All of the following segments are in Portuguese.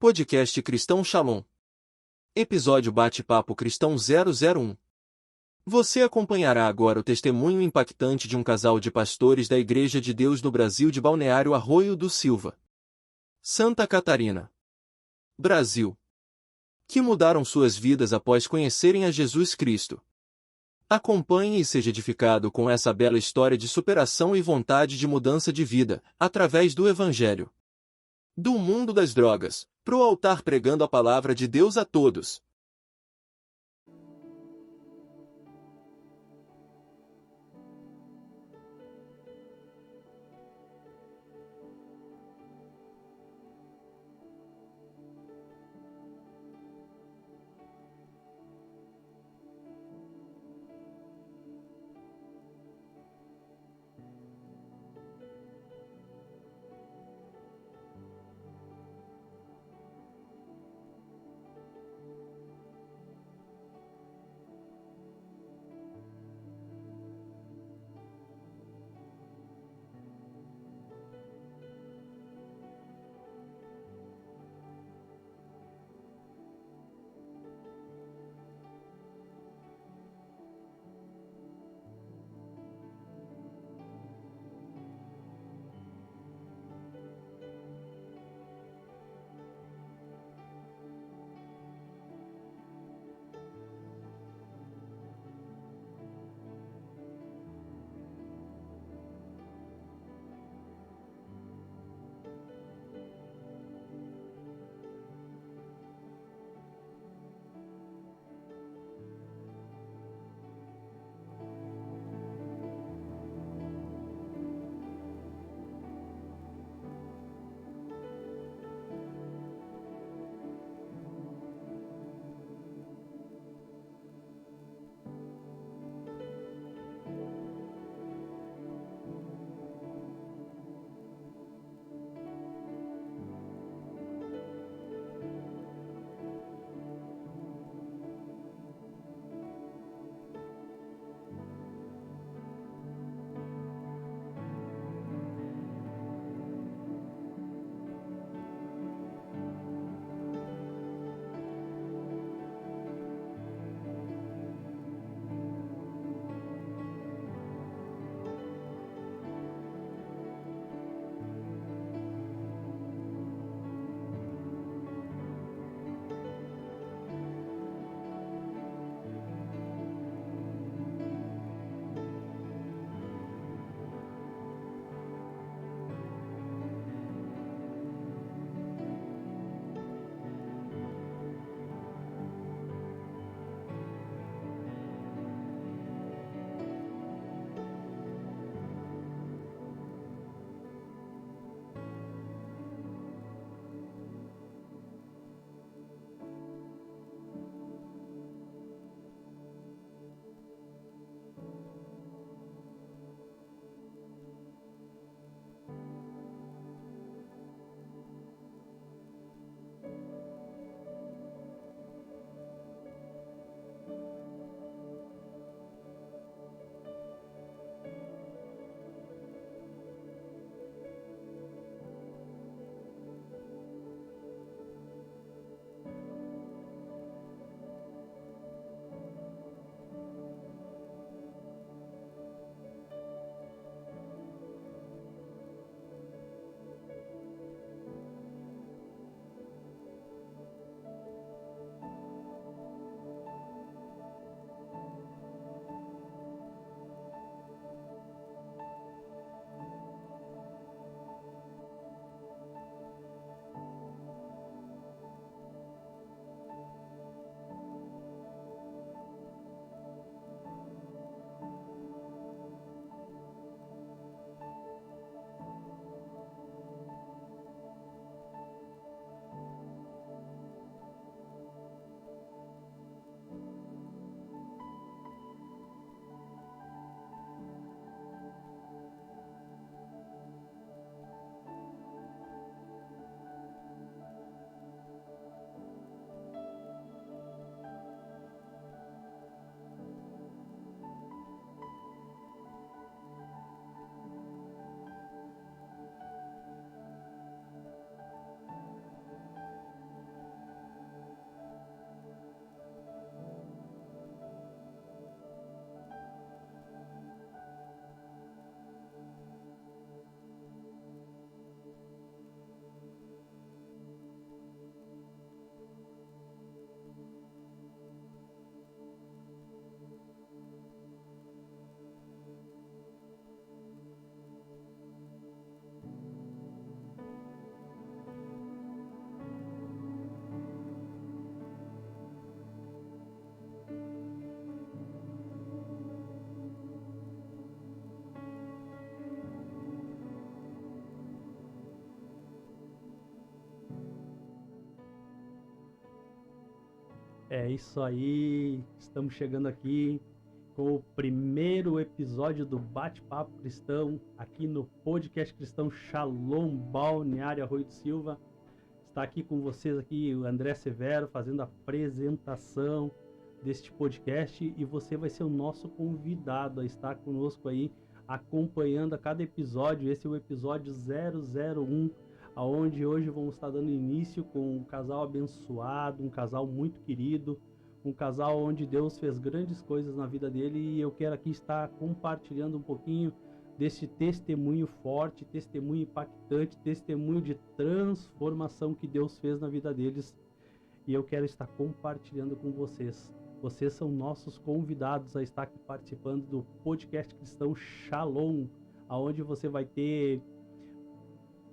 Podcast Cristão Shalom. Episódio Bate-Papo Cristão 001. Você acompanhará agora o testemunho impactante de um casal de pastores da Igreja de Deus no Brasil de Balneário Arroio do Silva, Santa Catarina, Brasil, que mudaram suas vidas após conhecerem a Jesus Cristo. Acompanhe e seja edificado com essa bela história de superação e vontade de mudança de vida, através do Evangelho. Do mundo das drogas, pro altar pregando a palavra de Deus a todos. É isso aí, estamos chegando aqui com o primeiro episódio do Bate-Papo Cristão, aqui no podcast Cristão Shalom Balneário Arroio do Silva. Está aqui com vocês aqui o André Severo fazendo a apresentação deste podcast e você vai ser o nosso convidado a estar conosco aí, acompanhando a cada episódio. Esse é o episódio 001, aonde hoje vamos estar dando início com um casal abençoado, um casal muito querido, um casal onde Deus fez grandes coisas na vida dele, e eu quero aqui estar compartilhando um pouquinho desse testemunho forte, testemunho impactante, testemunho de transformação que Deus fez na vida deles, e eu quero estar compartilhando com vocês. Vocês são nossos convidados a estar aqui participando do podcast Cristão Shalom, aonde você vai ter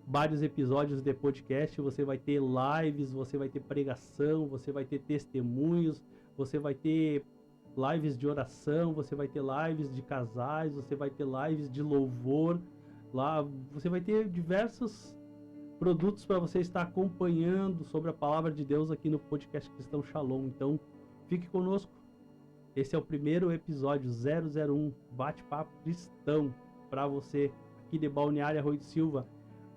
vários episódios de podcast, você vai ter lives, você vai ter pregação, você vai ter testemunhos, você vai ter lives de oração, você vai ter lives de casais, você vai ter lives de louvor, lá você vai ter diversos produtos para você estar acompanhando sobre a palavra de Deus aqui no podcast Cristão Shalom. Então, fique conosco. Esse é o primeiro episódio 001, Bate-Papo Cristão, para você aqui de Balneário Arroio do Silva,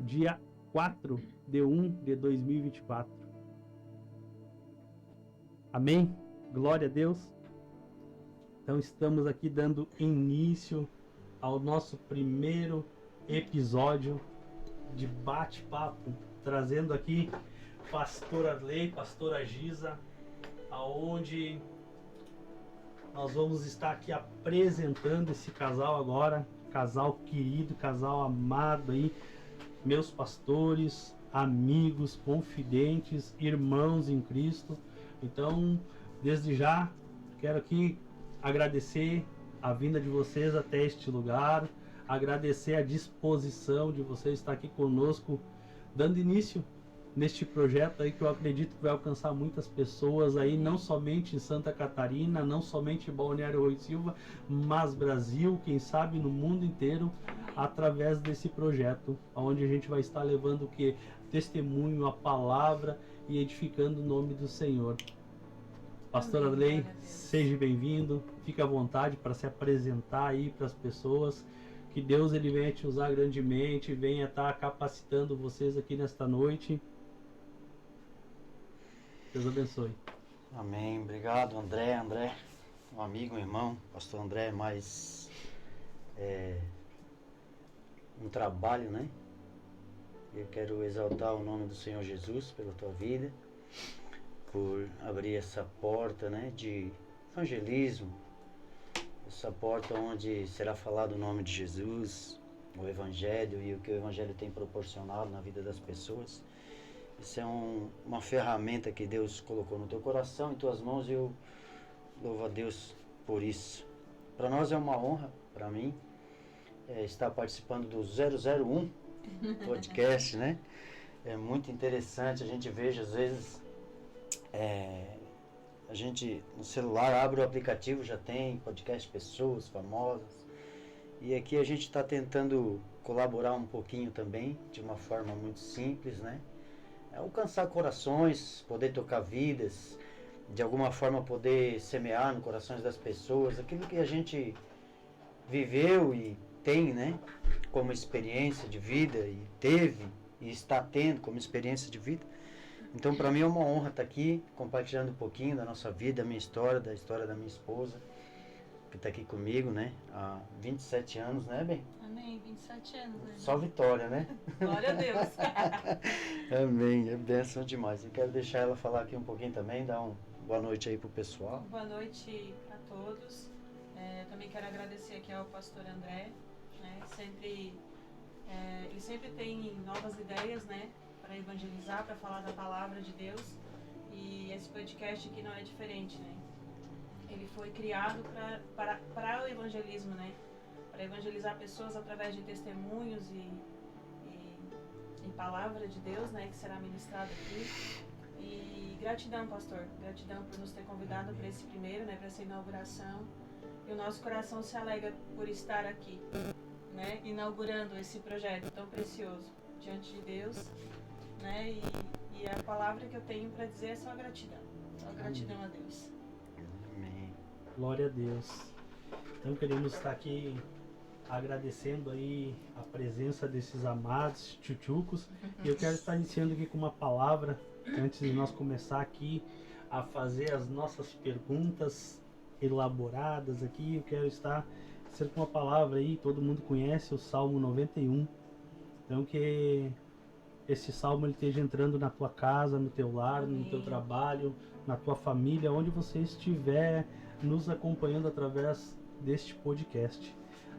dia 4 de 1 de 2024. Amém? Glória a Deus. Então estamos aqui dando início ao nosso primeiro episódio de bate-papo, trazendo aqui pastora Arley, pastora Giza, aonde nós vamos estar aqui apresentando esse casal agora, casal querido, casal amado aí, meus pastores, amigos, confidentes, irmãos em Cristo. Então, desde já, quero aqui agradecer a vinda de vocês até este lugar, agradecer a disposição de vocês estar aqui conosco, dando início neste projeto aí que eu acredito que vai alcançar muitas pessoas aí, não somente em Santa Catarina, não somente em Balneário Arroio do Silva, mas Brasil, quem sabe no mundo inteiro, através desse projeto, onde a gente vai estar levando o que? Testemunho, a palavra e edificando o nome do Senhor. Pastor Arley, seja bem-vindo, fique à vontade para se apresentar aí para as pessoas, que Deus ele venha te usar grandemente, venha estar capacitando vocês aqui nesta noite. Deus abençoe. Amém, obrigado André, um amigo, um irmão, pastor André, mais um trabalho, né? Eu quero exaltar o nome do Senhor Jesus pela tua vida, por abrir essa porta, né, de evangelismo, essa porta onde será falado o nome de Jesus, o Evangelho e o que o Evangelho tem proporcionado na vida das pessoas. Isso é uma ferramenta que Deus colocou no teu coração, em tuas mãos, e eu louvo a Deus por isso. Para nós é uma honra, para mim, estar participando do 001 podcast, né? É muito interessante, a gente veja às vezes, a gente no celular abre o aplicativo, já tem podcast, pessoas famosas, e aqui a gente está tentando colaborar um pouquinho também, de uma forma muito simples, né? Alcançar corações, poder tocar vidas, de alguma forma poder semear no corações das pessoas aquilo que a gente viveu e tem, né, como experiência de vida, e teve e está tendo como experiência de vida. Então, para mim é uma honra estar aqui compartilhando um pouquinho da nossa vida, da minha história, da história da minha esposa, que está aqui comigo, né, há 27 anos, né, bem? Amém, 27 anos, né? Só vitória, né? Glória a Deus. Amém, é bênção demais. Eu quero deixar ela falar aqui um pouquinho também, dar uma boa noite aí pro pessoal. Boa noite a todos. Também quero agradecer aqui ao pastor André, né? Ele sempre tem novas ideias, né, para evangelizar, para falar da palavra de Deus, e esse podcast aqui não é diferente, né? Ele foi criado para o evangelismo, né? Para evangelizar pessoas através de testemunhos e palavra de Deus, né, que será ministrado aqui. E gratidão, pastor, gratidão por nos ter convidado para esse primeiro, né, para essa inauguração. E o nosso coração se alegra por estar aqui, né, inaugurando esse projeto tão precioso diante de Deus, né, e E a palavra que eu tenho para dizer é só gratidão. Só gratidão a Deus. Amém. Glória a Deus. Então queremos estar aqui agradecendo aí a presença desses amados tchutchucos. E eu quero estar iniciando aqui com uma palavra, antes de nós começar aqui a fazer as nossas perguntas elaboradas aqui. Eu quero estar ser com uma palavra aí, todo mundo conhece o Salmo 91. Então que esse salmo ele esteja entrando na tua casa, no teu lar, no teu trabalho, na tua família, onde você estiver nos acompanhando através deste podcast.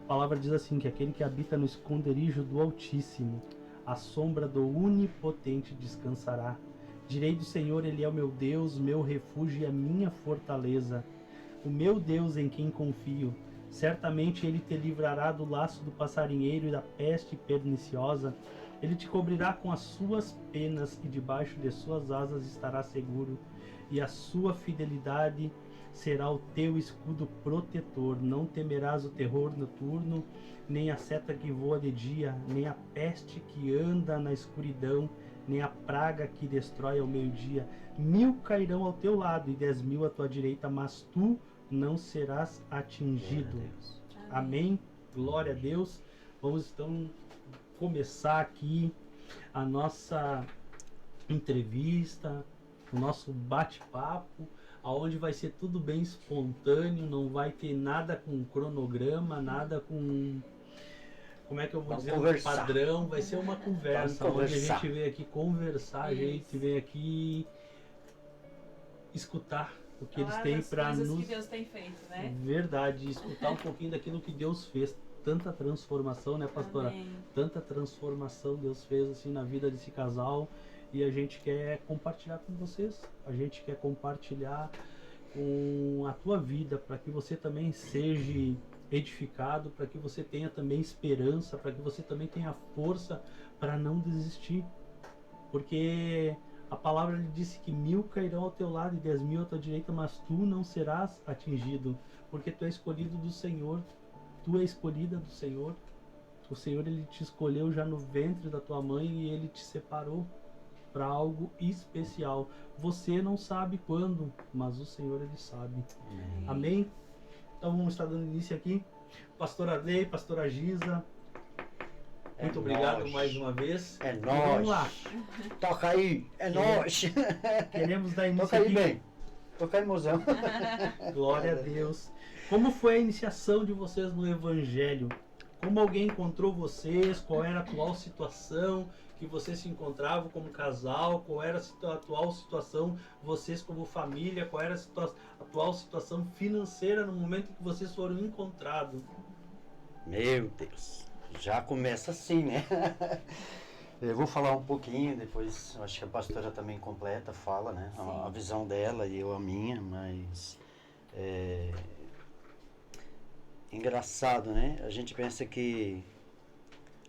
A palavra diz assim, que aquele que habita no esconderijo do Altíssimo, à sombra do Onipotente descansará. Direi do Senhor, ele é o meu Deus, meu refúgio e a minha fortaleza, o meu Deus em quem confio. Certamente ele te livrará do laço do passarinheiro e da peste perniciosa. Ele te cobrirá com as suas penas e debaixo de suas asas estará seguro. E a sua fidelidade será o teu escudo protetor. Não temerás o terror noturno, nem a seta que voa de dia, nem a peste que anda na escuridão, nem a praga que destrói ao meio-dia. 1000 cairão ao teu lado e 10.000 à tua direita, mas tu não serás atingido. Amém. Glória a Deus. Vamos então começar aqui a nossa entrevista, o nosso bate-papo, aonde vai ser tudo bem espontâneo, não vai ter nada com cronograma, nada com, como é que eu vou dizer, um padrão, vai ser uma conversa, onde a gente vem aqui conversar, a gente vem aqui escutar o que eles têm para nos... que Deus tem feito, né? Verdade, escutar um pouquinho daquilo que Deus fez. Tanta transformação, né, pastora? Amém. Tanta transformação Deus fez assim na vida desse casal e a gente quer compartilhar com vocês. A gente quer compartilhar com a tua vida para que você também seja edificado, para que você tenha também esperança, para que você também tenha força para não desistir. Porque a palavra lhe disse que 1000 cairão ao teu lado e 10.000 à tua direita, mas tu não serás atingido, porque tu és escolhido do Senhor. Tu é escolhida do Senhor. O Senhor ele te escolheu já no ventre da tua mãe e ele te separou para algo especial. Você não sabe quando, mas o Senhor ele sabe. Amém? Então vamos estar dando início aqui. Pastora Arley, pastora Giza, muito obrigado mais uma vez. É E nóis. vamos lá. Toca aí, é nóis. Queremos dar início Toca aí aqui. bem. Toca aí, mozão. Glória a Deus. Como foi a iniciação de vocês no Evangelho? Como alguém encontrou vocês? Qual era a atual situação que vocês se encontravam como casal? Qual era a atual situação vocês como família? Qual era a atual situação financeira no momento em que vocês foram encontrados? Meu Deus, já começa assim, né? Eu vou falar um pouquinho, depois acho que a pastora também completa, fala, né? A visão dela e eu a minha, mas... engraçado, né? A gente pensa que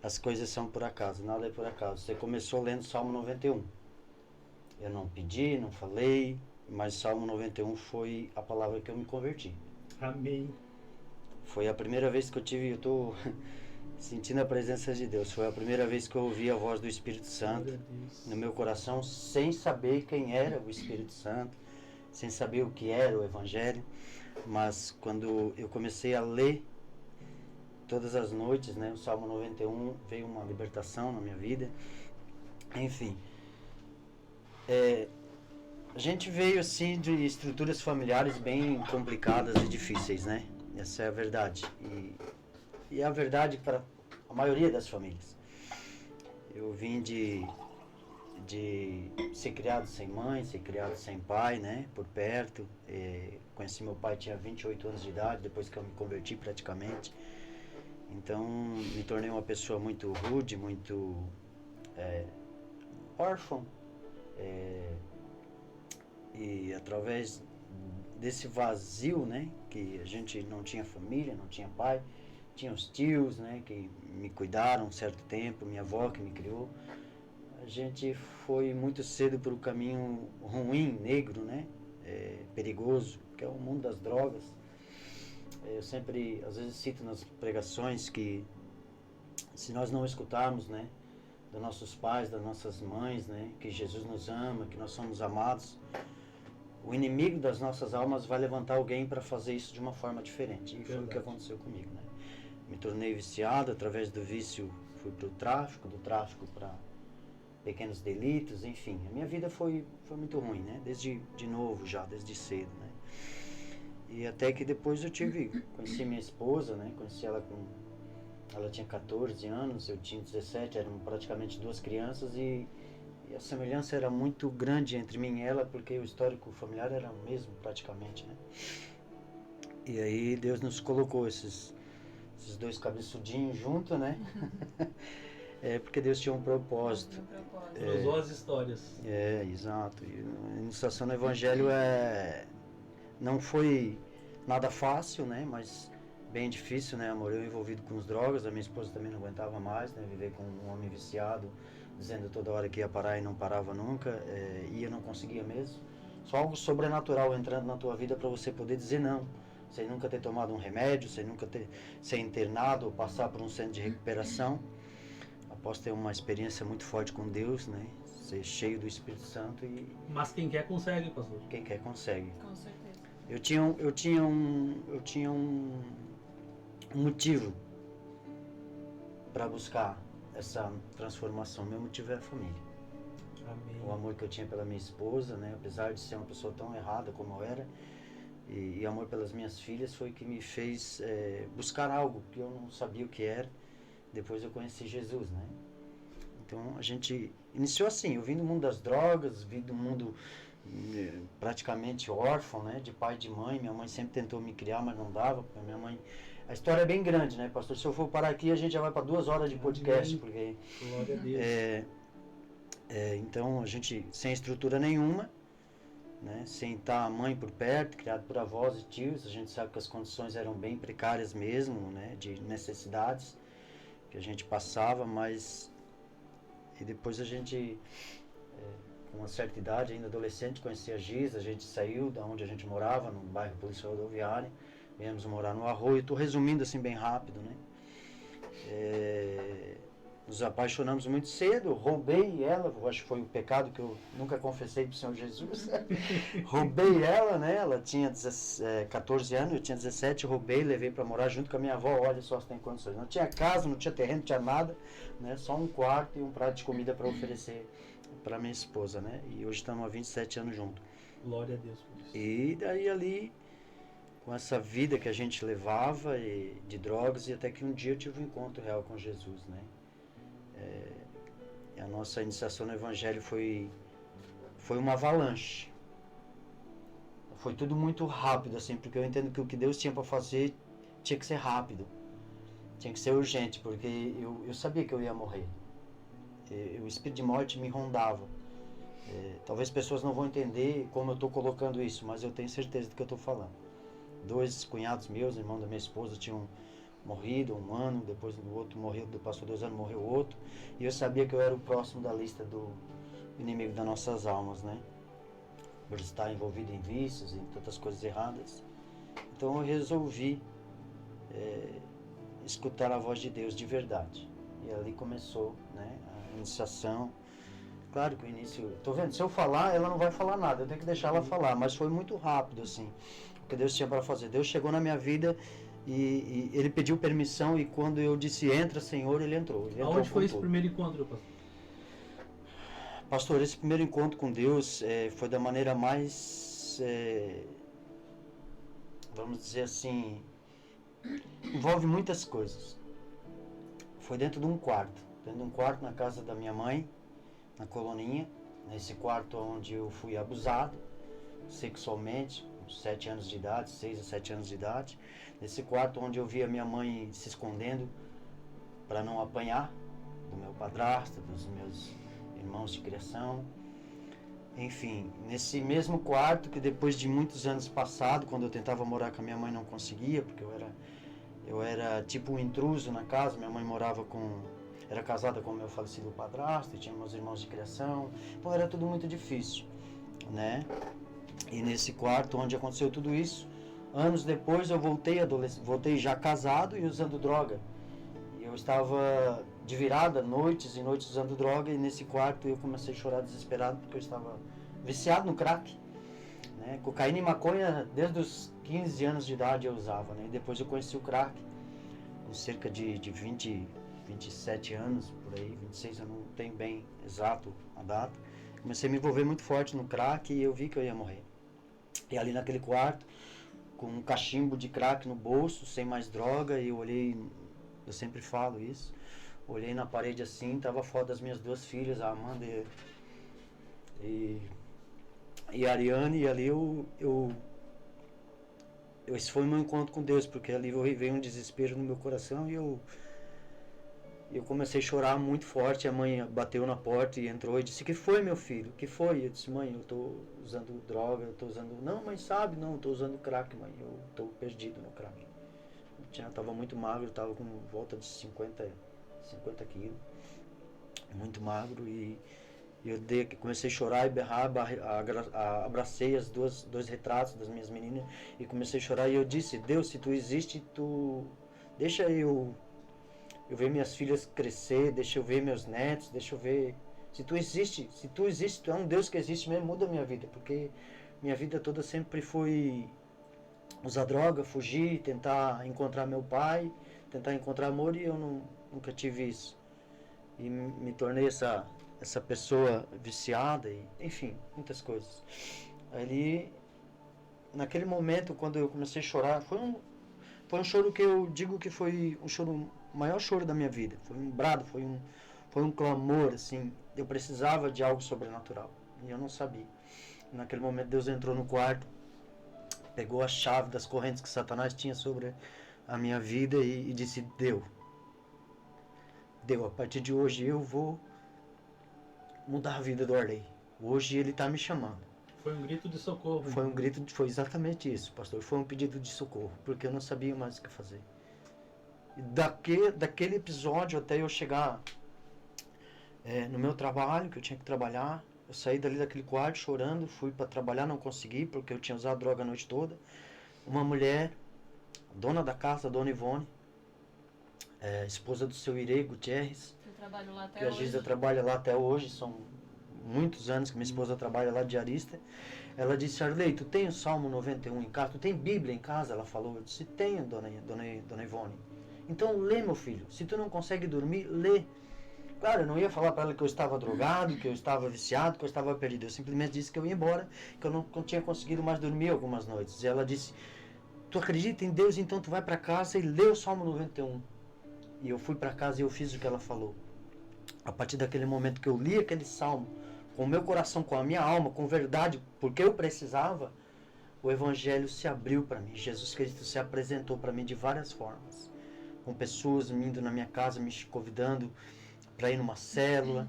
as coisas são por acaso, nada é por acaso. Você começou lendo Salmo 91. Eu não pedi, não falei, mas Salmo 91 foi a palavra que eu me converti. Amém. Foi a primeira vez que eu tô sentindo a presença de Deus. Foi a primeira vez que eu ouvi a voz do Espírito Santo no meu coração, sem saber quem era o Espírito Santo, sem saber o que era o Evangelho. Mas quando eu comecei a ler todas as noites, né, o Salmo 91, veio uma libertação na minha vida. Enfim, a gente veio assim de estruturas familiares bem complicadas e difíceis, né? Essa é a verdade. E é a verdade para a maioria das famílias. Eu vim de ser criado sem mãe, ser criado sem pai, né, por perto. Conheci meu pai, tinha 28 anos de idade, depois que eu me converti praticamente. Então, me tornei uma pessoa muito rude, muito órfão. E através desse vazio, né, que a gente não tinha família, não tinha pai, tinha os tios, né, que me cuidaram um certo tempo, minha avó que me criou. A gente foi muito cedo para o caminho ruim, negro, né? Perigoso, que é o mundo das drogas. Eu sempre, às vezes, cito nas pregações que se nós não escutarmos, né, dos nossos pais, das nossas mães, né? Que Jesus nos ama, que nós somos amados, o inimigo das nossas almas vai levantar alguém para fazer isso de uma forma diferente. E foi o que aconteceu comigo, né? Me tornei viciado, através do vício fui para o tráfico, do tráfico para pequenos delitos, enfim. A minha vida foi muito ruim, né? Desde cedo, né? E até que depois conheci minha esposa, né? Conheci ela ela tinha 14 anos, eu tinha 17, eram praticamente duas crianças e a semelhança era muito grande entre mim e ela, porque o histórico familiar era o mesmo praticamente, né? E aí Deus nos colocou esses dois cabeçudinhos juntos, né? Porque Deus tinha um propósito. Cruzou as histórias. Exato. E a iniciação no Evangelho não foi nada fácil, né? Mas bem difícil, né, amor? Eu envolvido com as drogas, a minha esposa também não aguentava mais, né? Viver com um homem viciado, dizendo toda hora que ia parar e não parava nunca, e eu não conseguia mesmo. Só algo sobrenatural entrando na tua vida para você poder dizer não, sem nunca ter tomado um remédio, sem nunca ser internado ou passar por um centro de recuperação. Após ter uma experiência muito forte com Deus, né? Ser cheio do Espírito Santo e... Mas quem quer consegue, pastor. Quem quer consegue. Com certeza. Eu tinha um motivo para buscar essa transformação. Meu motivo é a família. Amém. O amor que eu tinha pela minha esposa, né? Apesar de ser uma pessoa tão errada como eu era, e amor pelas minhas filhas foi o que me fez buscar algo que eu não sabia o que era. Depois eu conheci Jesus, né? Então a gente iniciou assim, eu vim do mundo das drogas, vim do mundo praticamente órfão, né? De pai e de mãe. Minha mãe sempre tentou me criar, mas não dava, porque minha mãe... A história é bem grande, né, pastor? Se eu for parar aqui, a gente já vai para 2 horas de podcast, porque... Glória a Deus. Então a gente sem estrutura nenhuma, né? Sem estar a mãe por perto, criado por avós e tios, a gente sabe que as condições eram bem precárias mesmo, né? De necessidades que a gente passava, mas... E depois a gente, com uma certa idade, ainda adolescente, conhecia a Giz, a gente saiu da onde a gente morava, no bairro Polícia Rodoviária, viemos morar no Arroio. Estou resumindo assim bem rápido, né? Nos apaixonamos muito cedo, roubei ela, eu acho que foi o pecado que eu nunca confessei para o Senhor Jesus. Roubei ela, né? Ela tinha 14 anos, eu tinha 17, roubei, levei para morar junto com a minha avó. Olha só se tem condições. Não tinha casa, não tinha terreno, não tinha nada, né? Só um quarto e um prato de comida para oferecer para minha esposa, né? E hoje estamos há 27 anos juntos. Glória a Deus por isso. E daí ali, com essa vida que a gente levava de drogas, e até que um dia eu tive um encontro real com Jesus, né? A nossa iniciação no Evangelho foi uma avalanche. Foi tudo muito rápido, assim, porque eu entendo que o que Deus tinha para fazer tinha que ser rápido, tinha que ser urgente, porque eu sabia que eu ia morrer. O espírito de morte me rondava. Talvez pessoas não vão entender como eu estou colocando isso, mas eu tenho certeza do que eu estou falando. 2 cunhados meus, irmão da minha esposa, tinham morrido 1 ano, depois o outro morreu, passou 2 anos, morreu outro, e eu sabia que eu era o próximo da lista do inimigo das nossas almas, né? Por estar envolvido em vícios e tantas coisas erradas. Então eu resolvi escutar a voz de Deus de verdade, e ali começou, né, a iniciação. Claro que o início, tô vendo, se eu falar, ela não vai falar nada, eu tenho que deixar ela falar, mas foi muito rápido, assim, o que Deus tinha para fazer. Deus chegou na minha vida e Ele pediu permissão, e quando eu disse, entra, Senhor, Ele entrou. Aonde foi esse primeiro encontro, pastor? Pastor, esse primeiro encontro com Deus foi da maneira mais, vamos dizer assim, envolve muitas coisas. Foi dentro de um quarto na casa da minha mãe, na Coloninha, nesse quarto onde eu fui abusado sexualmente, com 7 anos de idade, 6 a 7 anos de idade, nesse quarto onde eu via minha mãe se escondendo para não apanhar do meu padrasto, dos meus irmãos de criação. Enfim, nesse mesmo quarto que depois de muitos anos passados, quando eu tentava morar com a minha mãe, não conseguia, porque eu era tipo um intruso na casa. Minha mãe era casada com o meu falecido padrasto, e tinha meus irmãos de criação, então era tudo muito difícil, né? E nesse quarto onde aconteceu tudo isso, anos depois eu voltei já casado e usando droga. E Eu estava de virada, noites e noites usando droga, e nesse quarto eu comecei a chorar desesperado porque eu estava viciado no crack, né? Cocaína e maconha desde os 15 anos de idade eu usava, né? E depois eu conheci o crack, com cerca de 27 anos, por aí, 26, eu não tenho bem exato a data. Comecei a me envolver muito forte no crack e eu vi que eu ia morrer. E ali naquele quarto, com um cachimbo de crack no bolso, sem mais droga, e eu olhei, eu sempre falo isso, olhei na parede assim, tava a foto das minhas duas filhas, a Amanda e a Ariane, e ali esse foi o meu encontro com Deus, porque ali veio um desespero no meu coração e eu comecei a chorar muito forte. A mãe bateu na porta e entrou e disse: "Que foi, meu filho? O que foi?" Eu disse: "Mãe, eu tô usando droga, eu tô usando..." "Não, mãe, sabe? Não, eu tô usando crack, mãe, eu tô perdido no crack." Tava muito magro, tava com volta de 50 quilos, muito magro, e eu comecei a chorar e berrar, abracei dois retratos das minhas meninas e comecei a chorar, e eu disse: "Deus, se tu existe, tu deixa eu ver minhas filhas crescer, deixa eu ver meus netos, deixa eu ver, se tu existe, tu é um Deus que existe mesmo, muda a minha vida", porque minha vida toda sempre foi usar droga, fugir, tentar encontrar meu pai, tentar encontrar amor, e eu nunca tive isso. E me tornei essa pessoa viciada, e enfim, muitas coisas. Ali, naquele momento, quando eu comecei a chorar, foi um choro que eu digo que foi o maior choro da minha vida. Foi um brado, foi um clamor, assim. Eu precisava de algo sobrenatural, e eu não sabia. Naquele momento, Deus entrou no quarto, pegou a chave das correntes que Satanás tinha sobre a minha vida e disse: Deu, a partir de hoje eu vou mudar a vida do Arley. Hoje ele está me chamando. Foi um grito de socorro. Foi exatamente isso, pastor. Foi um pedido de socorro, porque eu não sabia mais o que fazer. E daquele episódio até eu chegar no meu trabalho, que eu tinha que trabalhar, eu saí dali daquele quarto chorando, fui para trabalhar, não consegui, porque eu tinha usado droga a noite toda. Uma mulher, dona da casa, dona Ivone, esposa do seu Irei Gutierrez, que a Giza trabalha lá até hoje, são muitos anos que minha esposa trabalha lá, diarista. Ela disse: Arley, tu tem o Salmo 91 em casa? Tu tem Bíblia em casa? Ela falou. Eu disse: tenho, dona Ivone. Então lê, meu filho. Se tu não consegue dormir, lê. Claro, eu não ia falar para ela que eu estava drogado, que eu estava viciado, que eu estava perdido. Eu simplesmente disse que eu ia embora, que eu não tinha conseguido mais dormir algumas noites. E ela disse: tu acredita em Deus? Então tu vai para casa e lê o Salmo 91. E eu fui para casa e eu fiz o que ela falou. A partir daquele momento que eu li aquele salmo, com o meu coração, com a minha alma, com verdade, porque eu precisava, o Evangelho se abriu para mim. Jesus Cristo se apresentou para mim de várias formas. Com pessoas vindo na minha casa, me convidando para ir numa célula,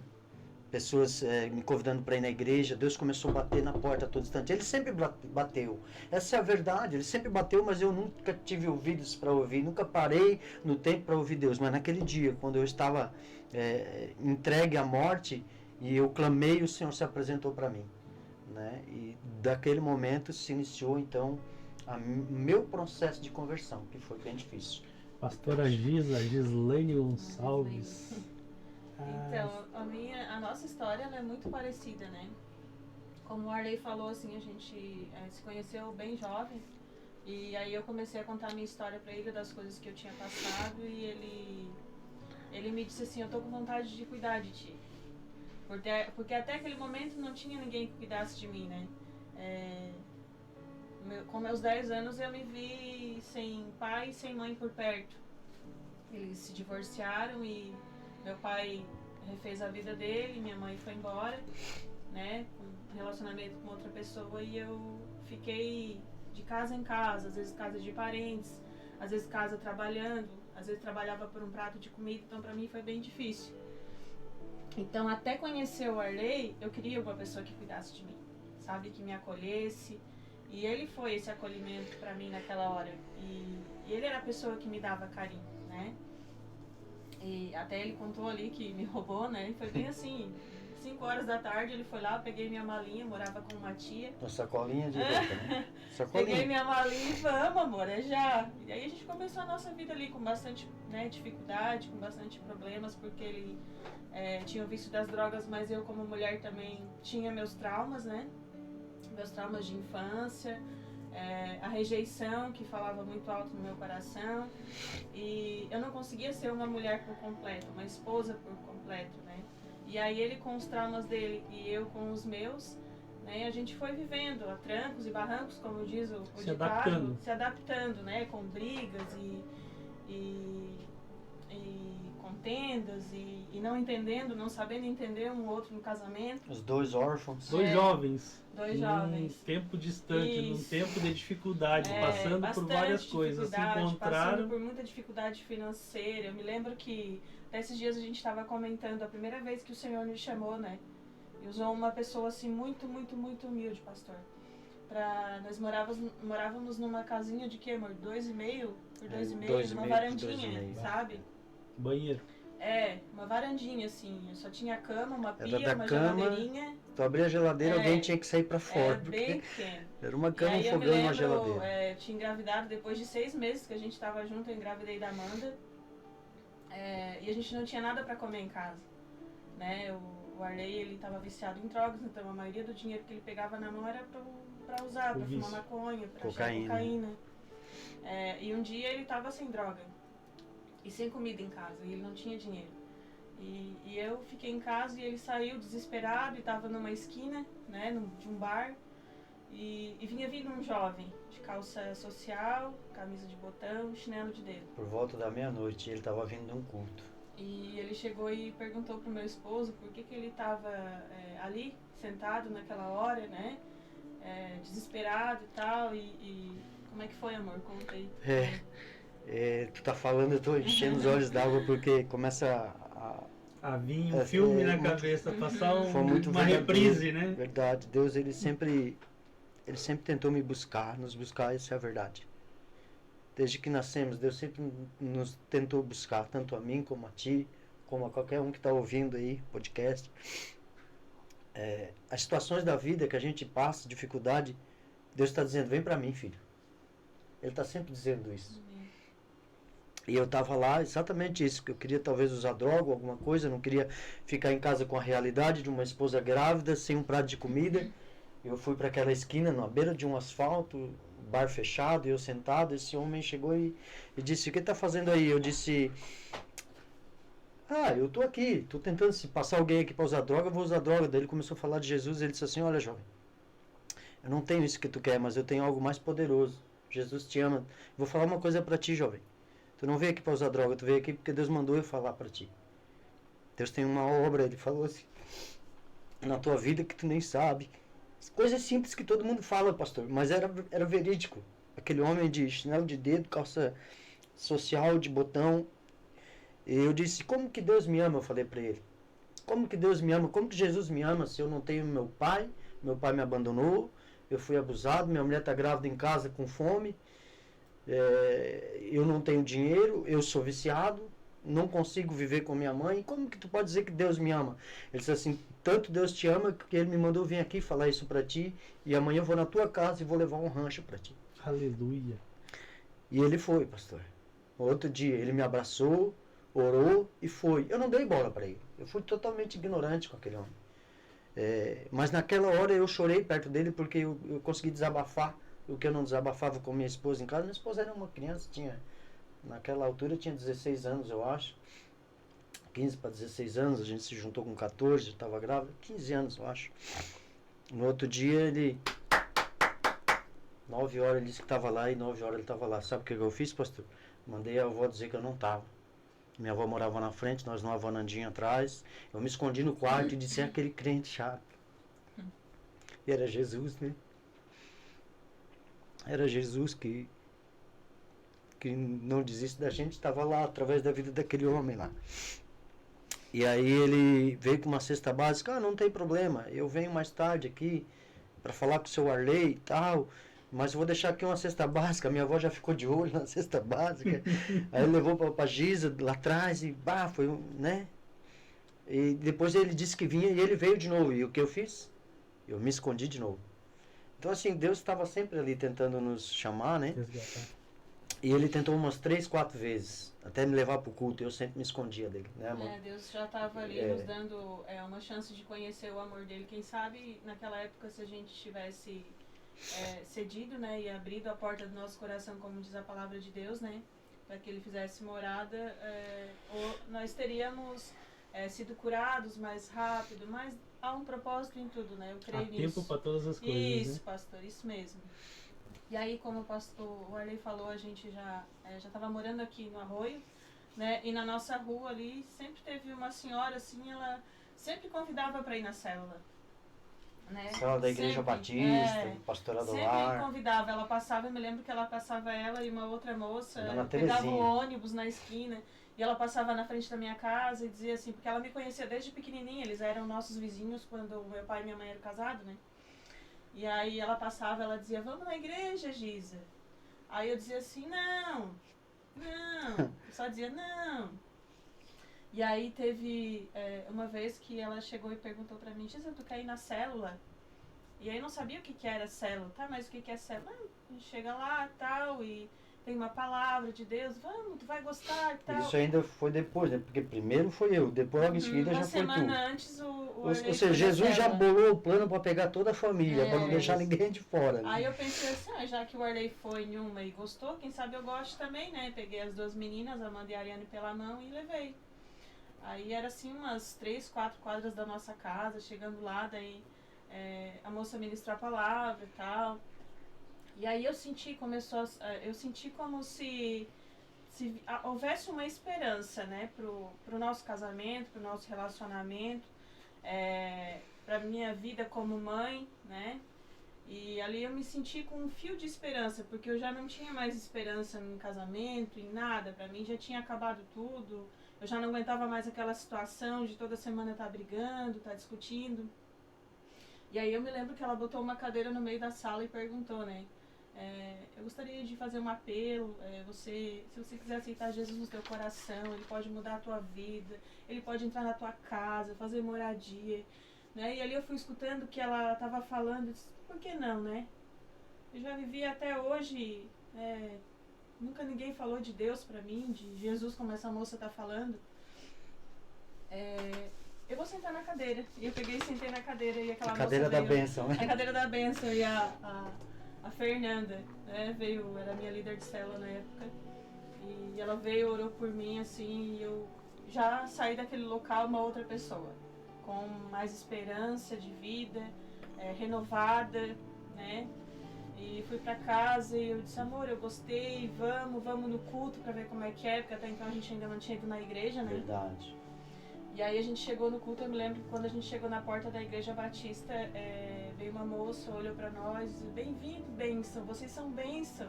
pessoas me convidando para ir na igreja. Deus começou a bater na porta a todo instante. Ele sempre bateu. Essa é a verdade. Ele sempre bateu, mas eu nunca tive ouvidos para ouvir. Nunca parei no tempo para ouvir Deus. Mas naquele dia, quando eu estava entregue à morte, e eu clamei, o Senhor se apresentou para mim, né? E daquele momento se iniciou, então, meu processo de conversão, que foi bem difícil. Pastora Gislaine Gonçalves. Então, a nossa história ela é muito parecida, né? Como o Arley falou, assim, a gente se conheceu bem jovem, e aí eu comecei a contar a minha história para ele, das coisas que eu tinha passado, e ele me disse assim: eu tô com vontade de cuidar de ti. Porque até aquele momento não tinha ninguém que cuidasse de mim, né? Com meus 10 anos eu me vi sem pai e sem mãe por perto. Eles se divorciaram e meu pai refez a vida dele, minha mãe foi embora, né? Com relacionamento com outra pessoa, e eu fiquei de casa em casa, às vezes casa de parentes, às vezes casa trabalhando, às vezes trabalhava por um prato de comida, então pra mim foi bem difícil. Então, até conhecer o Arley, eu queria uma pessoa que cuidasse de mim, sabe? Que me acolhesse. E ele foi esse acolhimento pra mim naquela hora. E ele era a pessoa que me dava carinho, né? E até ele contou ali que me roubou, né? E foi bem assim, 5 horas da tarde, ele foi lá, peguei minha malinha, morava com uma tia. Uma sacolinha de roupa, né? Peguei Sacolinha. minha malinha e vamos, amor, é já. E aí a gente começou a nossa vida ali com bastante, né, dificuldade, com bastante problemas, porque ele tinha o vício das drogas, mas eu como mulher também tinha meus traumas, né? Meus traumas de infância, a rejeição que falava muito alto no meu coração. E eu não conseguia ser uma mulher por completo, uma esposa por completo, né? E aí ele com os traumas dele e eu com os meus, né? A gente foi vivendo a trancos e barrancos, como diz o ditado, se adaptando, né? Com brigas e contendas e não entendendo, não sabendo entender um outro no casamento. Os 2 órfãos. Dois jovens. Dois jovens. Num tempo distante, num Isso. tempo de dificuldade, passando por Bastante várias coisas. Se dificuldade, encontraram. passando por muita dificuldade financeira. Eu me lembro que até esses dias a gente estava comentando a primeira vez que o Senhor nos chamou, né? E usou uma pessoa assim muito, muito, muito humilde, pastor. Nós morávamos numa casinha de quê, amor? 2,5 por 2,5, uma varandinha, sabe? Banheiro. Uma varandinha, assim. Eu só tinha cama, uma Era pia, da uma cama, geladeirinha. Tu abria a geladeira, alguém tinha que sair pra fora. Bem Porque pequeno. era uma E cama, aí um eu me fogão e uma lembro, geladeira. eu tinha engravidado depois de 6 meses que a gente estava junto, eu engravidei da Amanda. E a gente não tinha nada para comer em casa, né? O Arley, ele estava viciado em drogas, então a maioria do dinheiro que ele pegava na mão era para usar, para fumar maconha, para achar cocaína. E um dia ele estava sem droga e sem comida em casa, e ele não tinha dinheiro. E eu fiquei em casa e ele saiu desesperado e estava numa esquina, né, de um bar. E vinha vindo um jovem de calça social, camisa de botão, chinelo de dedo. Por volta da meia-noite, ele estava vindo de um culto. E ele chegou e perguntou pro meu esposo por que ele estava ali, sentado naquela hora, né? Desesperado e tal. E como é que foi, amor? Conta aí. Tu tá falando, eu tô enchendo os olhos d'água porque começa a vir um filme na cabeça, passar uma reprise, né? Verdade. Deus, ele sempre tentou nos buscar, essa é a verdade. Desde que nascemos, Deus sempre nos tentou buscar, tanto a mim como a ti, como a qualquer um que está ouvindo aí, podcast. As situações da vida que a gente passa, dificuldade, Deus está dizendo, vem para mim, filho. Ele está sempre dizendo isso. E eu estava lá, exatamente isso, que eu queria talvez usar droga ou alguma coisa, não queria ficar em casa com a realidade de uma esposa grávida, sem um prato de comida. Eu fui para aquela esquina, na beira de um asfalto, bar fechado, e eu sentado, esse homem chegou e disse, o que está fazendo aí? Eu disse, eu estou aqui, estou tentando, se passar alguém aqui para usar droga, eu vou usar droga. Daí ele começou a falar de Jesus, ele disse assim, olha jovem, eu não tenho isso que tu quer, mas eu tenho algo mais poderoso. Jesus te ama. Vou falar uma coisa para ti, jovem. Tu não veio aqui para usar droga, tu veio aqui porque Deus mandou eu falar para ti. Deus tem uma obra, ele falou assim, na tua vida que tu nem sabe. Coisas simples que todo mundo fala, pastor, mas era verídico. Aquele homem de chinelo de dedo, calça social, de botão. E eu disse, como que Deus me ama? Eu falei para ele. Como que Deus me ama? Como que Jesus me ama se eu não tenho meu pai? Meu pai me abandonou, eu fui abusado, minha mulher está grávida em casa com fome. Eu não tenho dinheiro, eu sou viciado, não consigo viver com minha mãe. Como que tu pode dizer que Deus me ama? Ele disse assim, tanto Deus te ama que ele me mandou vir aqui falar isso para ti, e amanhã eu vou na tua casa e vou levar um rancho para ti. Aleluia. E ele foi, pastor. Outro dia ele me abraçou, orou e foi. Eu não dei bola para ele, eu fui totalmente ignorante com aquele homem. Mas naquela hora eu chorei perto dele porque eu consegui desabafar o que eu não desabafava com minha esposa em casa. Minha esposa era uma criança, naquela altura tinha 16 anos, eu acho. 15 para 16 anos, a gente se juntou com 14, estava grávida, 15 anos, eu acho. No outro dia, ele... 9 horas ele disse que estava lá e 9 horas ele estava lá. Sabe o que eu fiz, pastor? Mandei a avó dizer que eu não estava. Minha avó morava na frente, nós numa varandinha atrás. Eu me escondi no quarto e disse, aquele crente chato. E era Jesus, né? Era Jesus que não desiste da gente, estava lá através da vida daquele homem lá. E aí ele veio com uma cesta básica, não tem problema, eu venho mais tarde aqui para falar com o seu Arley e tal, mas eu vou deixar aqui uma cesta básica. Minha avó já ficou de olho na cesta básica. Aí levou para a Giza lá atrás e foi, né? E depois ele disse que vinha e ele veio de novo. E o que eu fiz? Eu me escondi de novo. Então, assim, Deus estava sempre ali tentando nos chamar, né? Resgatar. E ele tentou umas 3, 4 vezes, até me levar para o culto. Eu sempre me escondia dele, né, amor? Deus já estava ali nos dando uma chance de conhecer o amor dele. Quem sabe, naquela época, se a gente tivesse cedido, né, e abrido a porta do nosso coração, como diz a palavra de Deus, né, para que ele fizesse morada, ou nós teríamos sido curados mais rápido, mas há um propósito em tudo, né? Eu creio nisso. Há tempo para todas as coisas, Isso, né? pastor, isso mesmo. E aí, como o Arley falou, a gente já estava morando aqui no Arroio, né? E na nossa rua ali sempre teve uma senhora, assim, ela sempre convidava para ir na célula. Né? Célula da Igreja Sempre, Batista, Pastorado sempre Lar. convidava, ela passava, eu me lembro que ela passava ela e uma outra moça, Dona pegava o Terezinha. ônibus na esquina e ela passava na frente da minha casa e dizia assim, porque ela me conhecia desde pequenininha, eles eram nossos vizinhos quando meu pai e minha mãe eram casados, né? E aí ela passava, ela dizia, vamos na igreja, Giza. Aí eu dizia assim, não, eu só dizia não. E aí teve uma vez que ela chegou e perguntou pra mim, Giza, tu quer ir na célula? E aí eu não sabia o que era célula, tá, mas o que é célula? Não, chega lá e tal, e tem uma palavra de Deus, vamos, tu vai gostar e tal. Isso ainda foi depois, né? Porque primeiro foi eu, depois logo em seguida já foi tu. Uma semana antes Ou seja, Jesus já bolou o plano para pegar toda a família, para não deixar ninguém de fora. Né? Aí eu pensei assim, já que o Arley foi em uma e gostou, quem sabe eu gosto também, né? Peguei as duas meninas, a Amanda e a Ariane, pela mão e levei. Aí era assim umas 3, 4 quadras da nossa casa, chegando lá, daí a moça ministrou a palavra e tal. E aí eu senti como se houvesse uma esperança, né, pro nosso casamento, pro nosso relacionamento, pra minha vida como mãe, né? E ali eu me senti com um fio de esperança, porque eu já não tinha mais esperança no casamento, em nada. Pra mim já tinha acabado tudo. Eu já não aguentava mais aquela situação de toda semana estar brigando, estar discutindo. E aí eu me lembro que ela botou uma cadeira no meio da sala e perguntou, né? Eu gostaria de fazer um apelo, se você quiser aceitar Jesus no teu coração, Ele pode mudar a tua vida, Ele pode entrar na tua casa, fazer moradia, né? E ali eu fui escutando o que ela estava falando, e disse, por que não, né? Eu já vivi até hoje, nunca ninguém falou de Deus pra mim, de Jesus como essa moça tá falando. Eu vou sentar na cadeira. E eu peguei e sentei na cadeira e aquela moça cadeira veio, da bênção, né? A cadeira da bênção e a Fernanda, né, veio, era minha líder de célula na época, e ela veio, orou por mim, assim, e eu já saí daquele local uma outra pessoa, com mais esperança de vida, renovada, né, e fui pra casa e eu disse, amor, eu gostei, vamos no culto pra ver como é que é, porque até então a gente ainda não tinha ido na igreja, né. Verdade. E aí a gente chegou no culto, eu me lembro que quando a gente chegou na porta da Igreja Batista, veio uma moça, olhou pra nós e disse, bem-vindo, bênção, vocês são bênção.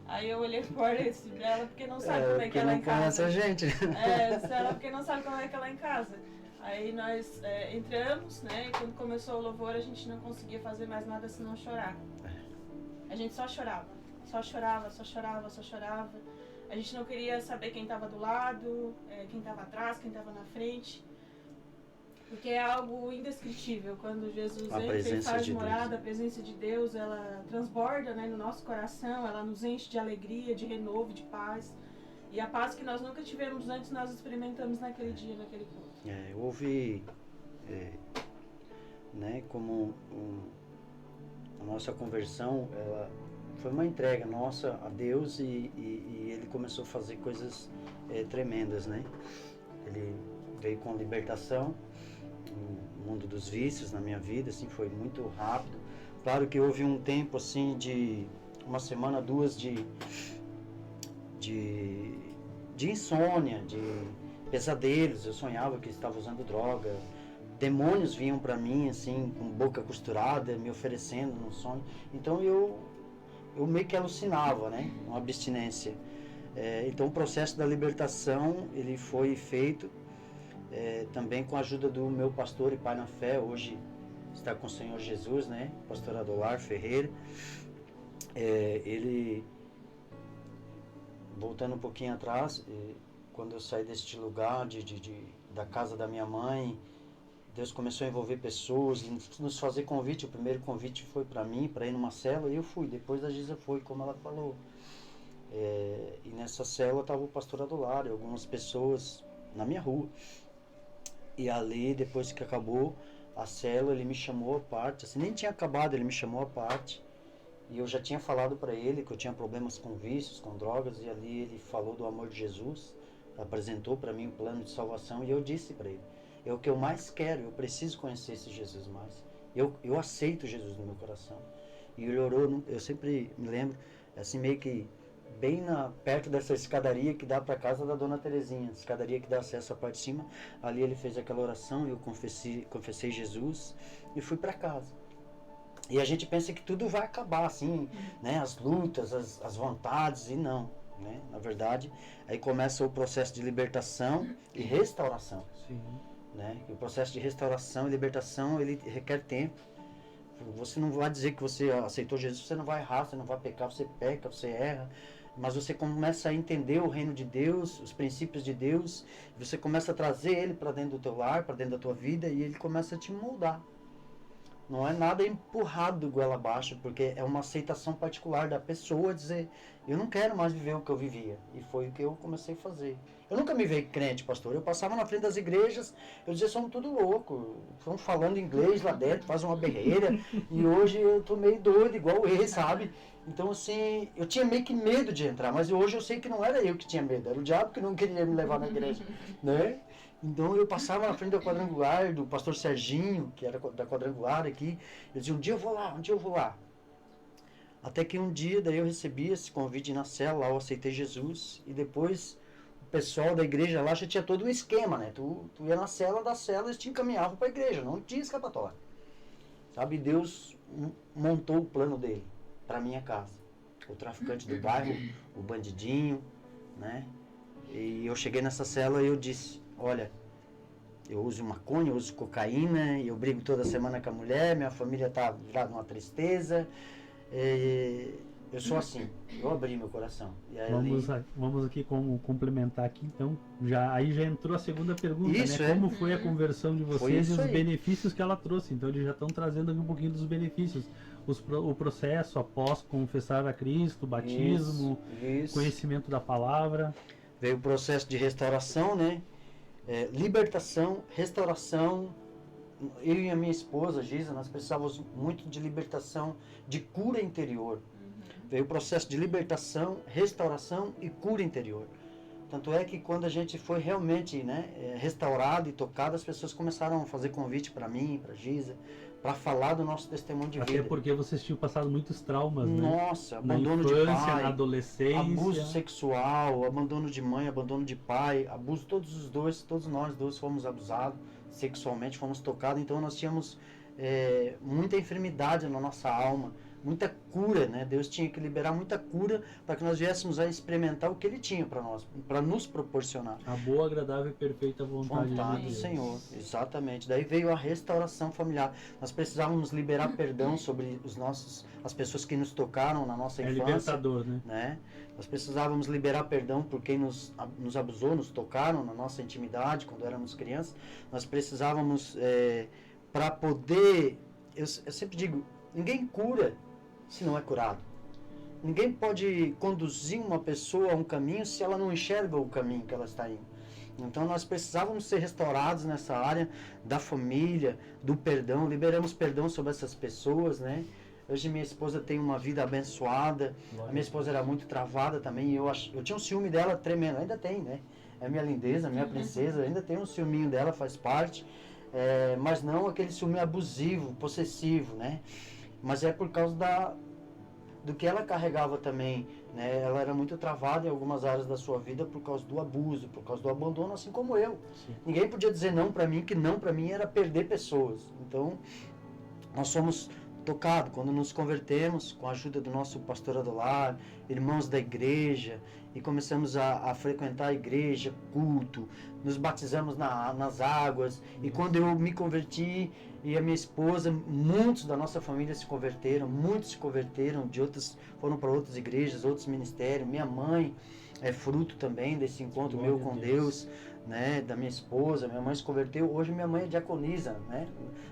Aí eu olhei pro ar e disse pra ela, porque não sabe como é que ela é em casa. A gente. Disse ela, porque não sabe como é que ela é em casa. Aí nós entramos, né, e quando começou o louvor a gente não conseguia fazer mais nada senão chorar. A gente só chorava, só chorava, só chorava, só chorava. A gente não queria saber quem estava do lado, quem estava atrás, quem estava na frente. Porque é algo indescritível. Quando Jesus entra e faz morada, a presença de Deus, ela transborda, né, no nosso coração, ela nos enche de alegria, de renovo, de paz. E a paz que nós nunca tivemos antes, nós experimentamos naquele dia, naquele culto. Houve, né, como a nossa conversão, ela foi uma entrega nossa a Deus e Ele começou a fazer coisas tremendas, né? Ele veio com a libertação no mundo dos vícios na minha vida, assim, foi muito rápido. Claro que houve um tempo, assim, de uma semana, 2 de insônia, de pesadelos. Eu sonhava que estava usando droga. Demônios vinham para mim, assim, com boca costurada, me oferecendo no sonho. Então eu meio que alucinava, né? Uma abstinência. Então o processo da libertação, ele foi feito também com a ajuda do meu pastor e pai na fé, hoje está com o Senhor Jesus, né? Pastor Adolar Ferreira. Ele, voltando um pouquinho atrás, quando eu saí deste lugar de da casa da minha mãe, Deus começou a envolver pessoas, nos fazer convite. O primeiro convite foi para mim, para ir numa célula, e eu fui. Depois a Giza foi, como ela falou. E nessa célula estava o pastor Adolar e algumas pessoas na minha rua. E ali, depois que acabou a célula, ele me chamou à parte. Assim, nem tinha acabado, ele me chamou à parte. E eu já tinha falado para ele que eu tinha problemas com vícios, com drogas. E ali ele falou do amor de Jesus, apresentou para mim um plano de salvação. E eu disse para ele, é o que eu mais quero, eu preciso conhecer esse Jesus mais. Eu aceito Jesus no meu coração. E ele orou, eu sempre me lembro, assim meio que bem perto dessa escadaria que dá para casa da Dona Terezinha, escadaria que dá acesso à parte de cima. Ali ele fez aquela oração, eu confessei Jesus e fui para casa. E a gente pensa que tudo vai acabar assim, né? As lutas, as vontades, e não, né? Na verdade, aí começa o processo de libertação e restauração. Sim. Né? E o processo de restauração e libertação, ele requer tempo. Você não vai dizer que você aceitou Jesus, você não vai errar, você não vai pecar, você peca, você erra, mas você começa a entender o reino de Deus, os princípios de Deus, você começa a trazer ele para dentro do teu lar, para dentro da tua vida, e ele começa a te moldar. Não é nada empurrado goela abaixo, porque é uma aceitação particular da pessoa dizer, eu não quero mais viver o que eu vivia. E foi o que eu comecei a fazer. Eu nunca me vi crente, pastor. Eu passava na frente das igrejas, eu dizia, somos tudo louco. Estão falando inglês lá dentro, faz uma berreira. E hoje eu tô meio doido, igual ele, sabe? Então, assim, eu tinha meio que medo de entrar, mas hoje eu sei que não era eu que tinha medo, era o diabo que não queria me levar na igreja, né? Então eu passava na frente da quadrangular, do pastor Serginho, que era da quadrangular aqui, eu dizia, um dia eu vou lá. Até que um dia, daí eu recebi esse convite na célula, lá eu aceitei Jesus, e depois o pessoal da igreja lá já tinha todo um esquema, né? Tu ia na célula, das células te encaminhava para a igreja, não tinha escapatória. Sabe, Deus montou o plano dele para minha casa. O traficante do bairro, o bandidinho, né? E eu cheguei nessa célula e eu disse, olha, eu uso maconha, eu uso cocaína, eu brigo toda semana com a mulher, minha família está virada uma tristeza, eu sou assim, eu abri meu coração. E aí, vamos aqui complementar aqui, então, aí já entrou a segunda pergunta, isso, né? Como foi a conversão de vocês e os aí. Benefícios que ela trouxe. Então eles já estão trazendo aqui um pouquinho dos benefícios. O processo após confessar a Cristo, batismo, isso. Conhecimento da palavra. Veio o processo de restauração, né? Libertação, restauração. Eu e a minha esposa, Giza, nós precisávamos muito de libertação, de cura interior. Veio o processo de libertação, restauração e cura interior. Tanto é que quando a gente foi realmente, né, restaurado e tocado, as pessoas começaram a fazer convite para mim, para Giza, para falar do nosso testemunho de vida. Até porque vocês tinham passado muitos traumas, né? Nossa, abandono na infância, de pai, na adolescência, abuso sexual, abandono de mãe, abandono de pai, abuso, todos nós dois fomos abusados sexualmente, fomos tocados, então nós tínhamos muita enfermidade na nossa alma, muita cura, né? Deus tinha que liberar muita cura para que nós viéssemos a experimentar o que Ele tinha para nós, para nos proporcionar. A boa, agradável e perfeita vontade do Deus. Senhor, exatamente. Daí veio a restauração familiar. Nós precisávamos liberar perdão sobre as pessoas que nos tocaram na nossa infância. É libertador, né? Nós precisávamos liberar perdão por quem nos abusou, nos tocaram na nossa intimidade quando éramos crianças. Nós precisávamos, para poder, eu sempre digo, ninguém cura se não é curado. Ninguém pode conduzir uma pessoa a um caminho se ela não enxerga o caminho que ela está indo. Então nós precisávamos ser restaurados nessa área da família, do perdão. Liberamos perdão sobre essas pessoas, né? Hoje minha esposa tem uma vida abençoada. A minha esposa era muito travada também. Eu tinha um ciúme dela tremendo. Ainda tem, né? É minha lindeza, minha princesa. Ainda tem um ciúminho dela, faz parte. Mas não aquele ciúme abusivo, possessivo, né? Mas é por causa do que ela carregava também, né? Ela era muito travada em algumas áreas da sua vida por causa do abuso, por causa do abandono, assim como eu. Sim. Ninguém podia dizer não para mim, que não para mim era perder pessoas. Então, nós somos tocados quando nos convertemos, com a ajuda do nosso pastor Adolar, irmãos da igreja, e começamos a frequentar a igreja, culto, nos batizamos nas águas, e quando eu me converti, e a minha esposa, muitos da nossa família se converteram, foram para outras igrejas, outros ministérios. Minha mãe é fruto também desse encontro meu com Deus, né, da minha esposa. Minha mãe se converteu, hoje minha mãe é diaconisa, né,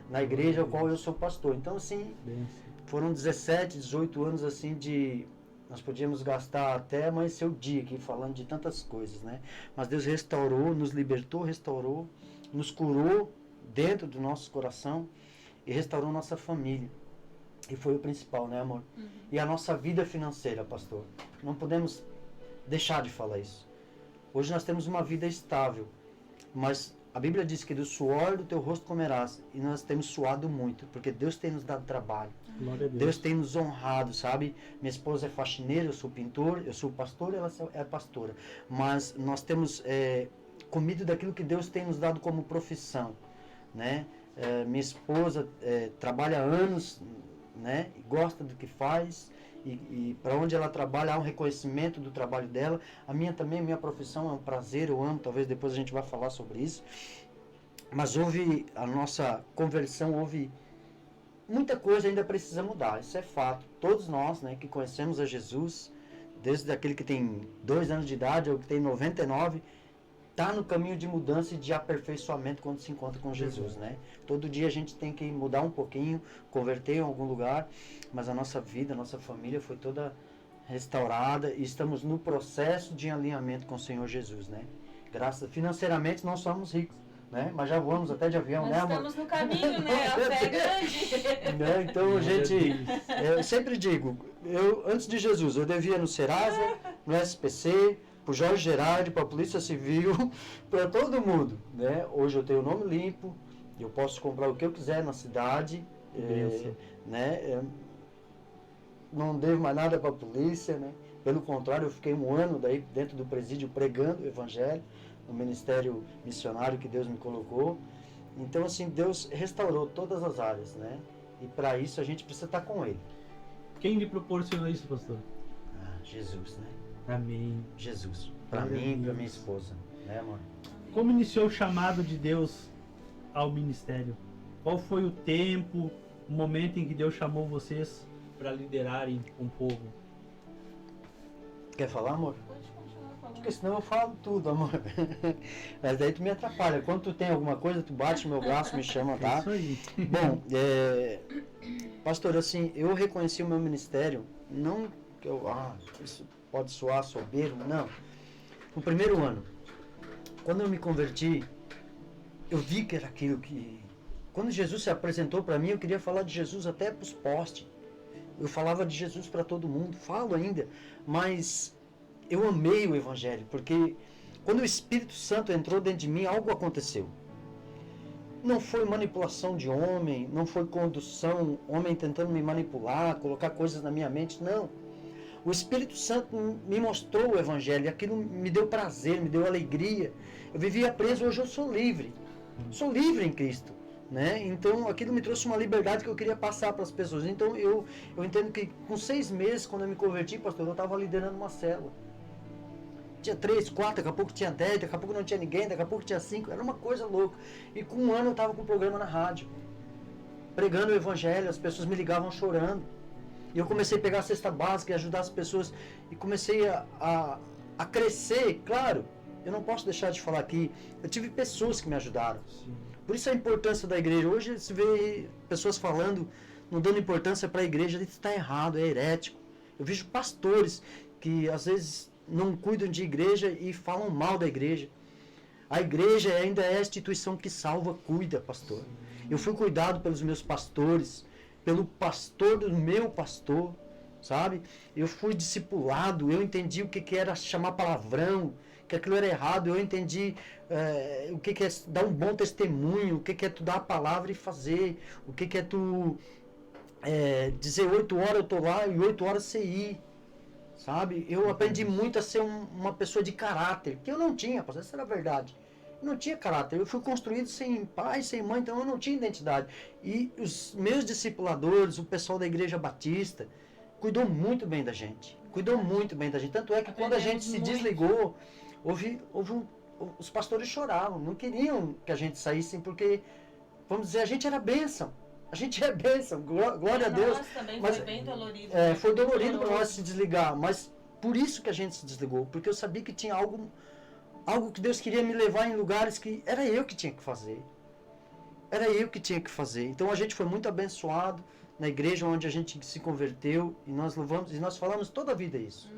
na igreja ao qual eu sou pastor. Então, assim, foram 17, 18 anos, assim, nós podíamos gastar até amanhecer o dia aqui falando de tantas coisas, né, mas Deus restaurou, nos libertou, restaurou, nos curou dentro do nosso coração e restaurou nossa família. E foi o principal, né, amor? E a nossa vida financeira, pastor. Não podemos deixar de falar isso. Hoje nós temos uma vida estável, mas a Bíblia diz que do suor do teu rosto comerás, e nós temos suado muito, porque Deus tem nos dado trabalho. Glória a Deus. Deus tem nos honrado, sabe? Minha esposa é faxineira, eu sou pintor, eu sou pastor, ela é pastora. Mas nós temos comido daquilo que Deus tem nos dado como profissão, né? Minha esposa trabalha há anos, né? E gosta do que faz, e para onde ela trabalha há um reconhecimento do trabalho dela. A minha também, minha profissão é um prazer, eu amo, talvez depois a gente vai falar sobre isso. Mas houve a nossa conversão, houve muita coisa ainda precisa mudar, isso é fato. Todos nós, né, que conhecemos a Jesus, desde aquele que tem 2 anos de idade ou que tem 99, está no caminho de mudança e de aperfeiçoamento quando se encontra com Jesus, né? Todo dia a gente tem que mudar um pouquinho, converter em algum lugar, mas a nossa vida, a nossa família foi toda restaurada e estamos no processo de alinhamento com o Senhor Jesus, né? Financeiramente não somos ricos, né? Mas já voamos até de avião, né, amor? Estamos no caminho, né? A fé é grande. Né? Então, eu sempre digo, antes de Jesus, eu devia no Serasa, no SPC, para o Jorge Gerardi, para a Polícia Civil, para todo mundo, né? Hoje eu tenho o nome limpo, eu posso comprar o que eu quiser na cidade, né? Não devo mais nada para a polícia, né? Pelo contrário, eu fiquei 1 ano daí dentro do presídio pregando o Evangelho, no ministério missionário que Deus me colocou. Então, assim, Deus restaurou todas as áreas, né? E para isso a gente precisa estar com Ele. Quem lhe proporcionou isso, pastor? Jesus, né? Amém. Jesus. Para mim e para minha esposa, né, amor? Como iniciou o chamado de Deus ao ministério? Qual foi o tempo, o momento em que Deus chamou vocês para liderarem um povo? Quer falar, amor? Pode continuar falando. Porque senão eu falo tudo, amor. Mas daí tu me atrapalha. Quando tu tem alguma coisa, tu bate no meu braço, me chama, tá? É isso aí. Bom, pastor, assim, eu reconheci o meu ministério, não que isso pode soar soberbo, não. No primeiro ano, quando eu me converti, eu vi que era aquilo que... Quando Jesus se apresentou para mim, eu queria falar de Jesus até para os postes. Eu falava de Jesus para todo mundo, falo ainda, mas eu amei o Evangelho, porque quando o Espírito Santo entrou dentro de mim, algo aconteceu. Não foi manipulação de homem, não foi condução, homem tentando me manipular, colocar coisas na minha mente, não. O Espírito Santo me mostrou o Evangelho, e aquilo me deu prazer, me deu alegria. Eu vivia preso, hoje eu sou livre. Sou livre em Cristo, né? Então aquilo me trouxe uma liberdade que eu queria passar para as pessoas. Então eu entendo que com 6 meses, quando eu me converti, pastor, eu estava liderando uma célula. Tinha 3, 4, daqui a pouco tinha 10, daqui a pouco não tinha ninguém, daqui a pouco tinha 5, era uma coisa louca. E com 1 ano eu estava com um programa na rádio, pregando o Evangelho, as pessoas me ligavam chorando. E eu comecei a pegar a cesta básica e ajudar as pessoas. E comecei a crescer. Claro, eu não posso deixar de falar aqui. Eu tive pessoas que me ajudaram. Sim. Por isso a importância da igreja. Hoje se vê pessoas falando, não dando importância para a igreja. Isso está errado, é herético. Eu vejo pastores que às vezes não cuidam de igreja e falam mal da igreja. A igreja ainda é a instituição que salva, cuida, pastor. Eu fui cuidado pelos meus pastores, pelo pastor do meu pastor, sabe? Eu fui discipulado, eu entendi o que era chamar palavrão, que aquilo era errado, eu entendi o que é dar um bom testemunho, o que é tu dar a palavra e fazer, o que é tu dizer 8 horas eu estou lá e 8 horas você ir, sabe? Eu aprendi muito a ser uma pessoa de caráter, que eu não tinha, essa era a verdade. Eu não tinha caráter, eu fui construído sem pai, sem mãe, então eu não tinha identidade. E os meus discipuladores, o pessoal da Igreja Batista, cuidou muito bem da gente. Cuidou muito bem da gente. Tanto é que quando a gente se desligou, os pastores choravam, não queriam que a gente saísse, porque, vamos dizer, a gente era bênção. A gente é bênção, glória a Deus. Também mas foi bem dolorido. Foi dolorido para nós se desligar, mas por isso que a gente se desligou, porque eu sabia que tinha algo Algo que Deus queria me levar em lugares que era eu que tinha que fazer. Era eu que tinha que fazer. Então a gente foi muito abençoado na igreja onde a gente se converteu e nós louvamos e nós falamos toda a vida isso.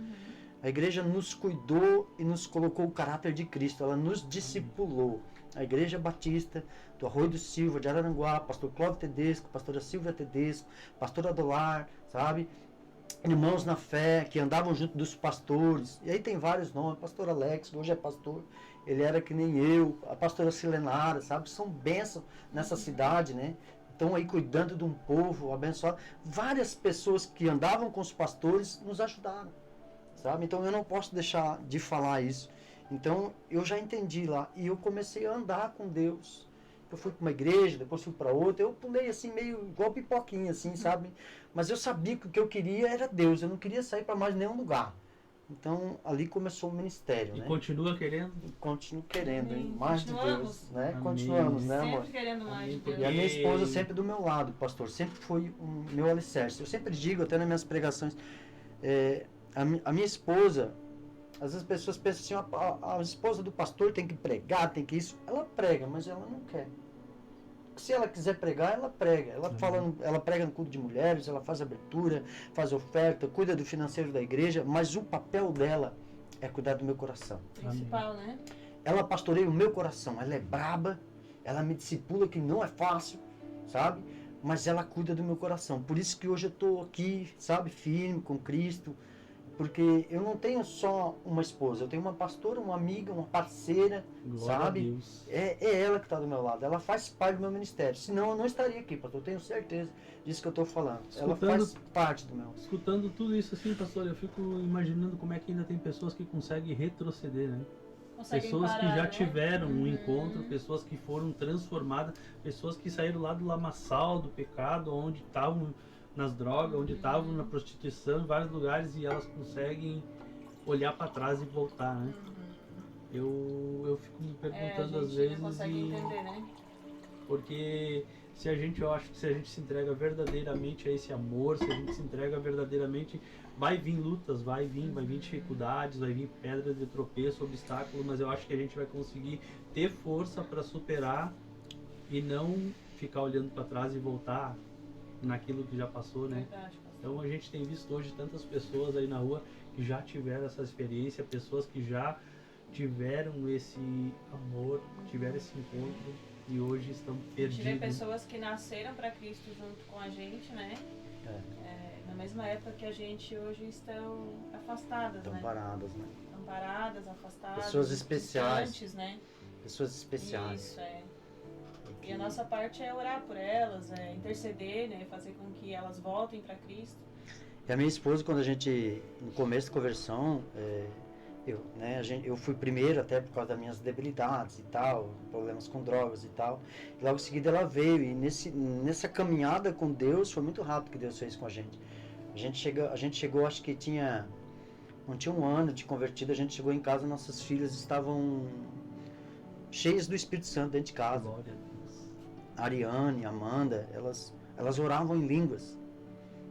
A igreja nos cuidou e nos colocou o caráter de Cristo. Ela nos discipulou. A Igreja Batista do Arroio do Silva, de Araranguá, pastor Clóvis Tedesco, pastora Silvia Tedesco, pastor Adolar, sabe? Irmãos na fé, que andavam junto dos pastores. E aí tem vários nomes. Pastor Alex, hoje é pastor. Ele era que nem eu. A pastora Silenara, sabe? São bênçãos nessa cidade, né? Estão aí cuidando de um povo abençoado. Várias pessoas que andavam com os pastores nos ajudaram, sabe? Então eu não posso deixar de falar isso. Então eu já entendi lá. E eu comecei a andar com Deus. Eu fui para uma igreja, depois fui para outra. Eu pulei assim, meio igual pipoquinha, assim, sabe? Mas eu sabia que o que eu queria era Deus. Eu não queria sair para mais nenhum lugar. Então ali começou o ministério, E né? continua querendo? E continuo querendo, hein? Amém. Mais de Continuamos. Deus, né? Amém. Continuamos, né, amor? Sempre querendo mais de Deus. E a minha esposa sempre do meu lado, pastor. Sempre foi o meu alicerce. Eu sempre digo, até nas minhas pregações, a minha esposa, às vezes as pessoas pensam assim, a esposa do pastor tem que pregar, tem que isso. Ela prega, mas ela não quer. Se ela quiser pregar, ela prega. Ela prega no culto de mulheres, ela faz abertura, faz oferta, cuida do financeiro da igreja, mas o papel dela é cuidar do meu coração. Principal, né? Ela pastoreia o meu coração. Ela é braba, ela me discipula, que não é fácil, sabe? Mas ela cuida do meu coração. Por isso que hoje eu estou aqui, sabe, firme com Cristo. Porque eu não tenho só uma esposa, eu tenho uma pastora, uma amiga, uma parceira, Glória sabe? a Deus. É ela que está do meu lado, ela faz parte do meu ministério. Senão eu não estaria aqui, pastor, eu tenho certeza disso que eu estou falando. Ela faz parte do meu. Escutando tudo isso assim, pastor, eu fico imaginando como é que ainda tem pessoas que conseguem retroceder, né? Conseguem Pessoas que parar, já né? tiveram um encontro, pessoas que foram transformadas, pessoas que saíram lá do lamaçal, do pecado, onde estavam nas drogas, onde estavam na prostituição, em vários lugares, e elas conseguem olhar para trás e voltar, né? Eu fico me perguntando a às gente vezes, não consegue entender, né? porque eu acho que se a gente se entrega verdadeiramente a esse amor, se a gente se entrega verdadeiramente, vai vir lutas, vai vir dificuldades, vai vir pedras de tropeço, obstáculos, mas eu acho que a gente vai conseguir ter força para superar e não ficar olhando para trás e voltar naquilo que já passou, né? Verdade, pastor. Então a gente tem visto hoje tantas pessoas aí na rua que já tiveram essa experiência, pessoas que já tiveram esse amor, tiveram esse encontro e hoje estão A gente vê perdidos. pessoas que nasceram para Cristo junto com a gente, né? Na mesma época que a gente hoje estão afastadas, Estão né? paradas, né? Estão paradas, afastadas. Pessoas especiais. distantes, né? Pessoas especiais. Isso, E a nossa parte é orar por elas, interceder, né? Fazer com que elas voltem para Cristo. E a minha esposa, quando a gente, no começo da conversão, eu fui primeiro até por causa das minhas debilidades e tal, problemas com drogas e tal. E logo em seguida ela veio e nessa caminhada com Deus, foi muito rápido que Deus fez com a gente. A gente chegou, acho que não tinha um ano de convertido, a gente chegou em casa, nossas filhas estavam cheias do Espírito Santo dentro de casa. Glória a Deus. A Ariane, a Amanda, elas oravam em línguas.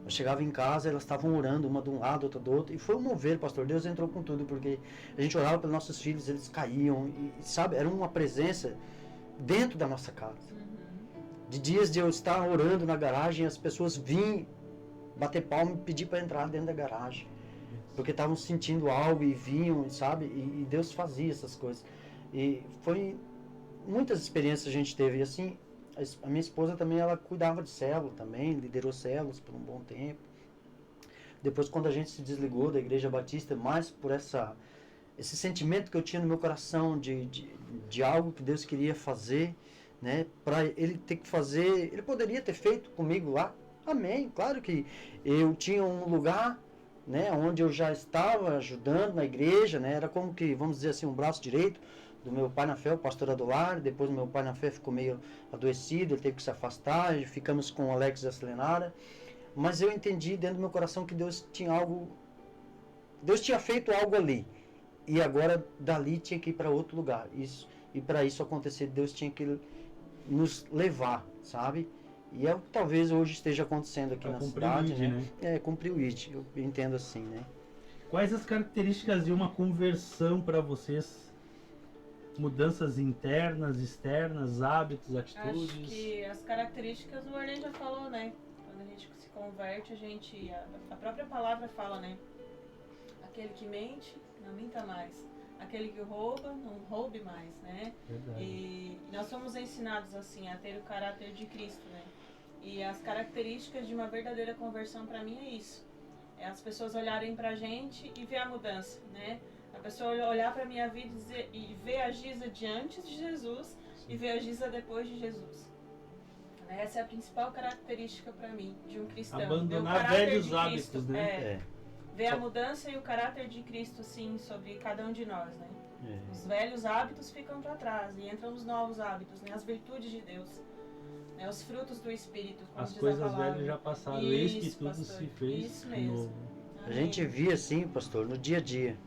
Eu chegava em casa, elas estavam orando, uma de um lado, outra do outro, e foi um mover, pastor. Deus entrou com tudo, porque a gente orava pelos nossos filhos, eles caíam, e sabe, era uma presença dentro da nossa casa. De dias de eu estar orando na garagem, as pessoas vinham bater palma e pedir para entrar dentro da garagem, porque estavam sentindo algo e vinham, sabe, e Deus fazia essas coisas. E foi muitas experiências a gente teve, e assim, a minha esposa também, ela cuidava de célula também, liderou células por um bom tempo. Depois, quando a gente se desligou da Igreja Batista, mais por esse sentimento que eu tinha no meu coração de algo que Deus queria fazer, né, para Ele ter que fazer, Ele poderia ter feito comigo lá, amém, claro que eu tinha um lugar, né, onde eu já estava ajudando na igreja, né, era como que, vamos dizer assim, um braço direito do meu pai na fé, o pastor Adolar. Depois meu pai na fé ficou meio adoecido, ele teve que se afastar, ficamos com o Alex e a Selenara, mas eu entendi dentro do meu coração que Deus tinha feito algo ali, e agora dali tinha que ir para outro lugar, e para isso acontecer, Deus tinha que nos levar, sabe? E é o que talvez hoje esteja acontecendo aqui na cidade, né? Cumprir o ID, eu entendo assim, né? Quais as características de uma conversão para vocês? mudanças internas, externas, hábitos, atitudes? Acho que as características o Arlen já falou, né? Quando a gente se converte, a própria palavra fala, né? Aquele que mente, não minta mais. Aquele que rouba, não roube mais, né? Verdade. E nós somos ensinados assim a ter o caráter de Cristo, né? E as características de uma verdadeira conversão para mim é isso. É as pessoas olharem pra gente e ver a mudança, né? A pessoa olhar pra minha vida e ver a Giza de antes de Jesus e ver a Giza depois de Jesus. Essa é a principal característica para mim de um cristão. Abandonar velhos hábitos, né? Ver a mudança e o caráter de Cristo, assim, sobre cada um de nós, né? Os velhos hábitos ficam para trás e entram os novos hábitos, né? As virtudes de Deus, né? Os frutos do Espírito, como As diz coisas a palavra. velhas já passaram, Isso, eis que tudo pastor, se fez isso mesmo. novo. A gente via assim, pastor, no dia a dia.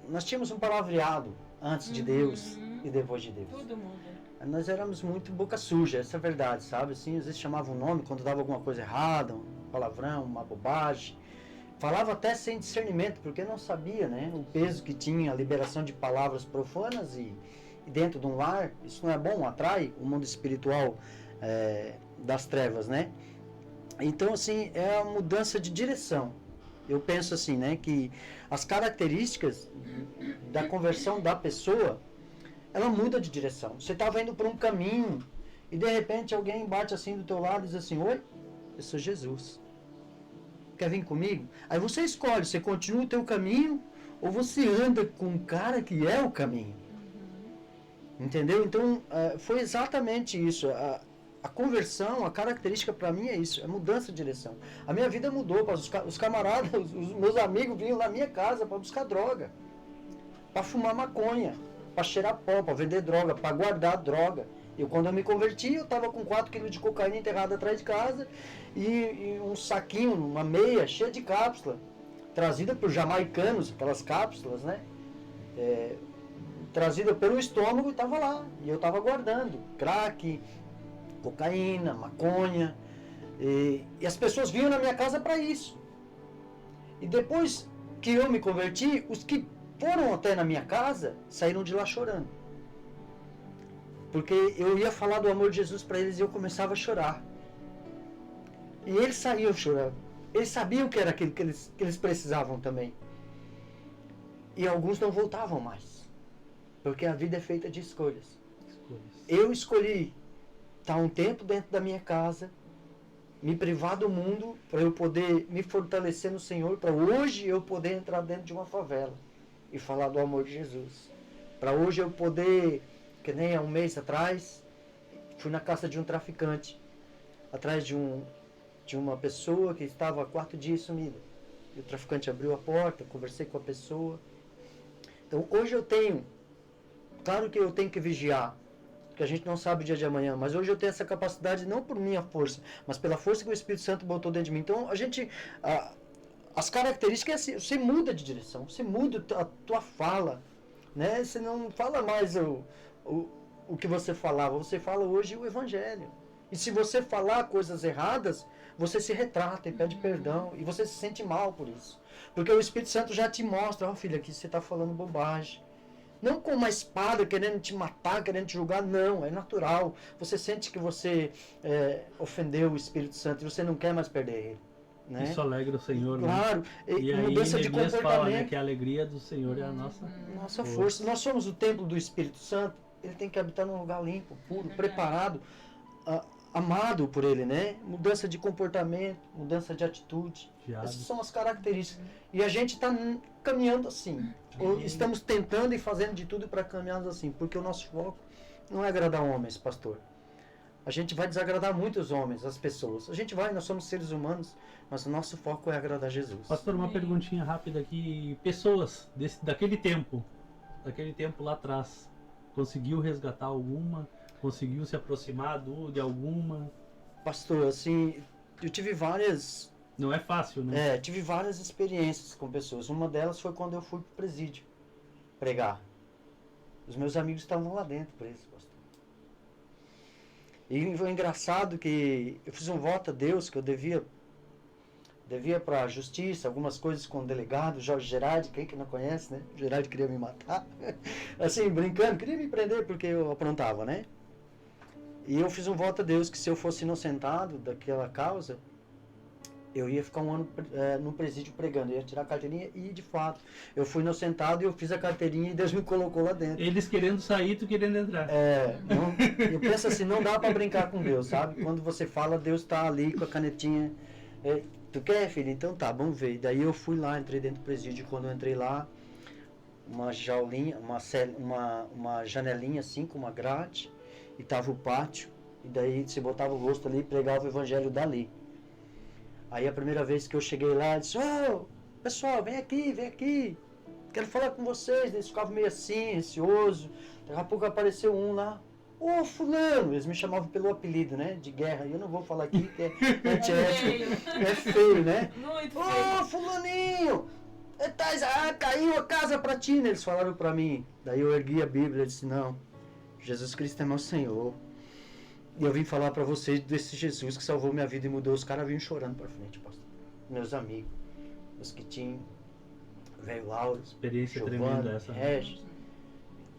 Nós tínhamos um palavreado antes de Deus e depois de Deus. Tudo muda. Nós éramos muito boca suja, essa é a verdade, sabe? Assim, às vezes chamava um nome quando dava alguma coisa errada, um palavrão, uma bobagem. Falava até sem discernimento, porque não sabia, né? O peso que tinha a liberação de palavras profanas e dentro de um lar. Isso não é bom, atrai o mundo espiritual das trevas, né? Então, assim, é a mudança de direção. Eu penso assim, né? Que as características da conversão da pessoa, ela muda de direção. Você estava indo por um caminho e de repente alguém bate assim do teu lado e diz assim: oi, eu sou Jesus, quer vir comigo? Aí você escolhe, você continua o teu caminho ou você anda com um cara que é o caminho. Entendeu? Então foi exatamente isso. A conversão, a característica para mim é isso, é mudança de direção. A minha vida mudou, os camaradas, os meus amigos vinham na minha casa para buscar droga, para fumar maconha, para cheirar pó, para vender droga, para guardar droga. Quando eu me converti, eu estava com 4 quilos de cocaína enterrada atrás de casa e um saquinho, uma meia cheia de cápsula, trazida por jamaicanos, aquelas cápsulas, né? Trazida pelo estômago e estava lá. E eu estava guardando crack, cocaína, maconha. E as pessoas vinham na minha casa para isso. E depois que eu me converti, os que foram até na minha casa saíram de lá chorando. Porque eu ia falar do amor de Jesus para eles e eu começava a chorar. E eles saíam chorando. Eles sabiam que era aquilo que eles precisavam também. E alguns não voltavam mais. Porque a vida é feita de escolhas. Eu escolhi estar um tempo dentro da minha casa, me privar do mundo, para eu poder me fortalecer no Senhor, para hoje eu poder entrar dentro de uma favela e falar do amor de Jesus. Para hoje eu poder, que nem há um mês atrás, fui na casa de um traficante, atrás de uma pessoa que estava há 4 dias sumida. E o traficante abriu a porta, conversei com a pessoa. Então hoje eu tenho, claro que eu tenho que vigiar, porque a gente não sabe o dia de amanhã, mas hoje eu tenho essa capacidade não por minha força, mas pela força que o Espírito Santo botou dentro de mim. Então as características é assim, você muda de direção, você muda a tua fala, né? Você não fala mais o que você falava, você fala hoje o Evangelho. E se você falar coisas erradas, você se retrata e pede perdão, e você se sente mal por isso. Porque o Espírito Santo já te mostra: ó, filho, aqui você está falando bobagem. Não com uma espada querendo te matar, querendo te julgar, não, é natural. Você sente que você ofendeu o Espírito Santo e você não quer mais perder ele. Né? Isso alegra o Senhor, claro, né? E aí mudança de comportamento. Fala, né, que a alegria do Senhor é a nossa força. Nós somos o templo do Espírito Santo, ele tem que habitar num lugar limpo, puro, preparado, amado por ele, né? Mudança de comportamento, mudança de atitude. Essas são as características. E a gente está caminhando assim. Ou estamos tentando e fazendo de tudo para caminharmos assim, porque o nosso foco não é agradar homens, pastor. A gente vai desagradar muitos homens, as pessoas. Nós somos seres humanos, mas o nosso foco é agradar Jesus. Pastor, uma perguntinha rápida aqui. Pessoas daquele tempo lá atrás, conseguiu resgatar alguma? Conseguiu se aproximar de alguma? Pastor, assim, eu tive várias... Não é fácil, né? Tive várias experiências com pessoas. Uma delas foi quando eu fui pro presídio pregar. Os meus amigos estavam lá dentro presos, pastor. E foi engraçado que eu fiz um voto a Deus que eu devia devia para a justiça, algumas coisas com o delegado, Jorge Gerardi, quem que não conhece, né? O Gerardi queria me matar, assim, brincando, queria me prender porque eu aprontava, né? E eu fiz um voto a Deus que se eu fosse inocentado daquela causa, eu ia ficar um ano no presídio pregando, eu ia tirar a carteirinha e, de fato, eu fui inocentado e eu fiz a carteirinha e Deus me colocou lá dentro. Eles querendo sair, tu querendo entrar. Eu penso assim, não dá pra brincar com Deus, sabe? Quando você fala, Deus tá ali com a canetinha. Tu quer, filho? Então tá, vamos ver. Daí eu fui lá, entrei dentro do presídio. Quando eu entrei lá, uma jaulinha, uma janelinha assim, com uma grade, e tava o pátio. E daí você botava o rosto ali e pregava o evangelho dali. Aí a primeira vez que eu cheguei lá, eu disse, pessoal, vem aqui, quero falar com vocês. Eles ficavam meio assim, ansioso. Daqui a pouco apareceu um lá, fulano, eles me chamavam pelo apelido, né, de guerra, e eu não vou falar aqui, que é antiético, é feio, né? Muito feio. Fulaninho, caiu a casa pra ti, né? Eles falaram pra mim. Daí eu ergui a Bíblia e disse, não, Jesus Cristo é meu Senhor. E eu vim falar pra vocês desse Jesus que salvou minha vida e mudou. Os caras vinham chorando pra frente, pastor. Meus amigos, os que tinham, velho Lauro, Experiência Giovana, tremenda essa. Regis,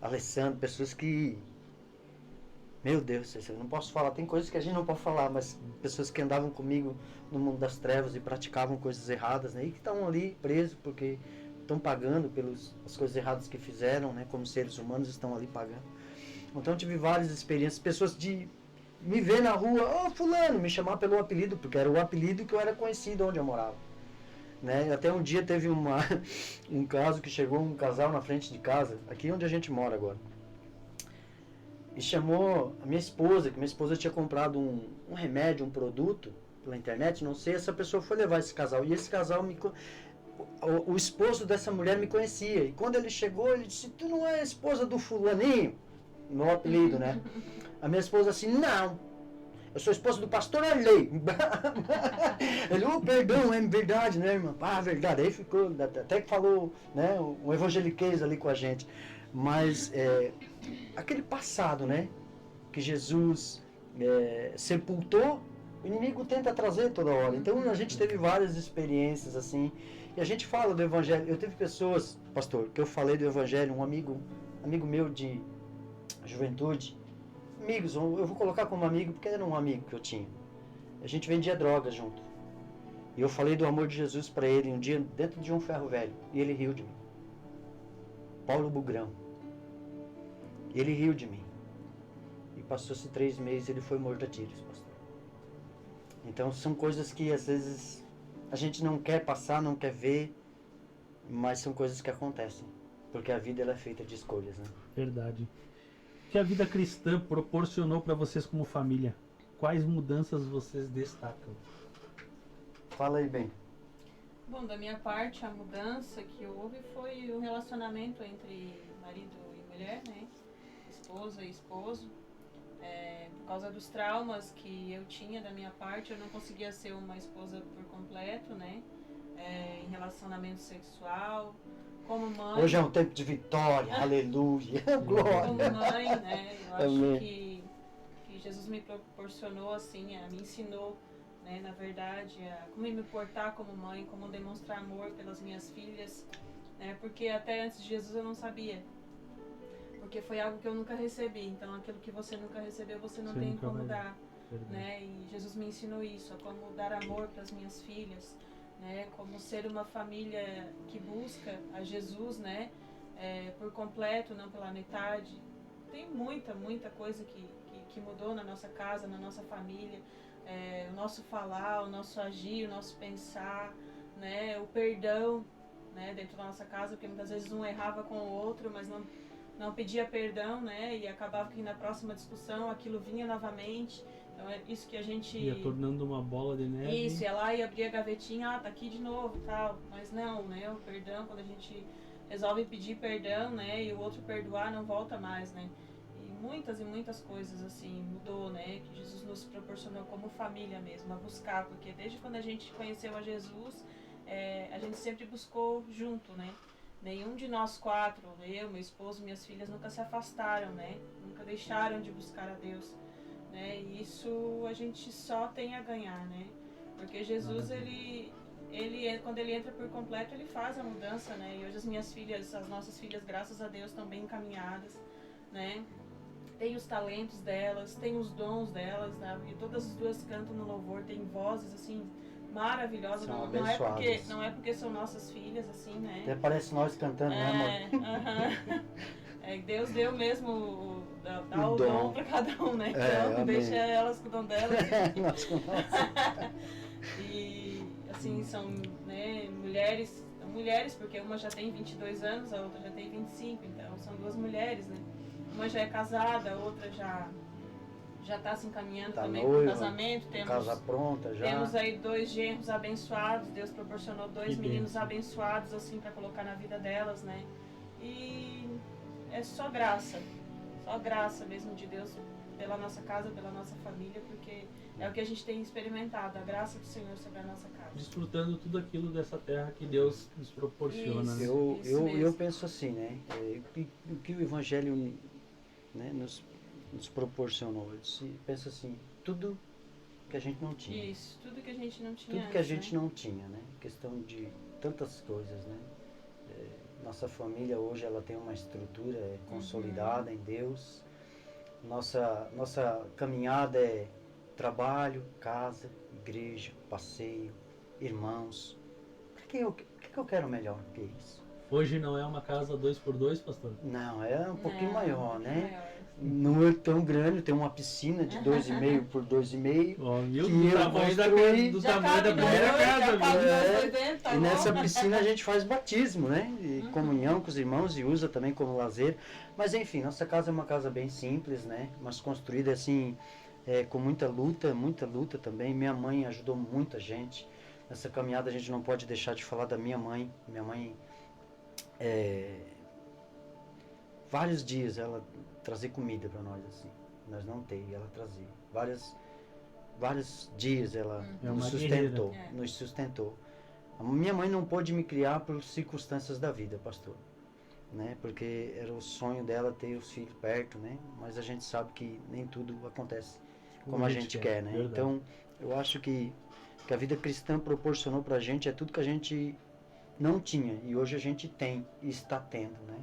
Alessandro, pessoas que, meu Deus, eu não posso falar, tem coisas que a gente não pode falar, mas pessoas que andavam comigo no mundo das trevas e praticavam coisas erradas, né? E que estão ali presos porque estão pagando pelas coisas erradas que fizeram, né? Como seres humanos estão ali pagando. Então eu tive várias experiências, pessoas de me ver na rua, fulano, me chamar pelo apelido, porque era o apelido que eu era conhecido onde eu morava. Né? Até um dia teve um caso que chegou um casal na frente de casa, aqui onde a gente mora agora. E chamou a minha esposa, que minha esposa tinha comprado um remédio, um produto pela internet, não sei, essa pessoa foi levar esse casal. E esse casal, o esposo dessa mulher me conhecia. E quando ele chegou, ele disse, tu não é a esposa do fulaninho? Meu apelido, né? A minha esposa assim, não, eu sou esposa do pastor Arley. Ele, perdão, é verdade, né, irmã? Verdade. Aí ficou, até que falou, né, um evangeliquez ali com a gente. Mas aquele passado, né, que Jesus sepultou, o inimigo tenta trazer toda hora. Então a gente teve várias experiências assim, e a gente fala do evangelho. Eu teve pessoas, pastor, que eu falei do evangelho, um amigo meu de juventude, amigos, eu vou colocar como amigo porque era um amigo que eu tinha. A gente vendia drogas junto. E eu falei do amor de Jesus para ele um dia dentro de um ferro velho. E ele riu de mim. Paulo Bugrão. E ele riu de mim. E passou-se 3 meses e ele foi morto a tiros, pastor. Então são coisas que às vezes a gente não quer passar, não quer ver, mas são coisas que acontecem. Porque a vida ela é feita de escolhas, né? Verdade. O que a vida cristã proporcionou para vocês como família? Quais mudanças vocês destacam? Fala aí bem. Bom, da minha parte, a mudança que houve foi o relacionamento entre marido e mulher, né? Esposa e esposo. Por causa dos traumas que eu tinha da minha parte, eu não conseguia ser uma esposa por completo, né? Em relacionamento sexual. Como mãe, hoje é um tempo de vitória, aleluia, glória. como mãe, né, eu acho que Jesus me proporcionou assim, me ensinou, né, na verdade, a como me portar como mãe, como demonstrar amor pelas minhas filhas, né, porque até antes de Jesus eu não sabia, porque foi algo que eu nunca recebi, então aquilo que você nunca recebeu você não tem como dar, né, e Jesus me ensinou isso, a como dar amor para as minhas filhas, né, como ser uma família que busca a Jesus, né, por completo, não pela metade. Tem muita coisa que mudou na nossa casa, na nossa família, o nosso falar, o nosso agir, o nosso pensar, né, o perdão, né, dentro da nossa casa, porque muitas vezes um errava com o outro, mas não pedia perdão, né, e acabava que na próxima discussão aquilo vinha novamente. Então é isso que a gente... ia tornando uma bola de neve. Isso, ia lá e abria a gavetinha, tá aqui de novo e tal. Mas não, né, o perdão, quando a gente resolve pedir perdão, né, e o outro perdoar, não volta mais, né. E muitas coisas, assim, mudou, né, que Jesus nos proporcionou como família mesmo, a buscar. Porque desde quando a gente conheceu a Jesus, a gente sempre buscou junto, né. Nenhum de nós 4, eu, meu esposo, minhas filhas, nunca se afastaram, né, nunca deixaram de buscar a Deus. Né? E isso a gente só tem a ganhar, né? Porque Jesus, ele quando ele entra por completo, ele faz a mudança, né? E hoje as nossas filhas, graças a Deus, estão bem encaminhadas, né? Tem os talentos delas, tem os dons delas, né? E todas as duas cantam no louvor, tem vozes, assim, maravilhosas. São Não é porque são nossas filhas, assim, né? Até parece nós cantando, né, amor? Deus deu mesmo, dá O o dom. dom para cada um, né? É, Então, amém. deixa elas com o dom delas. Nós com nós. E, assim, são, né, mulheres, porque uma já tem 22 anos, a outra já tem 25, então são duas mulheres, né? Uma já é casada, a outra já está se encaminhando Tá também noiva, para o casamento. Casa pronta já. Temos aí 2 genros abençoados, Deus proporcionou 2 Que meninos bênção. abençoados, assim, para colocar na vida delas, né? E é só graça mesmo de Deus pela nossa casa, pela nossa família, porque é o que a gente tem experimentado, a graça do Senhor sobre a nossa casa. Desfrutando tudo aquilo dessa terra que Deus nos proporciona. Isso. Né? Eu mesmo. penso assim, né? O que o Evangelho, né, nos proporcionou. Eu penso assim, tudo que a gente não tinha. Isso, tudo que a gente não tinha Tudo que a antes, gente né? não tinha, né? Questão de tantas coisas, né? Nossa família hoje ela tem uma estrutura consolidada em Deus. Nossa caminhada é trabalho, casa, igreja, passeio, irmãos. Por que eu quero melhor que isso? Hoje não é uma casa 2x2, pastor? Não, é um pouquinho Não, maior, um né? pouquinho maior. Não é tão grande, tem uma piscina de 2,5 por 2,5. Ó, viu? Que Do eu tamanho da, construí. do Já tamanho cabe da nós primeira dois, casa, já cabe viu? nós dois dentro, tá E bom? nessa piscina a gente faz batismo, né? E comunhão com os irmãos e usa também como lazer. Mas enfim, nossa casa é uma casa bem simples, né? Mas construída assim, com muita luta também. Minha mãe ajudou muita gente. Nessa caminhada a gente não pode deixar de falar da minha mãe. Minha mãe, vários dias ela trazia comida para nós, assim. Nós não teve, ela trazia. Vários dias ela É nos uma sustentou, guerreira. nos sustentou. A minha mãe não pôde me criar por circunstâncias da vida, pastor, né? Porque era o sonho dela ter os filhos perto, né? Mas a gente sabe que nem tudo acontece como a gente quer, né? verdade. Então, eu acho que a vida cristã proporcionou pra gente é tudo que a gente não tinha e hoje a gente tem e está tendo, né?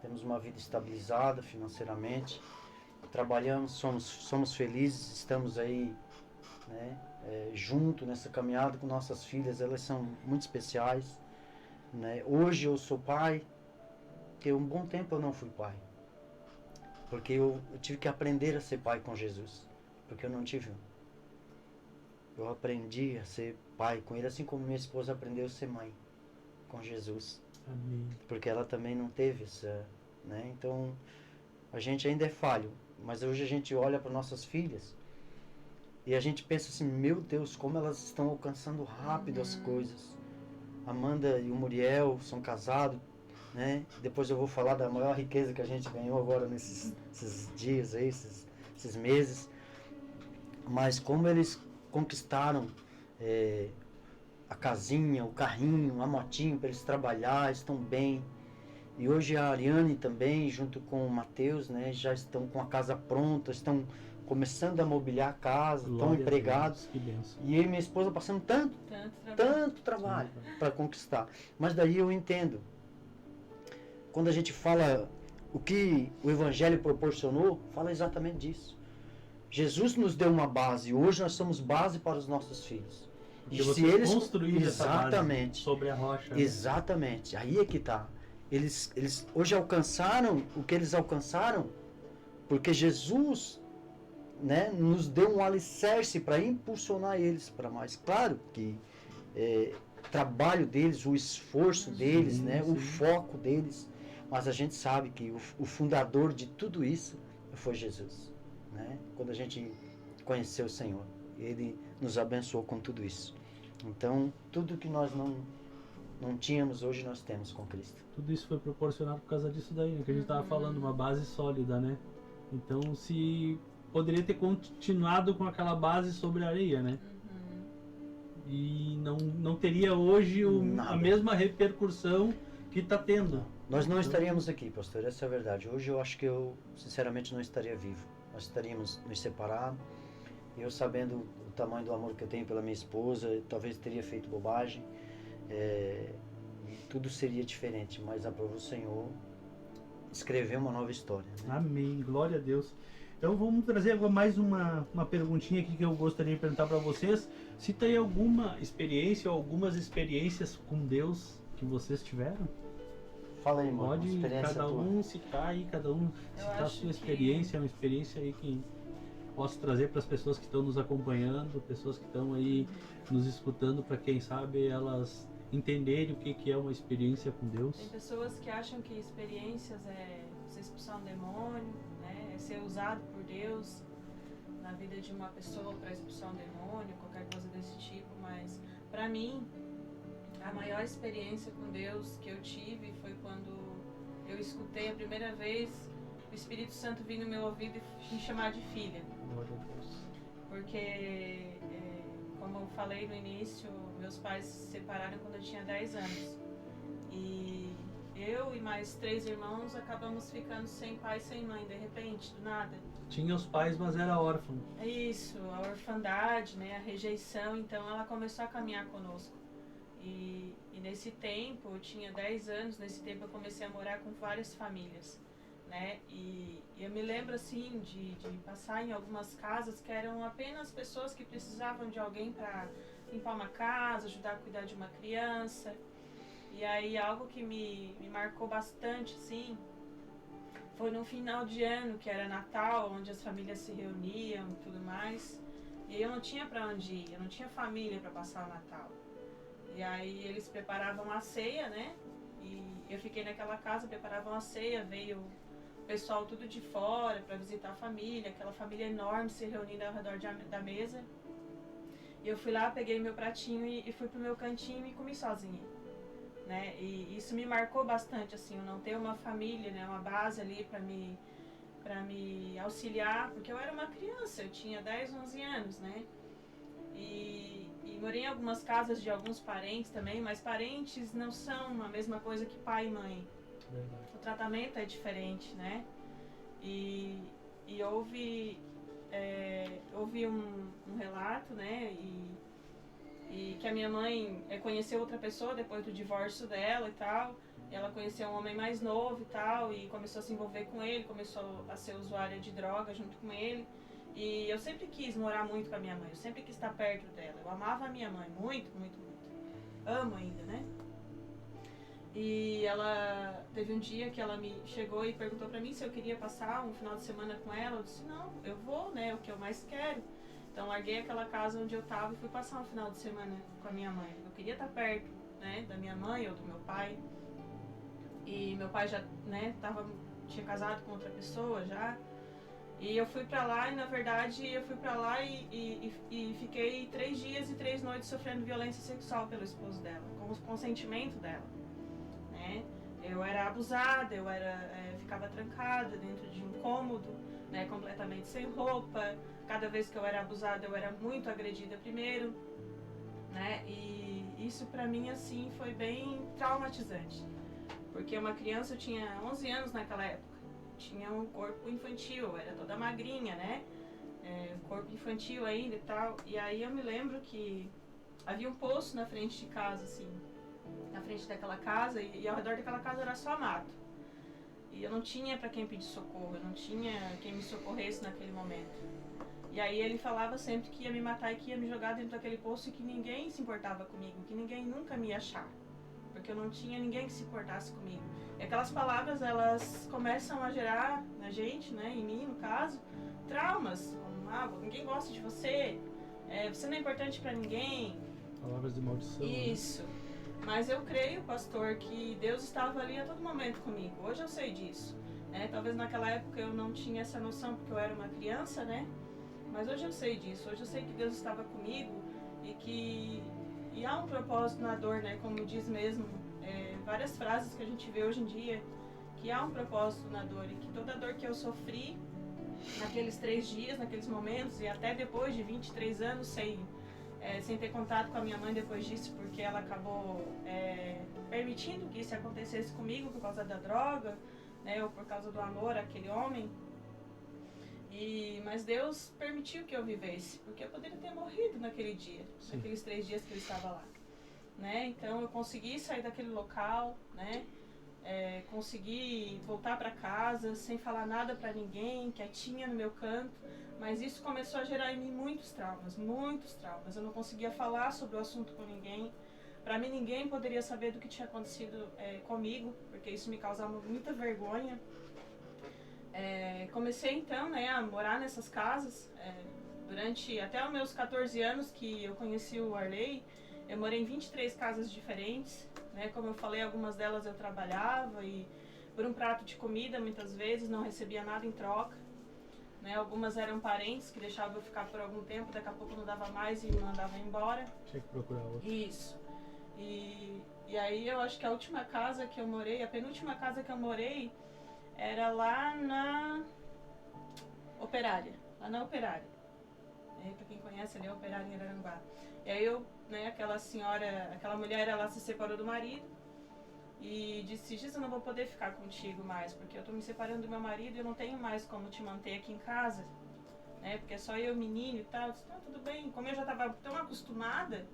Temos uma vida estabilizada financeiramente, trabalhamos, somos felizes, estamos aí, né, junto nessa caminhada com nossas filhas, elas são muito especiais, né? Hoje eu sou pai, porque um bom tempo eu não fui pai, porque eu tive que aprender a ser pai com Jesus, porque eu não tive um. Eu aprendi a ser pai com ele, assim como minha esposa aprendeu a ser mãe com Jesus. Amém. Porque ela também não teve essa, né? Então, a gente ainda é falho, mas hoje a gente olha para nossas filhas e a gente pensa assim, meu Deus, como elas estão alcançando rápido as coisas. Amanda e o Muriel são casados, né? Depois eu vou falar da maior riqueza que a gente ganhou agora nesses dias aí, esses meses. Mas como eles conquistaram a casinha, o carrinho, a motinho para eles trabalhar, estão bem. E hoje a Ariane também, junto com o Matheus, né, já estão com a casa pronta, estão começando a mobiliar a casa, estão Glória a empregados. Deus, que bênção. E eu e minha esposa passando tanto trabalho para conquistar. Mas daí eu entendo. Quando a gente fala o que o Evangelho proporcionou, fala exatamente disso. Jesus nos deu uma base, hoje nós somos base para os nossos filhos. Porque E se vocês eles construíram essa base exatamente, sobre a rocha. Né? exatamente, aí é que está. Eles hoje alcançaram o que eles alcançaram porque Jesus, né, nos deu um alicerce para impulsionar eles para mais. Claro que trabalho deles, o esforço deles, né, o foco deles, mas a gente sabe que o fundador de tudo isso foi Jesus, né? Quando a gente conheceu o Senhor, Ele nos abençoou com tudo isso. Então, tudo que nós não tínhamos, hoje nós temos com Cristo. Tudo isso foi proporcionado por causa disso daí, né? Que a gente estava falando, uma base sólida, né? Então, se poderia ter continuado com aquela base sobre a areia, né? E não teria hoje a mesma repercussão que está tendo. Nós não estaríamos aqui, pastor, essa é a verdade. Hoje eu acho que eu, sinceramente, não estaria vivo. Nós estaríamos nos separados, eu sabendo o tamanho do amor que eu tenho pela minha esposa, talvez teria feito bobagem, e tudo seria diferente, mas aprova o Senhor escrever uma nova história, né? Amém, glória a Deus. Então vamos trazer agora mais uma perguntinha aqui que eu gostaria de perguntar para vocês. Se tem alguma experiência ou algumas experiências com Deus que vocês tiveram? Fala aí, irmão, Pode experiência cada tua. um citar aí, cada um citar a acho sua que- experiência, uma experiência aí que posso trazer para as pessoas que estão nos acompanhado, pessoas que estão aí nos escutando, para quem sabe elas entenderem o que é uma experiência com Deus. Tem pessoas que acham que experiências é você expulsar um demônio, né? É ser usado por Deus na vida de uma pessoa para expulsar um demônio, qualquer coisa desse tipo, mas para mim a maior experiência com Deus que eu tive foi quando eu escutei a primeira vez o Espírito Santo vir no meu ouvido e me chamar de filha. Glória a Deus. Porque, como eu falei no início, meus pais se separaram quando eu tinha 10 anos. E eu e mais 3 irmãos acabamos ficando sem pai e sem mãe, de repente, do nada. Tinha os pais, mas era órfão. É isso, a orfandade, né, a rejeição, então ela começou a caminhar conosco. E nesse tempo, eu tinha 10 anos, nesse tempo eu comecei a morar com várias famílias, né? E eu me lembro assim de passar em algumas casas que eram apenas pessoas que precisavam de alguém para limpar uma casa, ajudar a cuidar de uma criança. E aí algo que me marcou bastante, assim, foi no final de ano, que era Natal, onde as famílias se reuniam e tudo mais. E eu não tinha para onde ir, eu não tinha família para passar o Natal. E aí eles preparavam a ceia, né? E eu fiquei naquela casa, preparavam a ceia, veio o pessoal tudo de fora para visitar a família, aquela família enorme se reunindo ao redor da mesa. E eu fui lá, peguei meu pratinho e fui pro meu cantinho e comi sozinha, né? E isso me marcou bastante, assim, eu não ter uma família, né, uma base ali para me auxiliar, porque eu era uma criança, eu tinha 10, 11 anos, né? E morei em algumas casas de alguns parentes também, mas parentes não são a mesma coisa que pai e mãe. Verdade. O tratamento é diferente, né? E houve um relato, né? E que a minha mãe conheceu outra pessoa depois do divórcio dela e tal. E ela conheceu um homem mais novo e tal, e começou a se envolver com ele, começou a ser usuária de droga junto com ele. E eu sempre quis morar muito com a minha mãe, eu sempre quis estar perto dela. Eu amava a minha mãe muito, muito, muito. Amo ainda, né? E ela teve um dia que ela me chegou e perguntou pra mim se eu queria passar um final de semana com ela. Eu disse, não, eu vou, né? É o que eu mais quero. Então larguei aquela casa onde eu tava e fui passar um final de semana com a minha mãe. Eu queria estar perto, né, da minha mãe ou do meu pai. E meu pai já, né, tinha casado com outra pessoa já. E eu fui pra lá e, na verdade, eu fui pra lá e fiquei 3 dias e 3 noites sofrendo violência sexual pelo esposo dela, com o consentimento dela, né? Eu era abusada, eu ficava trancada dentro de um cômodo, né, completamente sem roupa. Cada vez que eu era abusada, eu era muito agredida primeiro, né? E isso pra mim, assim, foi bem traumatizante. Porque uma criança, eu tinha 11 anos naquela época. Tinha um corpo infantil, era toda magrinha, né? Corpo infantil ainda e tal. E aí eu me lembro que havia um poço na frente de casa, assim, na frente daquela casa, e ao redor daquela casa era só mato. E eu não tinha pra quem pedir socorro, eu não tinha quem me socorresse naquele momento. E aí ele falava sempre que ia me matar e que ia me jogar dentro daquele poço e que ninguém se importava comigo, que ninguém nunca me ia achar. Porque eu não tinha ninguém que se importasse comigo. E aquelas palavras, elas começam a gerar na gente, né, em mim no caso, traumas. Como, ninguém gosta de você, você não é importante pra ninguém. Palavras de maldição. Isso. Mas eu creio, pastor, que Deus estava ali a todo momento comigo. Hoje eu sei disso, né? Talvez naquela época eu não tinha essa noção porque eu era uma criança, né? Mas hoje eu sei disso. Hoje eu sei que Deus estava comigo e há um propósito na dor, né? Como diz mesmo várias frases que a gente vê hoje em dia, que há um propósito na dor e que toda a dor que eu sofri naqueles 3 dias, naqueles momentos e até depois de 23 anos sem ter contato com a minha mãe depois disso, porque ela acabou permitindo que isso acontecesse comigo por causa da droga, né, ou por causa do amor àquele homem. Mas Deus permitiu que eu vivesse, porque eu poderia ter morrido naquele dia, Sim. naqueles 3 dias que eu estava lá, né? Então eu consegui sair daquele local, né? Consegui voltar para casa sem falar nada para ninguém, quietinha no meu canto, mas isso começou a gerar em mim muitos traumas, muitos traumas. Eu não conseguia falar sobre o assunto com ninguém. Para mim ninguém poderia saber do que tinha acontecido comigo, porque isso me causava muita vergonha. Comecei então, né, a morar nessas casas. Durante até os meus 14 anos que eu conheci o Arley, eu morei em 23 casas diferentes, né? Como eu falei, algumas delas eu trabalhava e por um prato de comida muitas vezes não recebia nada em troca, né? Algumas eram parentes que deixavam eu ficar por algum tempo, daqui a pouco não dava mais e me mandavam embora. Tinha que procurar outra. Isso. E aí eu acho que a última casa que eu morei, a penúltima casa que eu morei, era lá na Operária. Lá na Operária. Pra quem conhece ali, a Operária em Araranguá. E aí aquela mulher, ela se separou do marido e disse: Giz, eu não vou poder ficar contigo mais, porque eu tô me separando do meu marido e eu não tenho mais como te manter aqui em casa, né? Porque é só eu, menino e tal. Eu disse: tudo bem. Como eu já tava tão acostumada,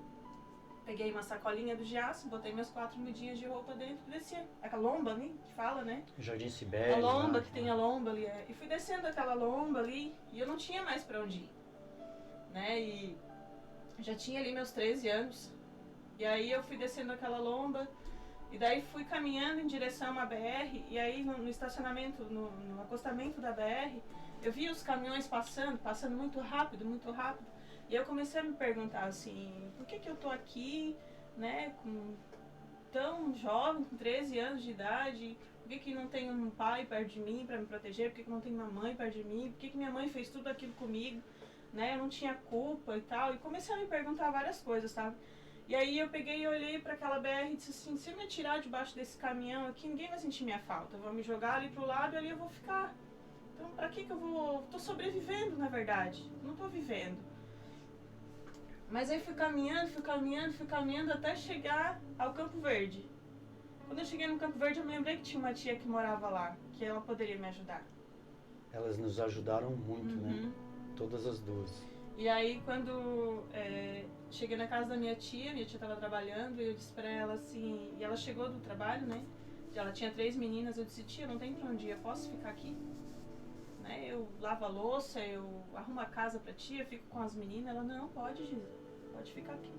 peguei uma sacolinha do Giaço, botei meus 4 mudinhas de roupa dentro e desci. Aquela lomba ali, que fala, né? Jardim Sibério. A lomba, que tem a lomba ali. E fui descendo aquela lomba ali e eu não tinha mais pra onde ir, né? E já tinha ali meus 13 anos. E aí eu fui descendo aquela lomba e daí fui caminhando em direção à BR. E aí no estacionamento, no acostamento da BR, eu vi os caminhões passando muito rápido, muito rápido. E eu comecei a me perguntar assim, por que eu tô aqui, né, tão jovem, com 13 anos de idade? Por que não tem um pai perto de mim para me proteger? Por que não tem uma mãe perto de mim? Por que minha mãe fez tudo aquilo comigo? Né, eu não tinha culpa e tal. E comecei a me perguntar várias coisas, sabe? E aí eu peguei e olhei para aquela BR e disse assim, se eu me atirar debaixo desse caminhão aqui, ninguém vai sentir minha falta. Vão me jogar ali pro lado e ali eu vou ficar. Então pra que eu vou... Tô sobrevivendo, na verdade. Não tô vivendo. Mas aí fui caminhando até chegar ao Campo Verde. Quando eu cheguei no Campo Verde, eu me lembrei que tinha uma tia que morava lá, que ela poderia me ajudar. Elas nos ajudaram muito, né? Todas as duas. E aí, quando cheguei na casa da minha tia estava trabalhando, e eu disse pra ela assim... E ela chegou do trabalho, né? Ela tinha 3 meninas, eu disse, tia, não tem pra onde ir, eu posso ficar aqui? Né? Eu lavo a louça, eu arrumo a casa pra tia, fico com as meninas. Ela, não, pode, Giza, pode ficar aqui.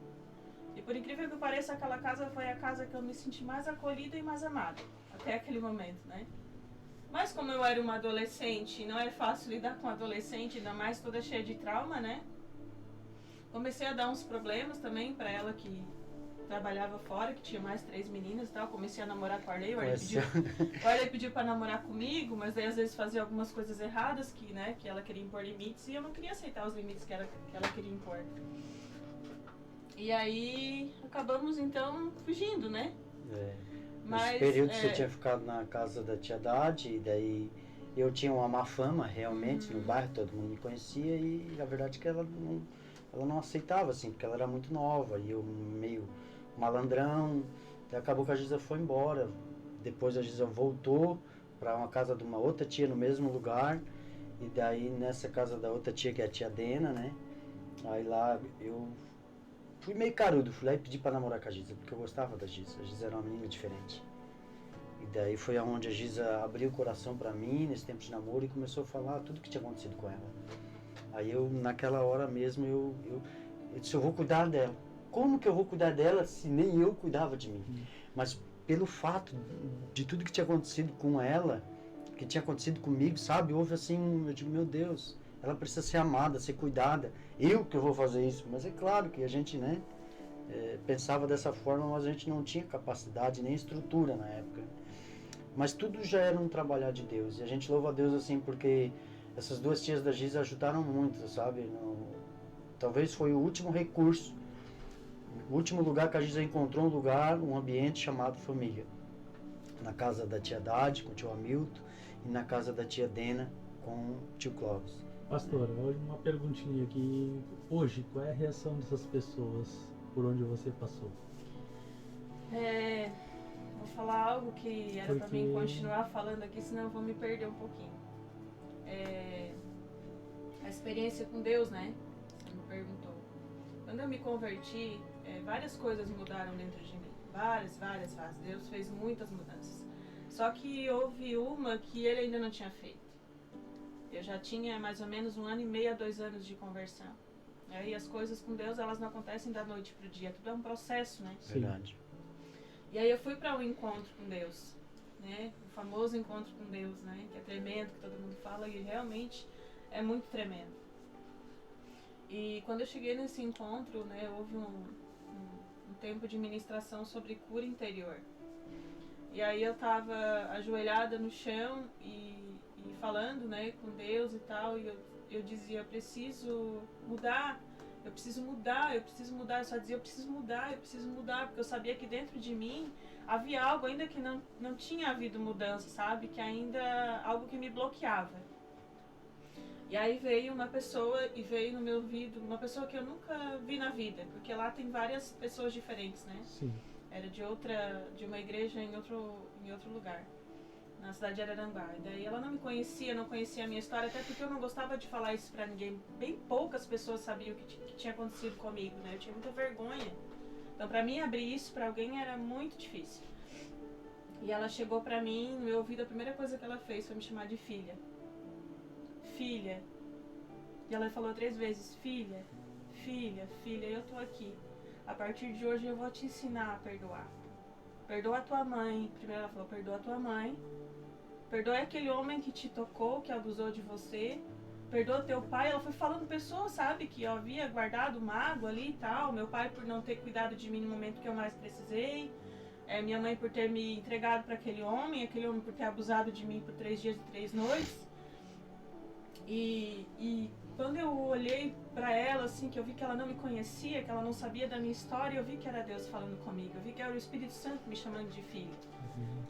E por incrível que pareça, aquela casa foi a casa que eu me senti mais acolhida e mais amada, até aquele momento, né? Mas como eu era uma adolescente, não é fácil lidar com adolescente, ainda mais toda cheia de trauma, né? Comecei a dar uns problemas também pra ela que trabalhava fora, que tinha mais 3 meninas e tal. Comecei a namorar com o Arley. O Arley pediu pra namorar comigo, mas daí às vezes fazia algumas coisas erradas que ela queria impor limites e eu não queria aceitar os limites que ela queria impor. E aí acabamos então fugindo, né? Nesse período você tinha ficado na casa da tia Dade, e daí eu tinha uma má fama realmente no bairro, todo mundo me conhecia, e a verdade é que ela não aceitava, assim, porque ela era muito nova, e eu meio malandrão. E acabou que a Giza foi embora. Depois a Giza voltou para uma casa de uma outra tia no mesmo lugar, e daí nessa casa da outra tia, que é a tia Dena, né? Aí lá eu fui meio carudo, fui lá e pedi para namorar com a Giza, porque eu gostava da Giza. A Giza era uma menina diferente. E daí foi aonde a Giza abriu o coração para mim, nesse tempo de namoro, e começou a falar tudo que tinha acontecido com ela. Aí eu, naquela hora mesmo, eu disse, eu vou cuidar dela. Como que eu vou cuidar dela se nem eu cuidava de mim? Mas pelo fato de tudo que tinha acontecido com ela, que tinha acontecido comigo, sabe? Houve assim, eu digo, meu Deus, ela precisa ser amada, ser cuidada. Eu que eu vou fazer isso. Mas é claro que a gente, né, pensava dessa forma, mas a gente não tinha capacidade nem estrutura na época. Mas tudo já era um trabalhar de Deus. E a gente louva a Deus assim porque essas duas tias da Giza ajudaram muito, sabe? Talvez foi o último recurso, o último lugar que a Giza encontrou um lugar, um ambiente chamado família. Na casa da tia Dade, com o tio Hamilton, e na casa da tia Dena, com o tio Clóvis. Pastora, hoje uma perguntinha aqui. Hoje, qual é a reação dessas pessoas por onde você passou? Vou falar algo que era pra mim continuar falando aqui, senão eu vou me perder um pouquinho. a experiência com Deus, né? Você me perguntou. Quando eu me converti, várias coisas mudaram dentro de mim. Várias. Deus fez muitas mudanças. Só que houve uma que ele ainda não tinha feito. Eu já tinha mais ou menos 1 ano e meio a 2 anos de conversão. E as coisas com Deus, elas não acontecem da noite pro dia. Tudo é um processo, né? Verdade. E aí eu fui para um encontro com Deus, né? O famoso encontro com Deus, né? Que é tremendo, que todo mundo fala, e realmente é muito tremendo. E quando eu cheguei nesse encontro, né? Houve um tempo de ministração sobre cura interior. E aí eu tava ajoelhada no chão e falando, né? Com Deus e tal, e eu dizia, eu preciso mudar. Eu só dizia, eu preciso mudar, porque eu sabia que dentro de mim havia algo ainda que não tinha havido mudança, sabe? Que ainda, algo que me bloqueava. E aí veio uma pessoa, e veio no meu ouvido, uma pessoa que eu nunca vi na vida, porque lá tem várias pessoas diferentes, né? Sim. Era de uma igreja em outro lugar, na cidade de Araranguá. E daí ela não me conhecia, não conhecia a minha história, até porque eu não gostava de falar isso pra ninguém. Bem poucas pessoas sabiam o que tinha acontecido comigo, né? Eu tinha muita vergonha. Então pra mim abrir isso pra alguém era muito difícil. E ela chegou pra mim, no meu ouvido, a primeira coisa que ela fez foi me chamar de filha. Filha. E ela falou 3 vezes, filha, eu tô aqui. A partir de hoje eu vou te ensinar a perdoar. Perdoa a tua mãe. Primeiro ela falou, perdoa a tua mãe. Perdoa aquele homem que te tocou, que abusou de você. Perdoa teu pai. Ela foi falando pessoas, sabe, que eu havia guardado mágoa ali e tal. Meu pai por não ter cuidado de mim no momento que eu mais precisei. Minha mãe por ter me entregado para aquele homem por ter abusado de mim por 3 dias e 3 noites. E quando eu olhei pra ela, assim, que eu vi que ela não me conhecia, que ela não sabia da minha história, eu vi que era Deus falando comigo. Eu vi que era o Espírito Santo me chamando de filha.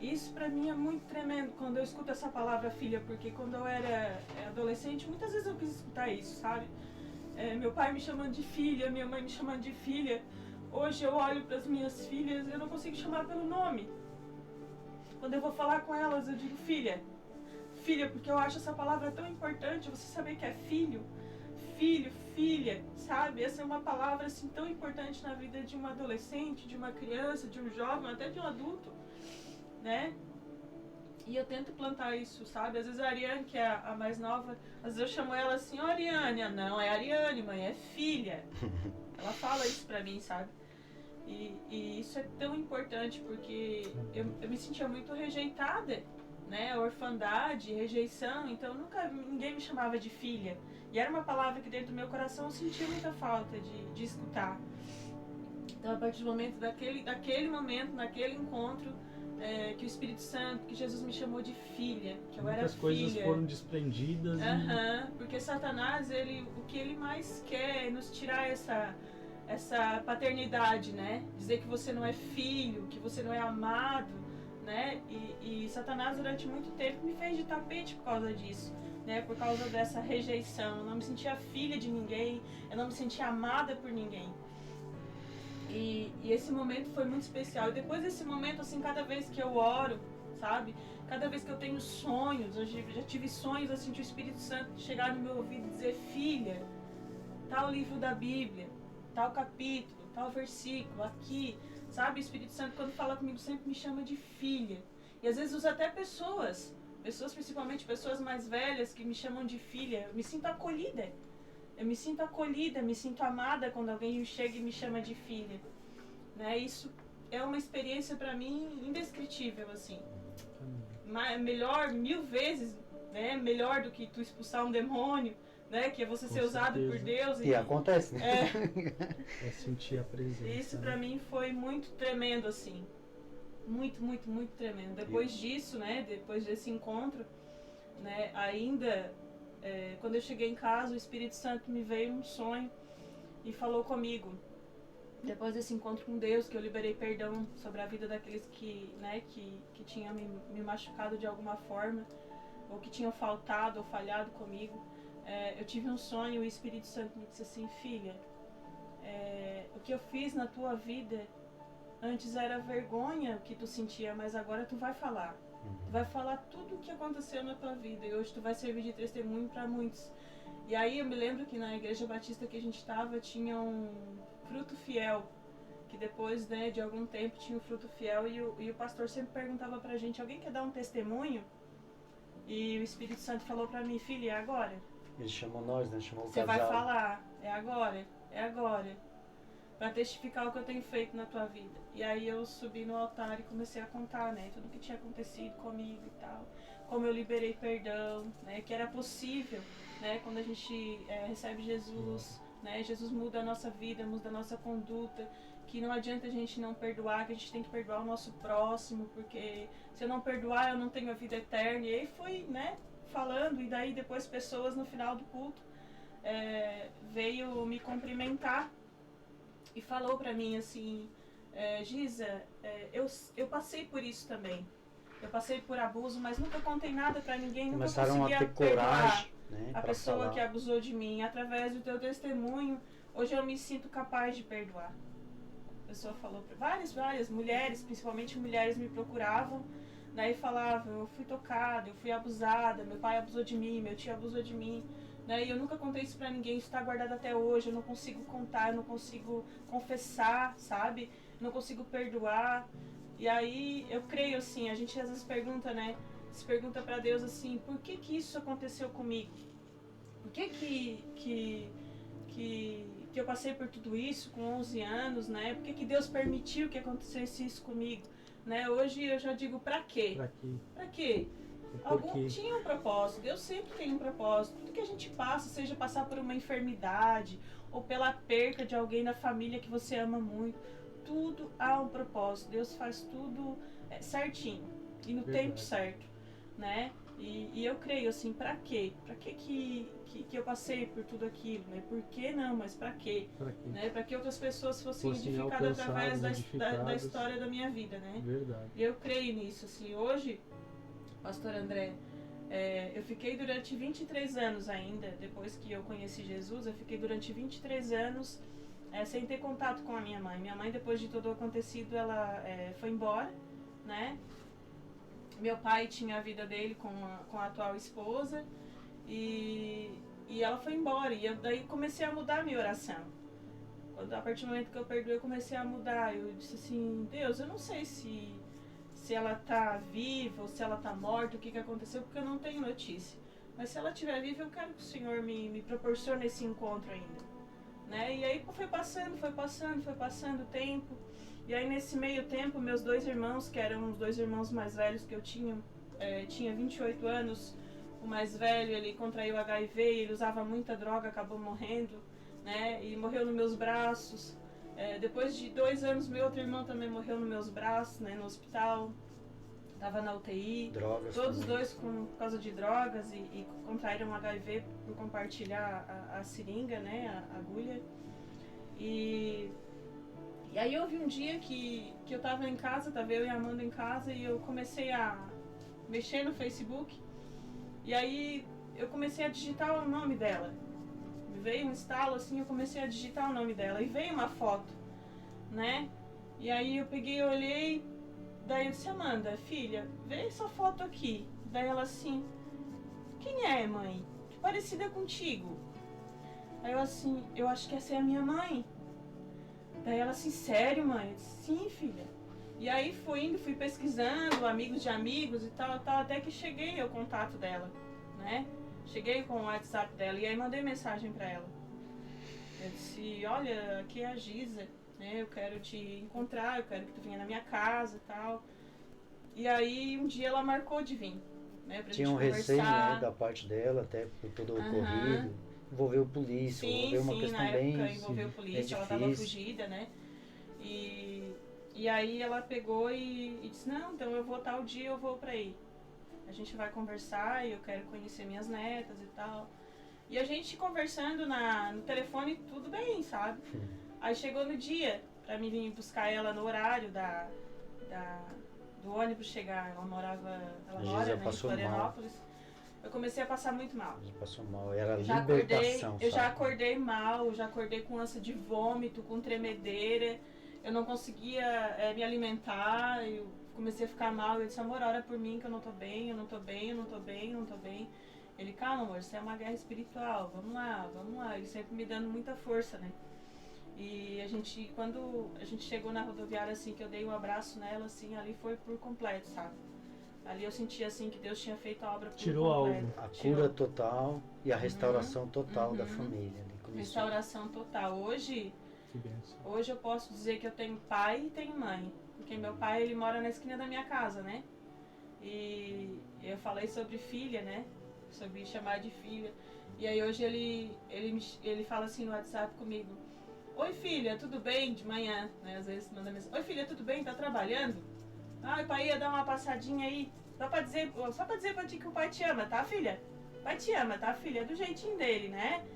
Isso pra mim é muito tremendo quando eu escuto essa palavra filha, porque quando eu era adolescente, muitas vezes eu quis escutar isso, sabe? Meu pai me chamando de filha, minha mãe me chamando de filha. Hoje eu olho pras minhas filhas e eu não consigo chamar pelo nome. Quando eu vou falar com elas, eu digo filha. Filha, porque eu acho essa palavra tão importante, você saber que é filho, filha, sabe? Essa é uma palavra assim tão importante na vida de uma adolescente, de uma criança, de um jovem, até de um adulto, né? E eu tento plantar isso, sabe? Às vezes a Ariane, que é a mais nova, às vezes eu chamo ela assim, Ariane, não, é Ariane, mãe, é filha. Ela fala isso pra mim, sabe? E isso é tão importante porque eu me sentia muito rejeitada, né? Orfandade, rejeição, então ninguém me chamava de filha. E era uma palavra que dentro do meu coração eu sentia muita falta de escutar. Então, a partir do momento daquele momento, naquele encontro, que o Espírito Santo, que Jesus me chamou de filha, que eu era filha. Muitas coisas foram desprendidas. Porque Satanás, o que ele mais quer é nos tirar essa paternidade, né? Dizer que você não é filho, que você não é amado, né? E Satanás durante muito tempo me fez de tapete por causa disso, né? Por causa dessa rejeição. Eu não me sentia filha de ninguém, eu não me sentia amada por ninguém. E esse momento foi muito especial. E depois desse momento, assim, cada vez que eu oro, sabe? Cada vez que eu tenho sonhos, eu já tive sonhos assim de o Espírito Santo chegar no meu ouvido e dizer, filha, tal livro da Bíblia, tal capítulo, tal versículo, aqui, sabe? O Espírito Santo, quando fala comigo, sempre me chama de filha. E às vezes usa até pessoas, principalmente pessoas mais velhas, que me chamam de filha. Eu me sinto acolhida, me sinto amada quando alguém chega e me chama de filha, né? Isso é uma experiência para mim indescritível, assim. Melhor 1000 vezes, né? Melhor do que tu expulsar um demônio, né? Que é você ser usado por Deus. E acontece, né? É sentir a presença. Isso para mim foi muito tremendo, assim. Muito, muito, muito tremendo. Depois disso, né? Depois desse encontro, né? Ainda, quando eu cheguei em casa, o Espírito Santo me veio um sonho e falou comigo. Depois desse encontro com Deus, que eu liberei perdão sobre a vida daqueles que, né, que tinham me machucado de alguma forma, ou que tinham faltado ou falhado comigo, eu tive um sonho e o Espírito Santo me disse assim, filha, o que eu fiz na tua vida Antes era vergonha o que tu sentia, mas agora tu vai falar. Tu vai falar tudo o que aconteceu na tua vida e hoje tu vai servir de testemunho para muitos. E aí eu me lembro que na igreja batista que a gente estava tinha um fruto fiel, que depois, né, de algum tempo tinha o fruto fiel e o pastor sempre perguntava pra gente, alguém quer dar um testemunho? E o Espírito Santo falou pra mim, filha, é agora. Ele chamou nós, né? Chamou o Você casal. vai falar, é agora, pra testificar o que eu tenho feito na tua vida. E aí eu subi no altar e comecei a contar, né, tudo que tinha acontecido comigo e tal, como eu liberei perdão, né, que era possível, né, quando a gente recebe Jesus, né, Jesus muda a nossa vida, muda a nossa conduta, que não adianta a gente não perdoar, que a gente tem que perdoar o nosso próximo, porque se eu não perdoar eu não tenho a vida eterna. E aí foi, né, falando, e daí depois pessoas no final do culto veio me cumprimentar e falou pra mim assim, Giza, eu passei por isso também. Eu passei por abuso, mas nunca contei nada pra ninguém, nunca Começaram conseguia a ter perdoar coragem, né, a pra pessoa falar. que abusou de mim. Através do teu testemunho, hoje eu me sinto capaz de perdoar. A pessoa falou, várias mulheres, principalmente mulheres, me procuravam, né, e falavam, eu fui tocada, eu fui abusada, meu pai abusou de mim, meu tio abusou de mim, né, e eu nunca contei isso pra ninguém, isso está guardado até hoje, eu não consigo contar, eu não consigo confessar, sabe, não consigo perdoar. E aí eu creio assim, a gente às vezes pergunta, né, se pergunta pra Deus assim, por que isso aconteceu comigo? Por que eu passei por tudo isso com 11 anos, né? Por que Deus permitiu que acontecesse isso comigo? Né? Hoje eu já digo, pra quê? Pra quê? Algum tinha um propósito, Deus sempre tem um propósito. Tudo que a gente passa, seja passar por uma enfermidade ou pela perca de alguém da família que você ama muito, tudo há um propósito. Deus faz tudo certinho e no tempo certo, né? E eu creio assim, pra quê? Pra que eu passei por tudo aquilo, né? Por que não, mas pra quê? Né? Pra que outras pessoas fossem edificadas através da história da minha vida, né? Verdade. E eu creio nisso, assim. Hoje, pastor André, eu fiquei durante 23 anos ainda, depois que eu conheci Jesus, eu fiquei durante 23 anos sem ter contato com a minha mãe. Minha mãe, depois de tudo acontecido, ela foi embora, né? Meu pai tinha a vida dele com a atual esposa e ela foi embora. E eu daí comecei a mudar a minha oração. A partir do momento que eu perdoei, eu comecei a mudar. Eu disse assim, Deus, eu não sei se ela tá viva ou se ela tá morta, o que aconteceu, porque eu não tenho notícia. Mas se ela estiver viva, eu quero que o Senhor me proporcione esse encontro ainda. Né? E aí foi passando o tempo. E aí nesse meio tempo, meus 2 irmãos, que eram os 2 irmãos mais velhos que eu tinha 28 anos. O mais velho, ele contraiu HIV, ele usava muita droga, acabou morrendo, né? E morreu nos meus braços. Depois de 2 anos, meu outro irmão também morreu nos meus braços, né? No hospital. Tava na UTI. Drogas todos os também. 2 por causa de drogas e contraíram HIV por compartilhar a seringa, né? A agulha. E aí houve um dia que eu tava em casa, tava eu e a Amanda em casa, e eu comecei a mexer no Facebook, e aí eu comecei a digitar o nome dela. Veio um estalo assim, eu comecei a digitar o nome dela, e veio uma foto, né? E aí eu peguei, olhei, daí eu disse, Amanda, filha, vê essa foto aqui. Daí ela assim, quem é, mãe? Que parecida contigo. Aí eu assim, eu acho que essa é a minha mãe. Daí ela assim, sério, mãe? Eu disse, sim, filha. E aí fui pesquisando, amigos de amigos e tal, até que cheguei ao contato dela, né? Cheguei com o WhatsApp dela e aí mandei mensagem pra ela. Eu disse, olha, aqui é a Giza, né? Eu quero te encontrar, eu quero que tu venha na minha casa e tal. E aí um dia ela marcou de vir, né? Pra Tinha gente um receio, conversar. né, da parte dela, até por todo o ocorrido. Envolveu polícia, envolveu uma questão na bem... época envolveu polícia, ela tava fugida, né? E aí ela pegou e disse, não, então eu vou tal dia, eu vou pra aí. A gente vai conversar e eu quero conhecer minhas netas e tal. E a gente conversando no telefone, tudo bem, sabe? Aí chegou no dia pra mim vir buscar ela no horário do ônibus chegar. Ela mora, né, em Florianópolis. Eu comecei a passar muito mal. Passou mal, era libertação, eu já acordei mal, já acordei com ânsia de vômito, com tremedeira. eu não conseguia me alimentar, eu comecei a ficar mal, eu disse, amor, ora por mim que eu não tô bem, eu não tô bem, eu não tô bem, eu não tô bem. Ele, calma, amor, isso é uma guerra espiritual, vamos lá. Ele sempre me dando muita força, né? E quando a gente chegou na rodoviária, assim, que eu dei um abraço nela, assim, ali foi por completo, sabe? Ali eu senti, assim, que Deus tinha feito a obra por Tirou completo. algo. A cura total e a restauração total da família. Ali começou. Restauração total. Hoje Que benção. eu posso dizer que eu tenho pai e tenho mãe. Porque meu pai, ele mora na esquina da minha casa, né? E eu falei sobre filha, né? Sobre chamar de filha. E aí hoje ele fala assim no WhatsApp comigo. Oi filha, tudo bem? De manhã, né? Às vezes manda mensagem. Oi filha, tudo bem? Tá trabalhando? Ah, o pai ia dar uma passadinha aí. Só pra dizer pra ti que o pai te ama, tá filha? O pai te ama, tá filha? É do jeitinho dele, né?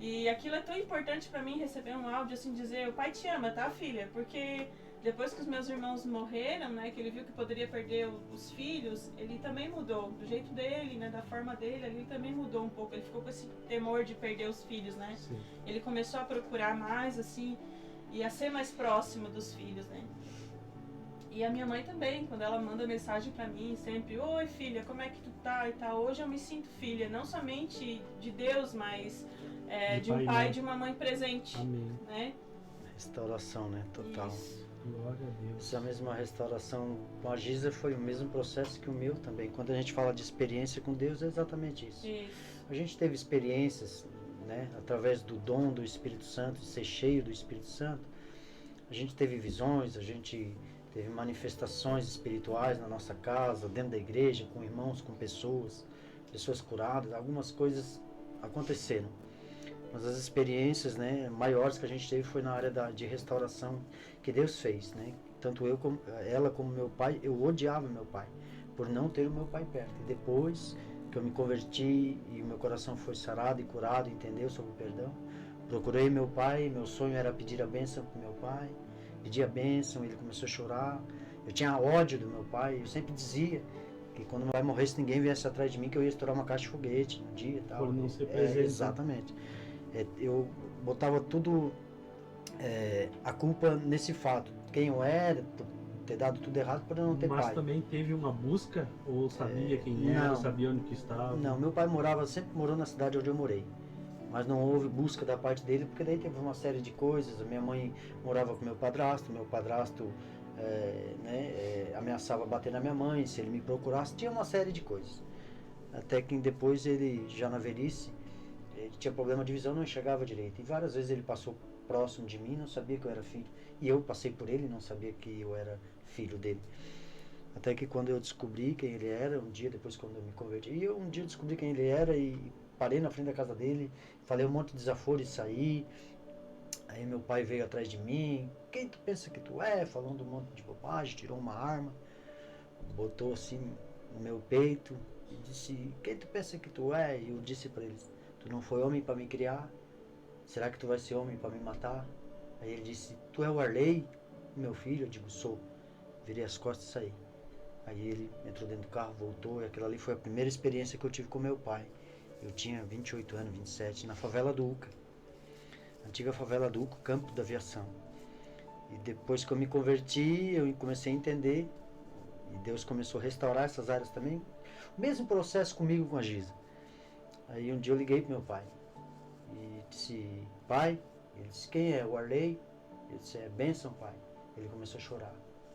E aquilo é tão importante pra mim, receber um áudio assim, dizer, o pai te ama, tá filha? Porque depois que os meus irmãos morreram, né, que ele viu que poderia perder os filhos, ele também mudou, do jeito dele, né, da forma dele, ele também mudou um pouco, ele ficou com esse temor de perder os filhos, né? Sim. Ele começou a procurar mais, assim, e a ser mais próximo dos filhos, né? E a minha mãe também, quando ela manda mensagem pra mim, sempre, oi filha, como é que tu tá e tal, hoje eu me sinto filha, não somente de Deus, mas de um pai e de uma mãe presente, Amém. né? Restauração, né? Total. Isso. Glória a Deus. Essa mesma restauração com a Giza foi o mesmo processo que o meu também. Quando a gente fala de experiência com Deus, é exatamente isso. Isso. A gente teve experiências, né, através do dom do Espírito Santo, de ser cheio do Espírito Santo. A gente teve visões, a gente teve manifestações espirituais na nossa casa, dentro da igreja, com irmãos, com pessoas curadas. Algumas coisas aconteceram. Mas as experiências, né, maiores que a gente teve foi na área de restauração que Deus fez, né? Tanto ela como meu pai, eu odiava meu pai por não ter o meu pai perto. E depois que eu me converti e meu coração foi sarado e curado, entendeu sobre o perdão, procurei meu pai, meu sonho era pedir a bênção para meu pai, pedi a bênção, ele começou a chorar. Eu tinha ódio do meu pai, eu sempre dizia que quando meu pai morresse ninguém viesse atrás de mim, que eu ia estourar uma caixa de foguete no dia e tal. Por não ser presente. Exatamente. Eu botava tudo, a culpa nesse fato, quem eu era, ter dado tudo errado por eu não ter Mas pai. também teve uma busca, ou sabia quem era, não. sabia onde que estava? Não, meu pai sempre morou na cidade onde eu morei, mas não houve busca da parte dele, porque daí teve uma série de coisas. A minha mãe morava com meu padrasto ameaçava bater na minha mãe se ele me procurasse, tinha uma série de coisas. Até que depois ele, já na velhice, ele tinha problema de visão, não enxergava direito. E várias vezes ele passou próximo de mim, não sabia que eu era filho. E eu passei por ele, não sabia que eu era filho dele. Até que quando eu descobri quem ele era, um dia depois quando eu me converti, um dia descobri quem ele era e parei na frente da casa dele, falei um monte de desaforo e saí. Aí meu pai veio atrás de mim, quem tu pensa que tu é? Falando um monte de bobagem, tirou uma arma, botou assim no meu peito e disse, quem tu pensa que tu é? E eu disse para ele, tu não foi homem para me criar? Será que tu vai ser homem para me matar? Aí ele disse, tu é o Arley, meu filho? Eu digo, sou. Virei as costas e saí. Aí ele entrou dentro do carro, voltou, e aquela ali foi a primeira experiência que eu tive com meu pai. Eu tinha 28 anos, 27, na favela do Uca. Antiga favela do Uca, campo da aviação. E depois que eu me converti, eu comecei a entender, e Deus começou a restaurar essas áreas também. O mesmo processo comigo com a Giza. Aí um dia eu liguei pro meu pai e disse, pai, ele disse, quem é? O Arley? Ele disse, é bênção, pai. Ele começou a chorar,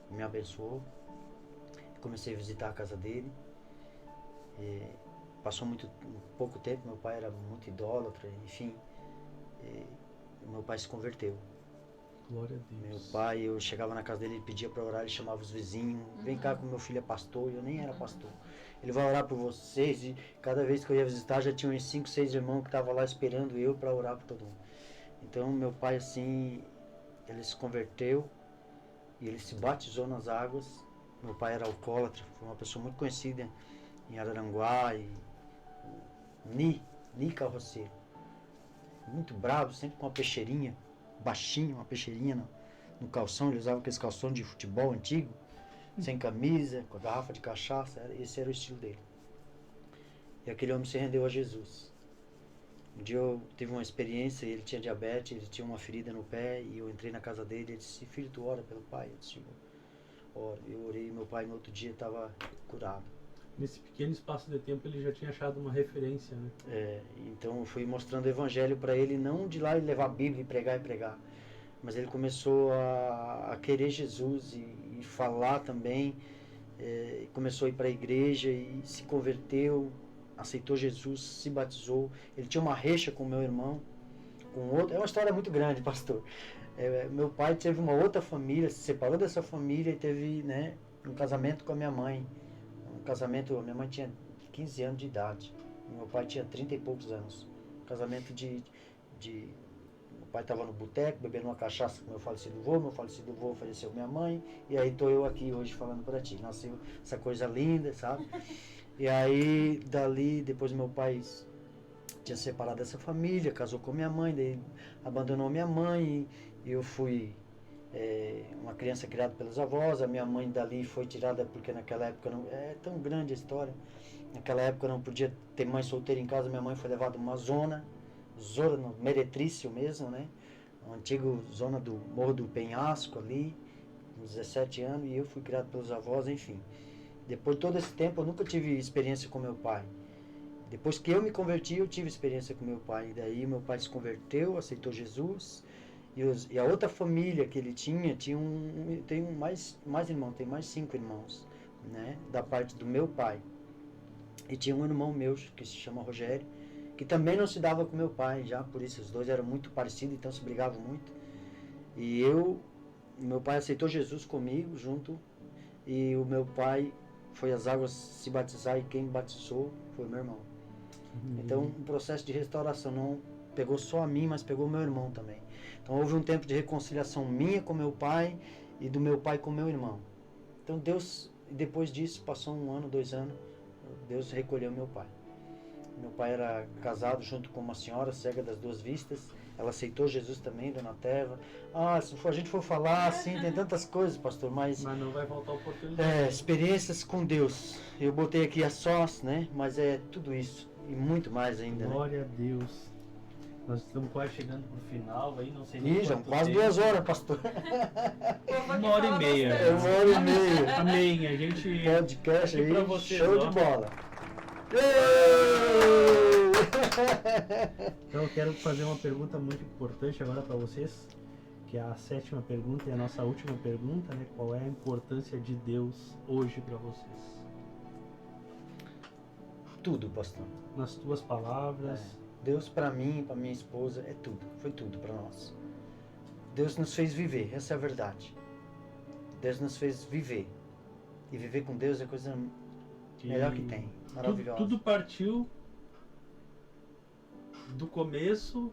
me abençoou. Comecei a visitar a casa dele. E passou pouco tempo, meu pai era muito idólatra, enfim. Meu pai se converteu. Glória a Deus. Meu pai, eu chegava na casa dele, ele pedia para orar, ele chamava os vizinhos, vem cá que meu filho é pastor, eu nem era pastor. Ele vai orar por vocês, e cada vez que eu ia visitar já tinha uns 5, 6 irmãos que estavam lá esperando eu para orar por todo mundo. Então meu pai assim, ele se converteu e ele se batizou nas águas. Meu pai era alcoólatra, foi uma pessoa muito conhecida em Araranguá, e Ni Carroceiro. Muito bravo, sempre com uma peixeirinha, baixinho, uma peixeirinha no calção. Ele usava aqueles calções de futebol antigo, sem camisa, com a garrafa de cachaça. Esse era o estilo dele. E aquele homem se rendeu a Jesus. Um dia eu tive uma experiência, ele tinha diabetes, ele tinha uma ferida no pé, e eu entrei na casa dele, ele disse, filho, tu ora pelo pai? Eu disse, ora. Eu orei, meu pai no outro dia estava curado. Nesse pequeno espaço de tempo ele já tinha achado uma referência, né? Então eu fui mostrando o evangelho para ele, não de lá e levar a Bíblia e pregar, mas ele começou a querer Jesus e falar também, começou a ir para a igreja e se converteu, aceitou Jesus, se batizou. Ele tinha uma rixa com meu irmão, com outro. É uma história muito grande, pastor. Meu pai teve uma outra família, se separou dessa família e teve, né, um casamento com a minha mãe. Um casamento, minha mãe tinha 15 anos de idade, meu pai tinha 30 e poucos anos. Casamento meu pai estava no boteco, bebendo uma cachaça com meu falecido avô ofereceu minha mãe, e aí estou eu aqui hoje falando para ti. Nasceu essa coisa linda, sabe? E aí, dali, depois meu pai tinha separado dessa família, casou com minha mãe, daí abandonou minha mãe, e eu fui uma criança criada pelos avós. A minha mãe dali foi tirada porque naquela época, não é tão grande a história, naquela época não podia ter mãe solteira em casa. Minha mãe foi levada uma zona no Meretrício mesmo, né? A antiga zona do Morro do Penhasco ali, com 17 anos, e eu fui criado pelos avós, enfim. Depois de todo esse tempo eu nunca tive experiência com meu pai. Depois que eu me converti, eu tive experiência com meu pai. E daí meu pai se converteu, aceitou Jesus. E a outra família que ele tem mais irmãos, tem mais 5 irmãos, né? Da parte do meu pai. E tinha um irmão meu que se chama Rogério, que também não se dava com meu pai, já por isso os dois eram muito parecidos, então se brigavam muito. E meu pai aceitou Jesus comigo junto, e o meu pai foi às águas se batizar, e quem batizou foi meu irmão. Então um processo de restauração não pegou só a mim, mas pegou meu irmão também. Então houve um tempo de reconciliação minha com meu pai e do meu pai com meu irmão. Então Deus, depois disso, passou 1 ano, 2 anos, Deus recolheu meu pai. Meu pai era casado junto com uma senhora cega das 2 vistas. Ela aceitou Jesus também, dona Teva. Se a gente for falar assim, tem tantas coisas, pastor, mas não vai faltar oportunidade. Experiências com Deus. Eu botei aqui a sós, né? Mas é tudo isso e muito mais ainda. Glória, né? A Deus. Nós estamos quase chegando pro final aí, não sei nem já quase 2 horas, pastor. 1h30. 1h30. Amém. A gente podcast aí, pra vocês, show de bola. Então eu quero fazer uma pergunta muito importante agora para vocês, que é a 7ª pergunta e a nossa última pergunta, né? Qual é a importância de Deus hoje para vocês? Tudo, pastor. Nas tuas palavras. Deus para mim, para minha esposa, é tudo. Foi tudo para nós. Deus nos fez viver, essa é a verdade. Deus nos fez viver. E viver com Deus é a coisa melhor que tem. Maravilhosa. Tudo partiu do começo,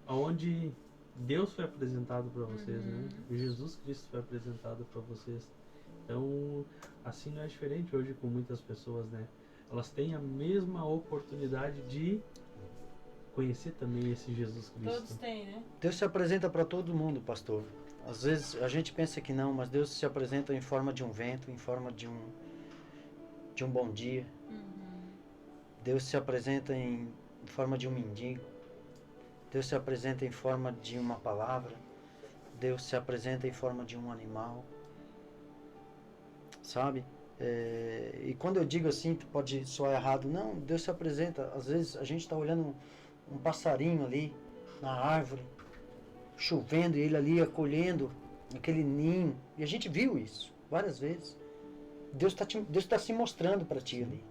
onde Deus foi apresentado para vocês, né? Jesus Cristo foi apresentado para vocês. Então, assim não é diferente hoje com muitas pessoas, né? Elas têm a mesma oportunidade de conhecer também esse Jesus Cristo. Todos têm, né? Deus se apresenta para todo mundo, pastor. Às vezes a gente pensa que não, mas Deus se apresenta em forma de um vento, em forma de um bom dia. Deus se apresenta em forma de um mendigo. Deus se apresenta em forma de uma palavra. Deus se apresenta em forma de um animal. Sabe? E quando eu digo assim, pode soar errado. Não, Deus se apresenta. Às vezes a gente está olhando um passarinho ali na árvore, chovendo, e ele ali acolhendo aquele ninho. E a gente viu isso várias vezes. Deus está se mostrando para ti ali,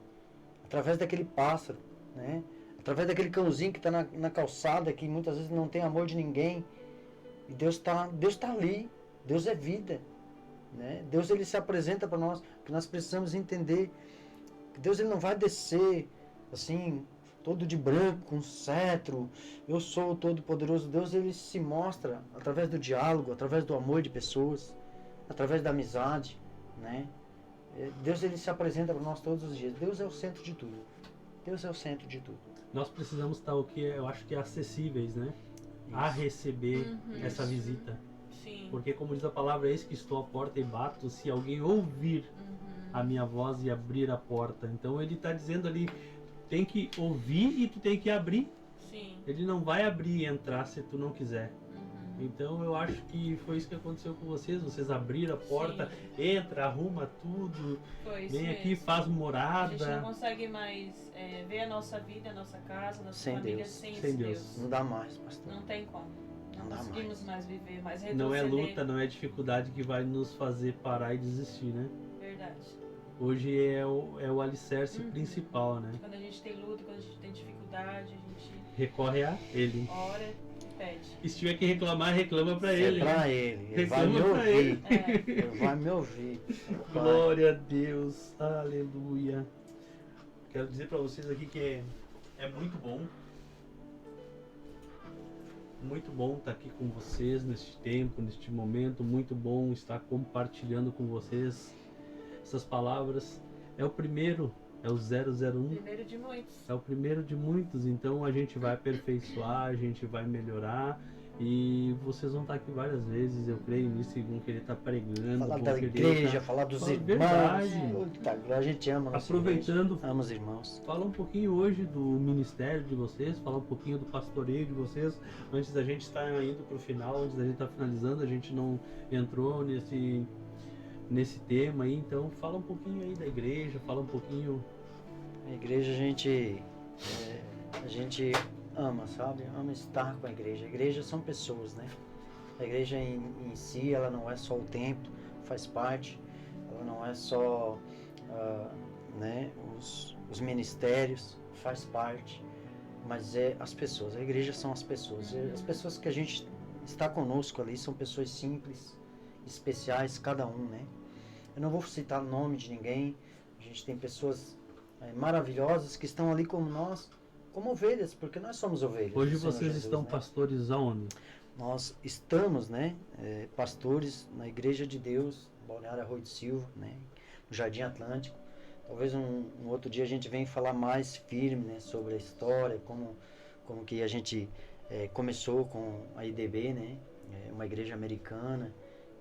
através daquele pássaro, né? Através daquele cãozinho que está na calçada, que muitas vezes não tem amor de ninguém. E Deus tá ali. Deus é vida. Né? Deus, ele se apresenta para nós, que nós precisamos entender que Deus, ele não vai descer assim, todo de branco, com cetro, eu sou o Todo-Poderoso. Deus, ele se mostra através do diálogo, através do amor de pessoas, através da amizade, né? Deus, ele se apresenta para nós todos os dias. Deus é o centro de tudo. Deus é o centro de tudo. Nós precisamos estar, o que eu acho que é acessíveis, né? Isso. A receber essa visita. Sim. Porque, como diz a palavra, eis que estou à porta e bato, se alguém ouvir a minha voz e abrir a porta. Então ele está dizendo ali, tem que ouvir e tu tem que abrir. Sim. Ele não vai abrir e entrar se tu não quiser. Uhum. Então eu acho que foi isso que aconteceu com vocês. Vocês abriram a porta, Sim. entra, arruma tudo, Foi isso vem aqui, mesmo. faz A gente não morada. consegue mais ver a nossa vida, a nossa casa, a nossa Sem família Deus. sem Sem esse Deus. Deus. Não dá mais, pastor. Não tem como. Não Não dá conseguimos mais viver, mais Não é retroceder. luta, não é dificuldade que vai nos fazer parar e desistir, né? Verdade. Hoje é o alicerce Uhum. principal, né? Quando a gente tem luta, quando a gente tem dificuldade, a gente Recorre a ele. ora e pede. E se tiver que reclamar, reclama pra É ele. pra né? ele. Ele vai me Reclama pra ouvir. ele. É, Ele vai me ouvir. Vai. Glória a Deus, aleluia. Quero dizer pra vocês aqui que é muito bom. Muito bom estar aqui com vocês neste tempo, neste momento. Muito bom estar compartilhando com vocês essas palavras. É o primeiro, é o 001. primeiro de muitos. É o primeiro de muitos, então a gente vai aperfeiçoar, a gente vai melhorar e vocês vão estar aqui várias vezes, eu creio nisso, e vão querer estar pregando, Falar vão da querer igreja, tá- falar dos Fala irmãos. verdade. Puta, glória, a gente ama a nossa aproveitando, igreja. Ama os irmãos. fala um pouquinho hoje do ministério de vocês, fala um pouquinho do pastoreio de vocês, antes da gente estar indo para o final, antes da gente estar finalizando, a gente não entrou nesse tema aí, então fala um pouquinho aí da igreja, fala um pouquinho. A igreja a gente ama, sabe? Ama estar com a igreja. A igreja são pessoas, né? A igreja em si, ela não é só o templo, faz parte. Ela não é só né, os ministérios, faz parte. Mas é as pessoas. A igreja são as pessoas. E as pessoas que a gente está conosco ali são pessoas simples, especiais, cada um, né? Eu não vou citar o nome de ninguém. A gente tem pessoas maravilhosas que estão ali como nós, como ovelhas, porque nós somos ovelhas. Hoje do Senhor vocês Jesus, estão né? pastores aonde? Nós estamos, né, pastores na Igreja de Deus, Balneário Arroio do Silva, né, no Jardim Atlântico. Talvez um outro dia a gente venha falar mais firme, né, sobre a história, como que a gente começou com a IDB, né, uma igreja americana,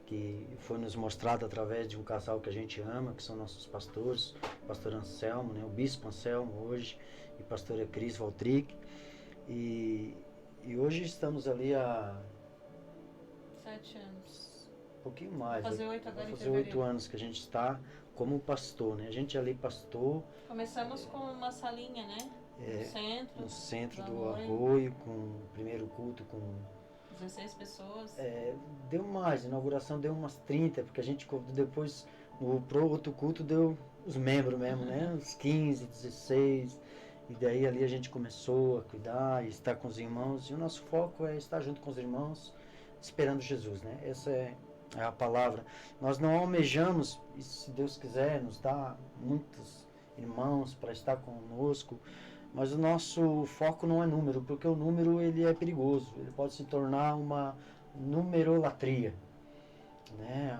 que foi nos mostrado através de um casal que a gente ama, que são nossos pastores, o pastor Anselmo, né, o bispo Anselmo hoje, e a pastora Cris Valtric. E hoje estamos ali há 7 anos. um pouquinho mais. Vai fazer 8 agora vai em fazer 8 fevereiro. anos que a gente está como pastor, né? A gente ali pastor Começamos com uma salinha, né? No centro. no centro do do Arroio. Arroio, com o primeiro culto com 16 pessoas. deu mais, a inauguração deu umas 30, porque a gente depois pro outro culto deu os membros mesmo, né? Uns 15, 16. E daí ali a gente começou a cuidar e estar com os irmãos. E o nosso foco é estar junto com os irmãos, esperando Jesus, né? Essa é a palavra. Nós não almejamos, e se Deus quiser, nos dá muitos irmãos para estar conosco, mas o nosso foco não é número, porque o número ele é perigoso, ele pode se tornar uma numerolatria, né?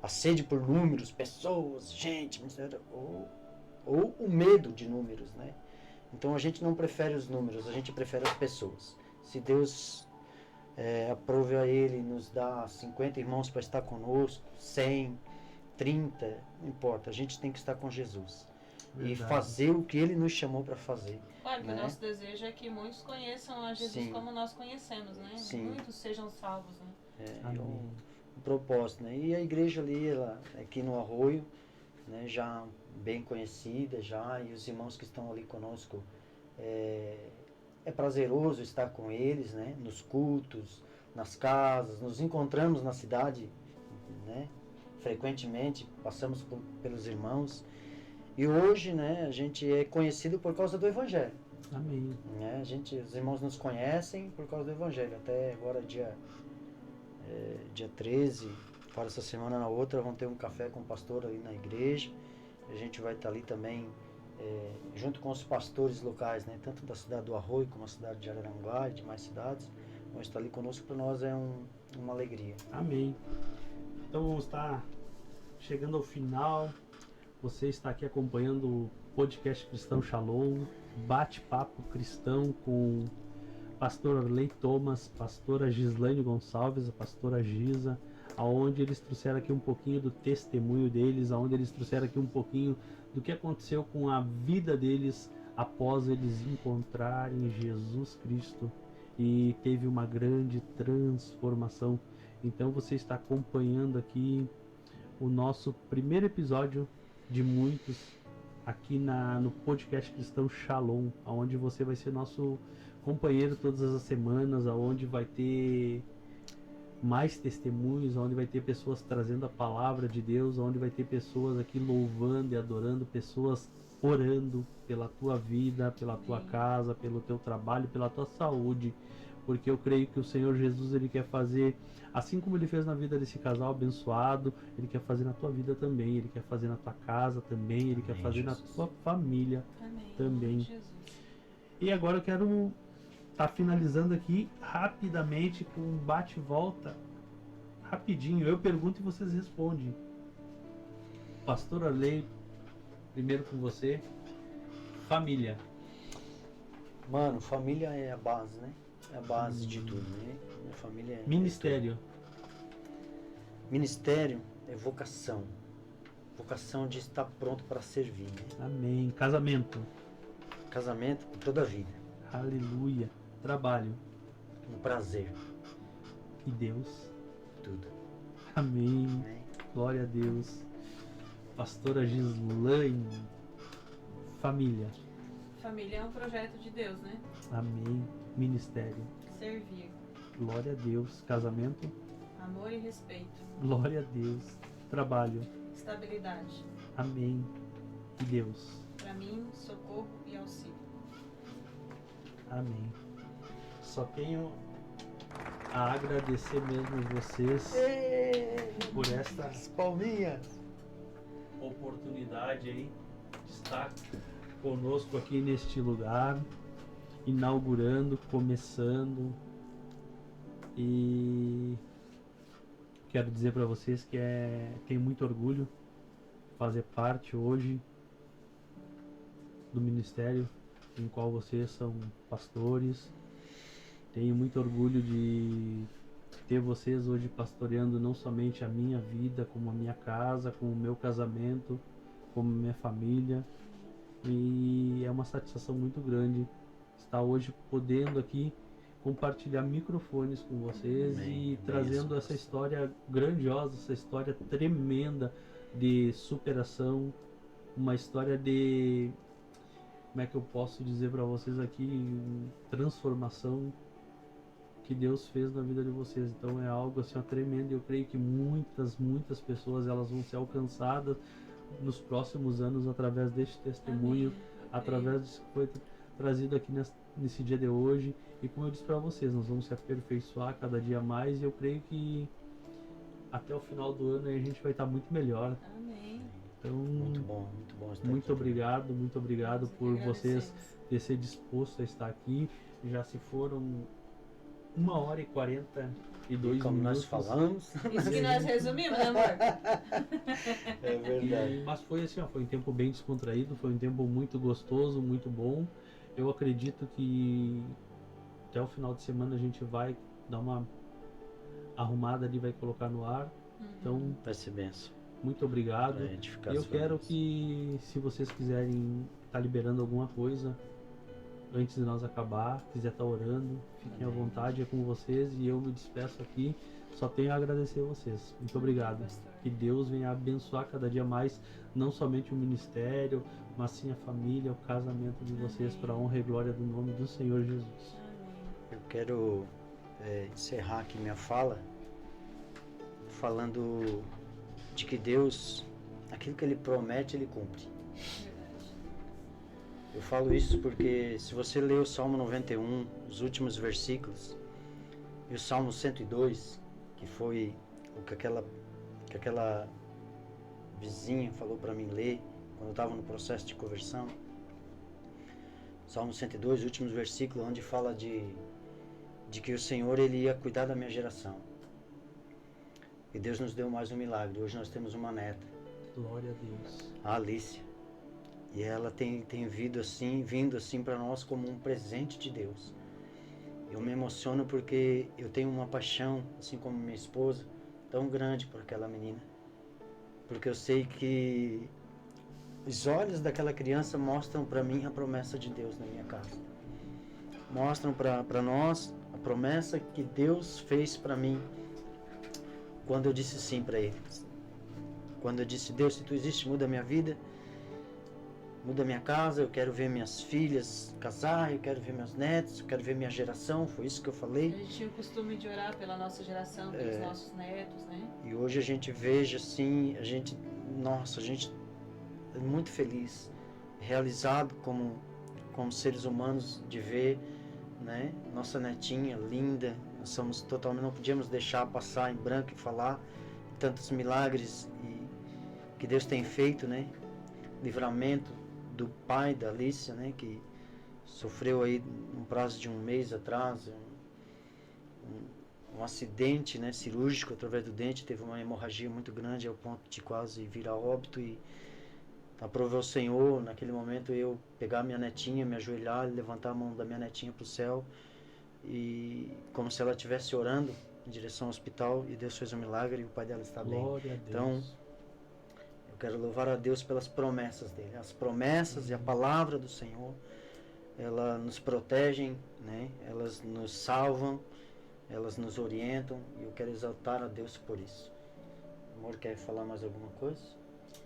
A sede por números, pessoas, gente, ou o medo de números, né? Então a gente não prefere os números, a gente prefere as pessoas. Se Deus aprove a Ele, nos dá 50 irmãos para estar conosco, 100, 30, não importa, a gente tem que estar com Jesus. Verdade. E fazer o que Ele nos chamou para fazer. Claro que né? o nosso desejo é que muitos conheçam a Jesus Sim. como nós conhecemos, né? Sim. Muitos sejam salvos, né? Amém. O propósito, né? E a igreja ali, ela, aqui no Arroio, né, já bem conhecida já, e os irmãos que estão ali conosco, é prazeroso estar com eles, né? Nos cultos, nas casas, nos encontramos na cidade, né? Frequentemente, passamos pelos irmãos. E hoje, né, a gente é conhecido por causa do Evangelho. Amém. Né? Os irmãos nos conhecem por causa do Evangelho. Até agora, dia 13, para essa semana na outra, vão ter um café com o pastor ali na igreja. A gente vai estar ali também, junto com os pastores locais, né? Tanto da cidade do Arroio como a cidade de Araranguá e demais cidades. Vão estar ali conosco, para nós é uma alegria. Amém. Então vamos estar chegando ao final. Você está aqui acompanhando o podcast Cristão Shalom, bate-papo cristão com pastor Arley Thomas, pastora Gislaine Gonçalves, a pastora Giza, aonde eles trouxeram aqui um pouquinho do testemunho deles, aonde eles trouxeram aqui um pouquinho do que aconteceu com a vida deles após eles encontrarem Jesus Cristo e teve uma grande transformação. Então você está acompanhando aqui o nosso primeiro episódio de muitos aqui no podcast Cristão Shalom, onde você vai ser nosso companheiro todas as semanas, onde vai ter mais testemunhos, onde vai ter pessoas trazendo a palavra de Deus, onde vai ter pessoas aqui louvando e adorando, pessoas orando pela tua vida, pela tua casa, pelo teu trabalho, pela tua saúde, porque eu creio que o Senhor Jesus, ele quer fazer, assim como ele fez na vida desse casal abençoado, ele quer fazer na tua vida também, ele quer fazer na tua casa também, ele quer fazer na tua família também. Jesus. E agora eu quero estar finalizando aqui rapidamente com um bate-volta rapidinho. Eu pergunto e vocês respondem. Pastor Arley, primeiro com você. Família. Mano, família é a base, né? É a base de tudo, né? Minha família é Ministério. tudo. Ministério é vocação. Vocação de estar pronto para servir, né? Amém. Casamento. Casamento por toda a vida. Aleluia. Trabalho. Um prazer. E Deus. Tudo. Amém. Né? Glória a Deus. Pastora Gislaine. Família. Família é um projeto de Deus, né? Amém. Ministério. Servir, Glória a Deus. Casamento. amor e respeito, Glória a Deus. Trabalho. estabilidade. Amém. E Deus. Para mim, socorro e auxílio. Amém. Só tenho a agradecer mesmo vocês por esta As palminhas. oportunidade aí de estar conosco aqui neste lugar, inaugurando, começando, e quero dizer para vocês que tenho muito orgulho de fazer parte hoje do ministério em qual vocês são pastores. Tenho muito orgulho de ter vocês hoje pastoreando não somente a minha vida, como a minha casa, como o meu casamento, como a minha família. E é uma satisfação muito grande estar hoje podendo aqui compartilhar microfones com vocês. Amém. E trazendo essa história grandiosa, essa história tremenda de superação, uma história de, como é que eu posso dizer para vocês aqui, transformação que Deus fez na vida de vocês. Então é algo assim, ó, tremendo. Eu creio que muitas pessoas elas vão ser alcançadas nos próximos anos através deste testemunho, Amém. através disso que foi trazido aqui nesse dia de hoje. E como eu disse para vocês, nós vamos se aperfeiçoar cada dia mais, e eu creio que até o final do ano aí a gente vai estar muito melhor. Amém. Então, Muito bom estar muito aqui. muito obrigado Nós que por vocês agradecemos. ter se disposto a estar aqui. Já se foram 1h42 Como minutos. nós falamos. Isso que nós resumimos, né, amor? É verdade. Mas foi assim, ó, foi um tempo bem descontraído, foi um tempo muito gostoso, muito bom. Eu acredito que até o final de semana a gente vai dar uma arrumada ali, vai colocar no ar. Então, Vai ser benção. muito obrigado. Pra gente ficar Eu quero feliz. que, se vocês quiserem estar liberando alguma coisa antes de nós acabar, quiser estar orando, fiquem à vontade, é com vocês, e eu me despeço aqui. Só tenho a agradecer a vocês. Muito obrigado. pastor. Que Deus venha abençoar cada dia mais, não somente o ministério, mas sim a família, o casamento de vocês, Amém. para a honra e glória do nome do Senhor Jesus. Amém. Eu quero encerrar aqui minha fala falando de que Deus, aquilo que Ele promete, Ele cumpre. Verdade. Eu falo isso porque se você ler o Salmo 91, os últimos versículos, e o Salmo 102, que foi o que aquela vizinha falou para mim ler quando eu estava no processo de conversão. Salmo 102, os últimos versículos, onde fala de que o Senhor Ele ia cuidar da minha geração. E Deus nos deu mais um milagre. Hoje nós temos uma neta, Glória a Deus. a Alicia. E ela tem vindo assim para nós como um presente de Deus. Eu me emociono porque eu tenho uma paixão, assim como minha esposa, tão grande por aquela menina. Porque eu sei que os olhos daquela criança mostram para mim a promessa de Deus na minha casa. Mostram para nós a promessa que Deus fez para mim quando eu disse sim para Ele. Quando eu disse, Deus, se Tu existe, muda a minha vida, muda a minha casa, eu quero ver minhas filhas casar, eu quero ver meus netos, eu quero ver minha geração, foi isso que eu falei. A gente tinha o costume de orar pela nossa geração, pelos nossos netos, né? E hoje a gente veja assim, a gente é muito feliz, realizado como seres humanos de ver, né, nossa netinha linda. Nós somos totalmente, não podíamos deixar passar em branco e falar tantos milagres que Deus tem feito, né? Livramento do pai da Alicia, né, que sofreu aí um prazo de um mês atrás um acidente, né, cirúrgico através do dente, teve uma hemorragia muito grande ao ponto de quase vir a óbito, e aprovou o Senhor naquele momento eu pegar minha netinha, me ajoelhar, levantar a mão da minha netinha para o céu, e como se ela estivesse orando em direção ao hospital, e Deus fez um milagre e o pai dela está bem. Glória a Deus. Então, eu quero louvar a Deus pelas promessas dele. As promessas e a palavra do Senhor, elas nos protegem, né? Elas nos salvam, elas nos orientam, e eu quero exaltar a Deus por isso. Amor, quer falar mais alguma coisa?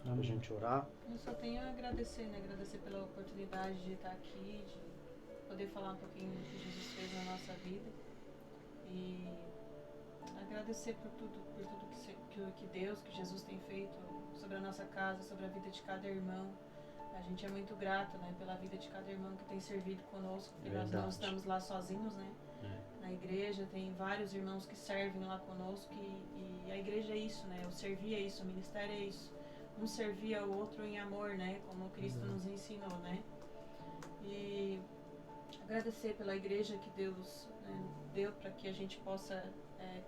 Pra gente orar? Eu só tenho a agradecer, né? Agradecer pela oportunidade de estar aqui, de poder falar um pouquinho do que Jesus fez na nossa vida. E agradecer por tudo que Deus, que Jesus tem feito sobre a nossa casa, sobre a vida de cada irmão. A gente é muito grato, né, pela vida de cada irmão que tem servido conosco, porque nós não estamos lá sozinhos, né? Na igreja tem vários irmãos que servem lá conosco, e a igreja é isso, né? O servir é isso, o ministério é isso. Um servir ao outro em amor, né? Como Cristo nos ensinou, né? E agradecer pela igreja que Deus, né, deu para que a gente possa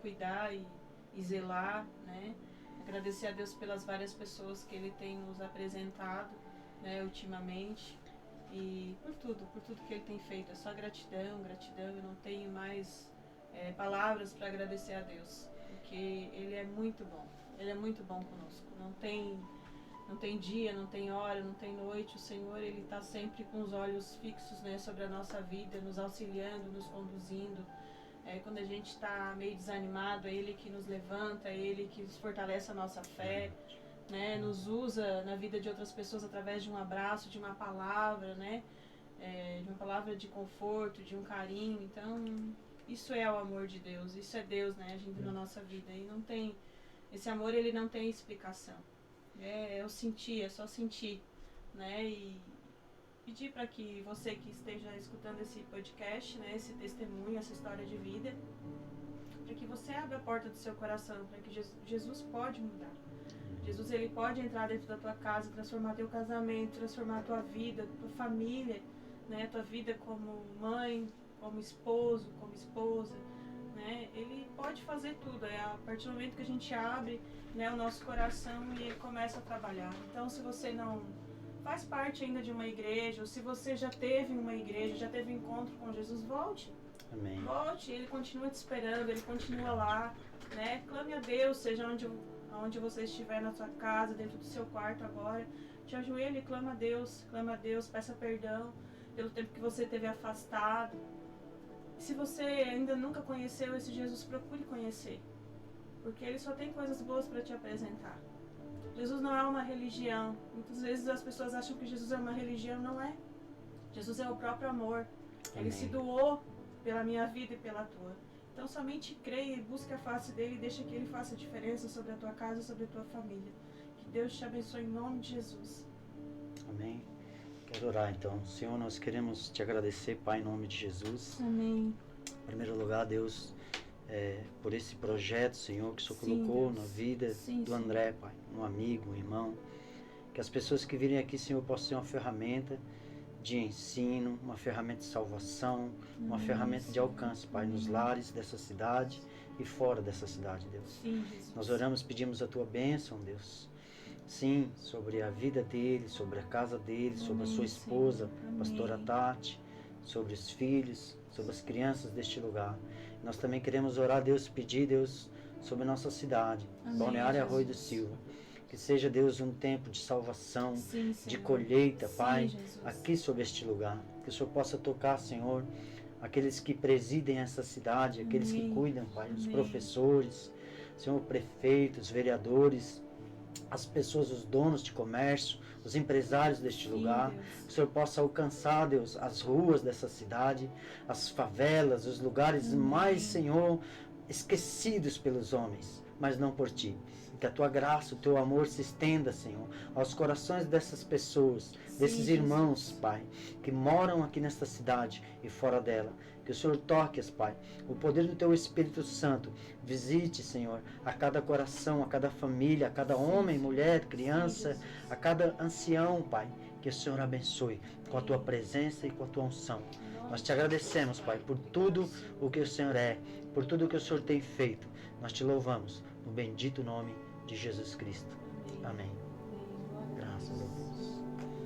cuidar e zelar, né? Agradecer a Deus pelas várias pessoas que Ele tem nos apresentado, né, ultimamente, e por tudo que Ele tem feito. É só gratidão, eu não tenho mais palavras para agradecer a Deus, porque Ele é muito bom conosco. Não tem dia, não tem hora, não tem noite. O Senhor, Ele está sempre com os olhos fixos, né, sobre a nossa vida, nos auxiliando, nos conduzindo. Quando a gente está meio desanimado, é Ele que nos levanta, é Ele que fortalece a nossa fé, né, nos usa na vida de outras pessoas através de um abraço, de uma palavra, né, de uma palavra de conforto, de um carinho. Então, isso é o amor de Deus, isso é Deus, né, agindo na nossa vida. E não tem, esse amor, ele não tem explicação. É só sentir, né, e pedir para que você que esteja escutando esse podcast, né, esse testemunho, essa história de vida, para que você abra a porta do seu coração, para que Jesus pode mudar. Jesus, ele pode entrar dentro da tua casa, transformar teu casamento, transformar a tua vida, tua família, né, tua vida como mãe, como esposo, como esposa, né? Ele pode fazer tudo, a partir do momento que a gente abre, né, o nosso coração, e ele começa a trabalhar. Então, se você não faz parte ainda de uma igreja, ou se você já teve uma igreja, já teve encontro com Jesus, volte. Amém. Volte, Ele continua te esperando, Ele continua lá, né? Clame a Deus, seja onde você estiver, na sua casa, dentro do seu quarto agora. Te ajoelhe e clama a Deus, peça perdão pelo tempo que você teve afastado. Se você ainda nunca conheceu esse Jesus, procure conhecer, porque Ele só tem coisas boas para te apresentar. Jesus não é uma religião. Muitas vezes as pessoas acham que Jesus é uma religião, não é. Jesus é o próprio amor. Ele Amém. se doou pela minha vida e pela tua. Então somente creia e busque a face dele, e deixa que ele faça diferença sobre a tua casa, sobre a tua família. Que Deus te abençoe em nome de Jesus. Amém. Quero orar então. Senhor, nós queremos te agradecer, Pai, em nome de Jesus. Amém. Em primeiro lugar, Deus, por esse projeto, Senhor, que o Senhor Sim, colocou Deus. na vida Sim, do Senhor. André, Pai, um amigo, um irmão. Que as pessoas que virem aqui, Senhor, possam ser uma ferramenta de ensino, uma ferramenta de salvação, uma ferramenta de alcance, Pai, nos lares dessa cidade e fora dessa cidade, Deus. Sim, Jesus. Nós oramos, pedimos a Tua bênção, Deus. Sim, sobre a vida dele, sobre a casa dele, sobre a sua Amém, esposa, Senhor. Amém. pastora Tati, sobre os filhos, sobre as crianças deste lugar. Nós também queremos orar, Deus, pedir, Deus, sobre nossa cidade, Amém, Balneário Arroio do Jesus. Silva. Que seja, Deus, um tempo de salvação, Sim, de Senhor. colheita, Sim, Pai, Jesus. aqui sobre este lugar. Que o Senhor possa tocar, Senhor, aqueles que presidem essa cidade, aqueles que Amém. cuidam, Pai, os Amém. professores, Senhor, prefeitos, vereadores, as pessoas, os donos de comércio, os empresários deste Sim, lugar. Deus. Que o Senhor possa alcançar, Deus, as ruas dessa cidade, as favelas, os lugares Amém. mais, Senhor, esquecidos pelos homens, mas não por Ti. Que a Tua graça, o Teu amor se estenda, Senhor, aos corações dessas pessoas, desses Sim, irmãos, Jesus. Pai, que moram aqui nesta cidade e fora dela. Que o Senhor toque-as, Pai. O poder do Teu Espírito Santo visite, Senhor, a cada coração, a cada família, a cada homem, mulher, criança, Sim, Jesus. a cada ancião, Pai. Que o Senhor abençoe com a Tua presença e com a Tua unção. Nós te agradecemos, Pai, por tudo o que o Senhor é, por tudo o que o Senhor tem feito. Nós te louvamos no bendito nome de Jesus Cristo. Amém. Amém. Glória a Graças a Deus.